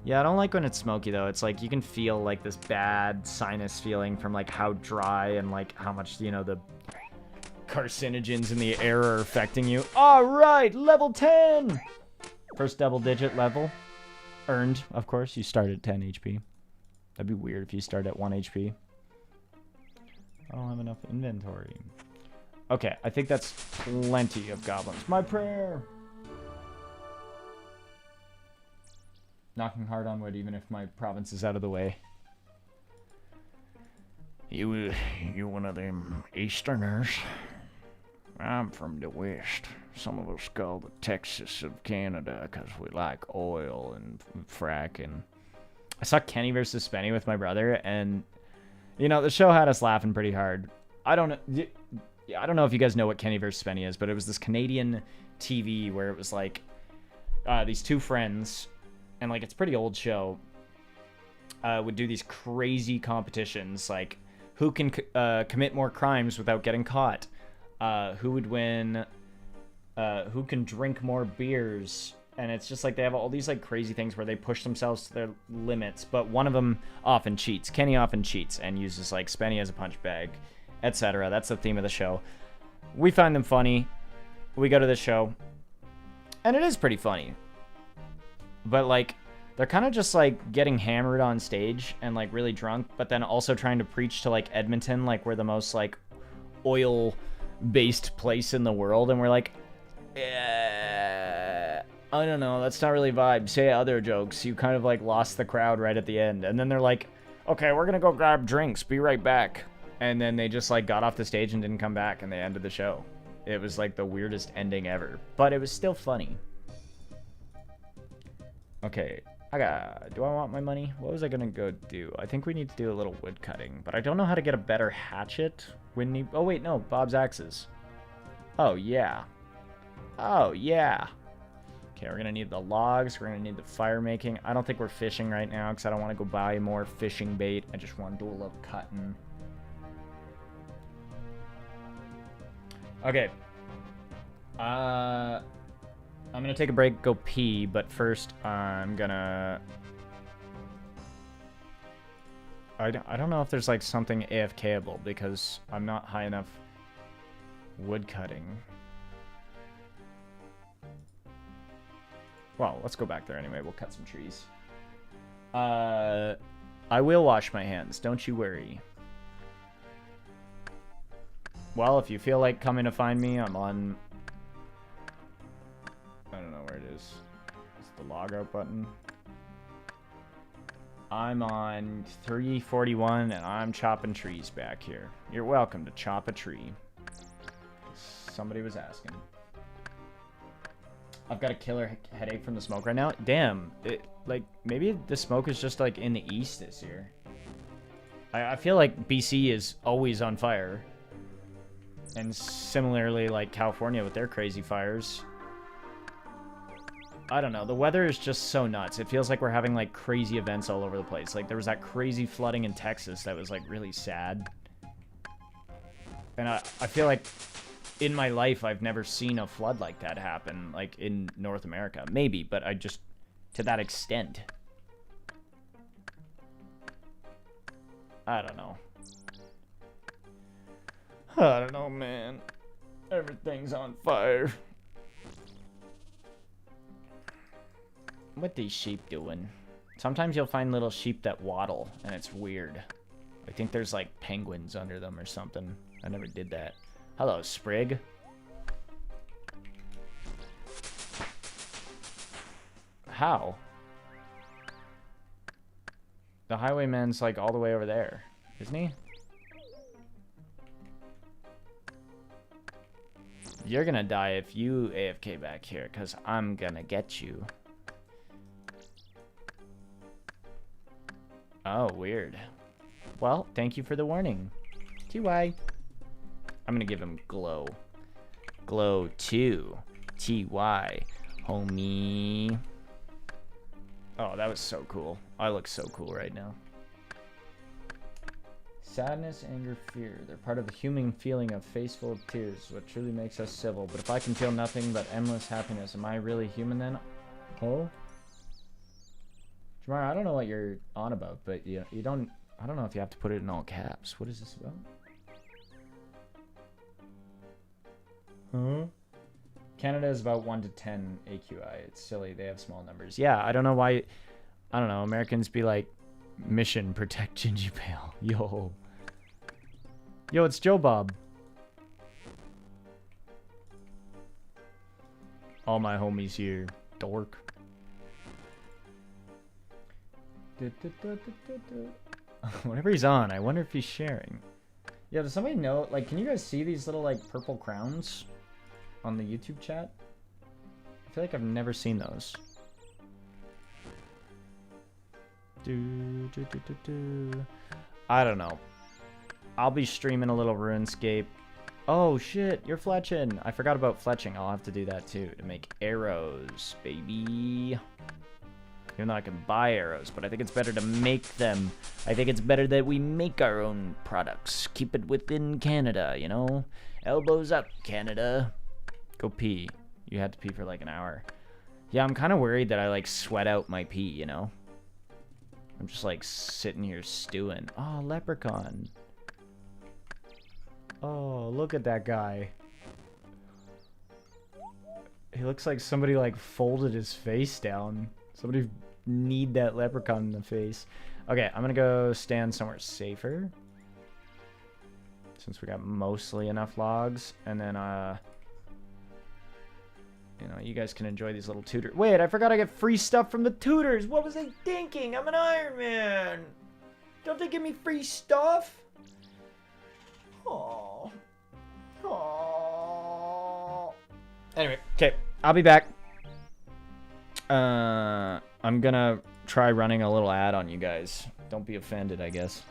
Yeah, I don't like when it's smoky, though. It's like you can feel, like, this bad sinus feeling from, like, how dry and, like, how much, you know, the carcinogens in the air are affecting you. All right, level 10! First double-digit level. Earned, of course. You start at 10 HP. That'd be weird if you start at 1 HP. I don't have enough inventory. Okay, I think that's plenty of goblins. My prayer! Knocking hard on wood, even if my province is out of the way. You one of them Easterners? I'm from the West. Some of us call the Texas of Canada because we like oil and fracking. I saw Kenny versus Spenny with my brother, and, you know, the show had us laughing pretty hard. I don't know if you guys know what Kenny versus Spenny is, but it was this Canadian TV where it was like these two friends, and, like, it's a pretty old show, would do these crazy competitions, like who can commit more crimes without getting caught, who would win, who can drink more beers. And it's just like they have all these, like, crazy things where they push themselves to their limits, but one of them often cheats. Kenny often cheats and uses, like, Spenny as a punch bag, etc. That's the theme of the show. We find them funny. We go to the show, and it is pretty funny. But, like, they're kind of just, like, getting hammered on stage and, like, really drunk, but then also trying to preach to, like, Edmonton, like, we're the most, like, oil-based place in the world, and we're like, yeah, I don't know, that's not really vibe. Say other jokes. You kind of, like, lost the crowd right at the end. And then they're like, okay, we're gonna go grab drinks. Be right back. And then they just, like, got off the stage and didn't come back, and they ended the show. It was, like, the weirdest ending ever. But it was still funny. Okay, do I want my money? What was I gonna go do? I think we need to do a little wood cutting, but I don't know how to get a better hatchet. Oh wait, no, Bob's axes. Oh yeah. Oh yeah. Okay, we're gonna need the logs, we're gonna need the fire making. I don't think we're fishing right now because I don't want to go buy more fishing bait. I just want to do a little cutting. Okay. I'm gonna take a break, go pee, but first I'm gonna... I don't know if there's, like, something AFK-able because I'm not high enough wood cutting. Well, let's go back there anyway. We'll cut some trees. I will wash my hands. Don't you worry. Well, if you feel like coming to find me, I'm on... I don't know where it is. It's the log out button. I'm on 341 and I'm chopping trees back here. You're welcome to chop a tree. Somebody was asking. I've got a killer headache from the smoke right now. Damn, like, maybe the smoke is just, like, in the east this year. I feel like BC is always on fire. And similarly, like, California with their crazy fires. I don't know. The weather is just so nuts. It feels like we're having like crazy events all over the place. Like there was that crazy flooding in Texas that was like really sad. And I feel like in my life I've never seen a flood like that happen, like in North America. Maybe, but I just to that extent. I don't know. I don't know, man. Everything's on fire. What these sheep doing? Sometimes you'll find little sheep that waddle, and it's weird. I think there's like penguins under them or something. I never did that. Hello, Sprig. How? The highwayman's like all the way over there, isn't he? You're gonna die if you AFK back here, because I'm gonna get you. Oh, weird. Well, thank you for the warning. TY. I'm gonna give him glow. Glow 2. TY. Homie. Oh, that was so cool. I look so cool right now. Sadness, anger, fear. They're part of the human feeling of face full of tears, what truly makes us civil. But if I can feel nothing but endless happiness, am I really human then? Oh? Jamar, I don't know what you're on about, but you don't... I don't know if you have to put it in all caps. What is this about? Huh? Canada is about 1 to 10 AQI. It's silly. They have small numbers. Yeah, I don't know why... I don't know. Americans be like, mission, protect GingerPale. Yo. Yo, it's Joe Bob. All my homies here. Dork. Whenever he's on, I wonder if he's sharing. Yeah, does somebody know? Like, can you guys see these little, like, purple crowns on the YouTube chat? I feel like I've never seen those. I don't know. I'll be streaming a little RuneScape. Oh, shit, you're fletching. I forgot about fletching. I'll have to do that, too, to make arrows, baby. Even though I can buy arrows, but I think it's better to make them. I think it's better that we make our own products. Keep it within Canada, you know? Elbows up, Canada. Go pee. You had to pee for like an hour. Yeah, I'm kind of worried that I like sweat out my pee, you know? I'm just like sitting here stewing. Oh, leprechaun. Oh, look at that guy. He looks like somebody like folded his face down. Somebody kneed that leprechaun in the face. Okay, I'm gonna go stand somewhere safer. Since we got mostly enough logs. And then, you know, you guys can enjoy these little tutors. Wait, I forgot I get free stuff from the tutors. What was I thinking? I'm an Iron Man. Don't they give me free stuff? Aww. Aww. Anyway, okay, I'll be back. I'm gonna try running a little ad on you guys. Don't be offended, I guess.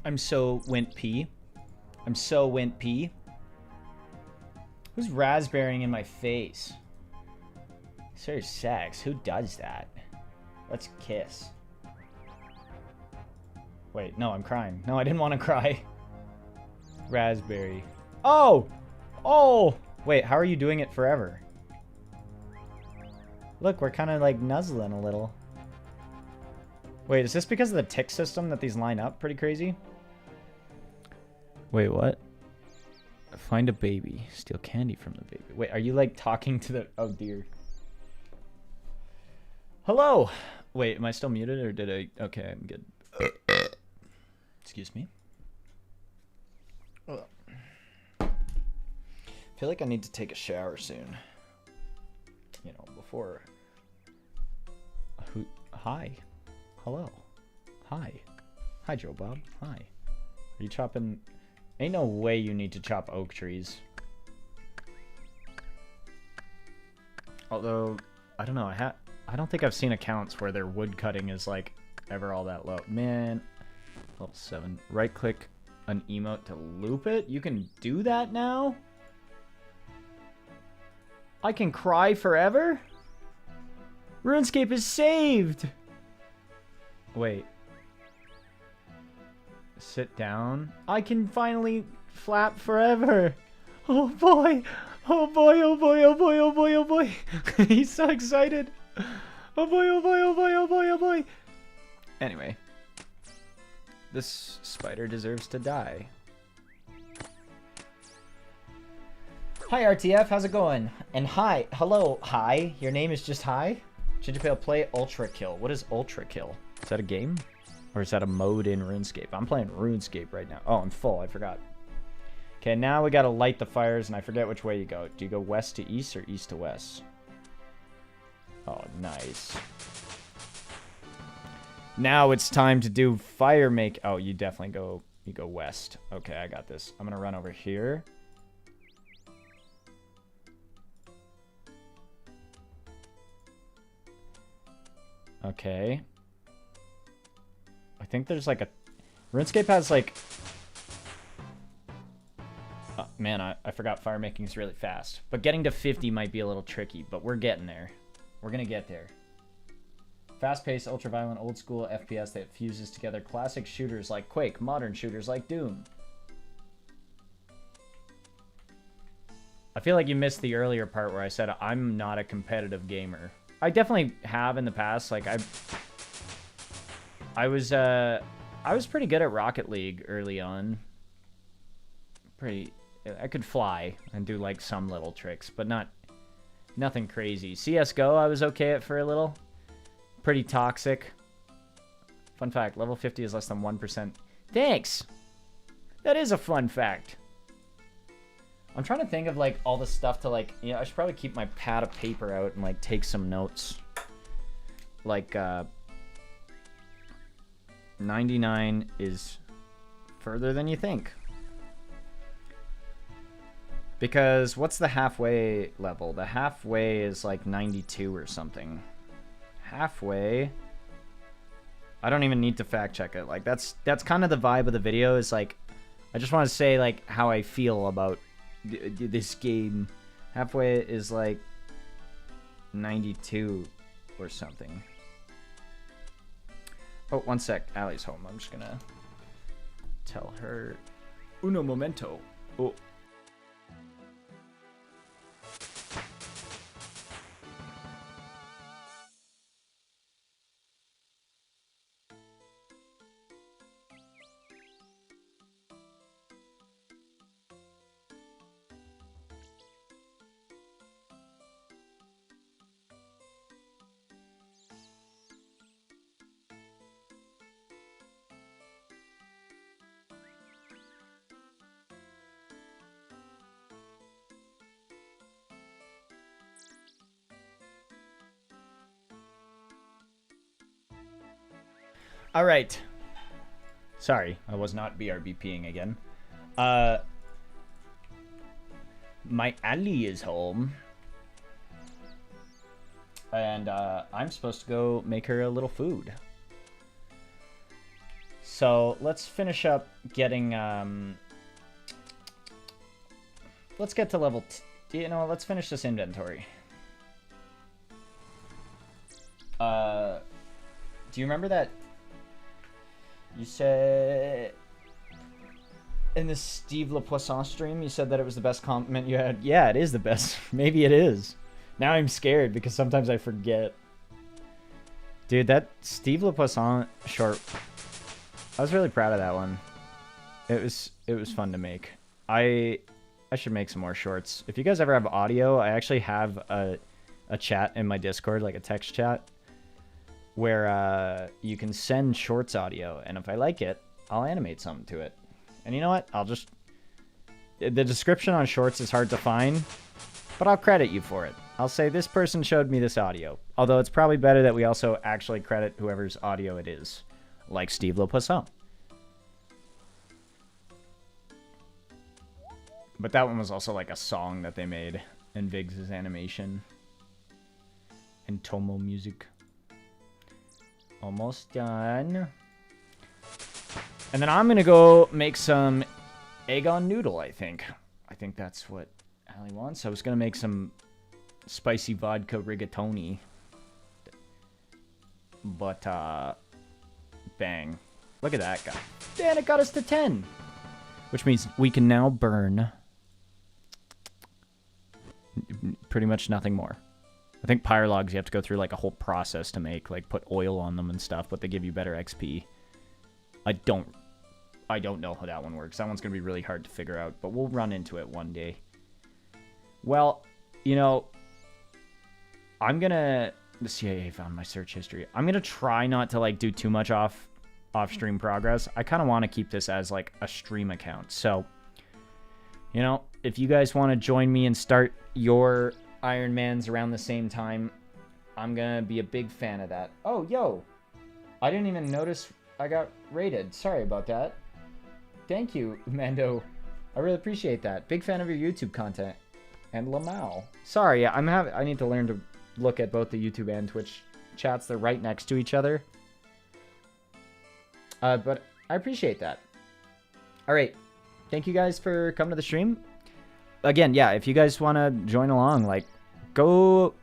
I'm so went pee. I'm so went pee. Who's raspberrying in my face? Serious sex. Who does that? Let's kiss. Wait, no, I'm crying. No, I didn't want to cry. Raspberry. Oh! Oh! Wait, how are you doing it forever? Look, we're kind of like nuzzling a little. Wait, is this because of the tick system that these line up pretty crazy? Wait, what? Find a baby. Steal candy from the baby. Wait, are you like talking to the... Oh, dear. Hello! Wait, am I still muted or did I... Okay, I'm good. Excuse me. I feel like I need to take a shower soon. You know, before... Who... Hi. Hello. Hi. Hi, Joe Bob. Hi. Are you chopping... Ain't no way you need to chop oak trees. Although, I don't know, I don't think I've seen accounts where their wood cutting is like ever all that low. Man, level 7. Right click an emote to loop it? You can do that now? I can cry forever? RuneScape is saved! Wait. Sit down. I can finally flap forever. Oh boy. Oh boy, oh boy, oh boy, oh boy, oh boy. He's so excited. Oh boy, oh boy, oh boy, oh boy, oh boy. Anyway. This spider deserves to die. Hi RTF, how's it going? And hi, hello, hi. Your name is just hi? GingerPale, play Ultra Kill. What is Ultra Kill? Is that a game? Or is that a mode in RuneScape? I'm playing RuneScape right now. Oh, I'm full. I forgot. Okay, now we gotta light the fires, and I forget which way you go. Do you go west to east or east to west? Oh, nice. Now it's time to do fire make... Oh, you definitely go... You go west. Okay, I got this. I'm gonna run over here. Okay. I think there's like a... RuneScape has like... Oh, man, I forgot fire making is really fast. But getting to 50 might be a little tricky, but we're getting there. We're gonna get there. Fast-paced, ultra-violent, old-school FPS that fuses together classic shooters like Quake, modern shooters like Doom. I feel like you missed the earlier part where I said I'm not a competitive gamer. I definitely have in the past. Like I was pretty good at Rocket League early on. I could fly and do like some little tricks, but nothing crazy. CS:GO I was okay at for a little. Pretty toxic. Fun fact, level 50 is less than 1%. Thanks! That is a fun fact. I'm trying to think of like all the stuff to like, I should probably keep my pad of paper out and like take some notes. Like 99 is further than you think. Because what's the halfway level? The halfway is like 92 or something. Halfway. I don't even need to fact check it. Like that's kind of the vibe of the video, is like I just want to say like how I feel about this game. Halfway is like 92 or something. Oh, one sec. Allie's home. I'm just gonna tell her uno momento. Oh. All right. Sorry, I was not BRBPing again. My Ally is home. And I'm supposed to go make her a little food. So let's finish up getting. Let's get to level. You know, let's finish this inventory. Do you remember that? You said in the Steve LePoisson stream, you said that it was the best compliment you had. Yeah, it is the best. Maybe it is. Now I'm scared because sometimes I forget. Dude, that Steve LePoisson short, I was really proud of that one. It was fun to make. I should make some more shorts. If you guys ever have audio, I actually have a chat in my Discord, like a text chat, where you can send shorts audio, and if I like it, I'll animate something to it. And you know what? I'll just... The description on shorts is hard to find, but I'll credit you for it. I'll say this person showed me this audio. Although it's probably better that we also actually credit whoever's audio it is. Like Steve LePoisson. But that one was also like a song that they made in Viggs' animation. And Tomo music. Almost done. And then I'm going to go make some egg on noodle, I think. I think that's what Allie wants. I was going to make some spicy vodka rigatoni. But, bang. Look at that guy. Dan, it got us to 10. Which means we can now burn pretty much nothing more. I think pyre logs you have to go through like a whole process to make, like put oil on them and stuff, but they give you better XP. I don't know how that one works. That one's going to be really hard to figure out, but we'll run into it one day. Well, you know, I'm going to... The CIA found my search history. I'm going to try not to like do too much off-stream progress. I kind of want to keep this as like a stream account. So, you know, if you guys want to join me and start your Ironmans around the same time, I'm going to be a big fan of that. Oh, yo. I didn't even notice I got rated. Sorry about that. Thank you, Mando. I really appreciate that. Big fan of your YouTube content. And Lamau. Sorry, I need to learn to look at both the YouTube and Twitch chats. They're right next to each other. But I appreciate that. All right. Thank you guys for coming to the stream. Again, yeah, if you guys want to join along, like, go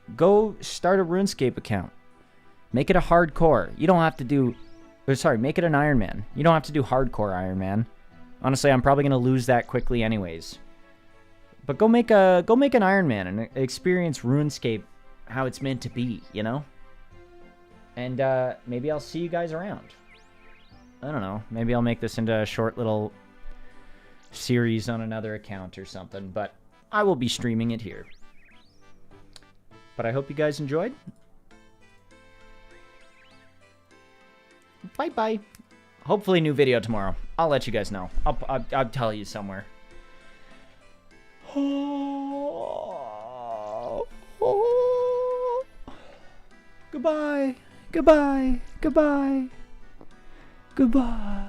start a RuneScape account. Make it a hardcore. You don't have to do... Sorry, make it an Ironman. You don't have to do hardcore Ironman. Honestly, I'm probably going to lose that quickly anyways. But go make an Ironman and experience RuneScape how it's meant to be, you know? And maybe I'll see you guys around. I don't know. Maybe I'll make this into a short little series on another account or something. But I will be streaming it here. But I hope you guys enjoyed. Bye-bye. Hopefully new video tomorrow. I'll let you guys know. I'll tell you somewhere. Goodbye. Goodbye. Goodbye. Goodbye.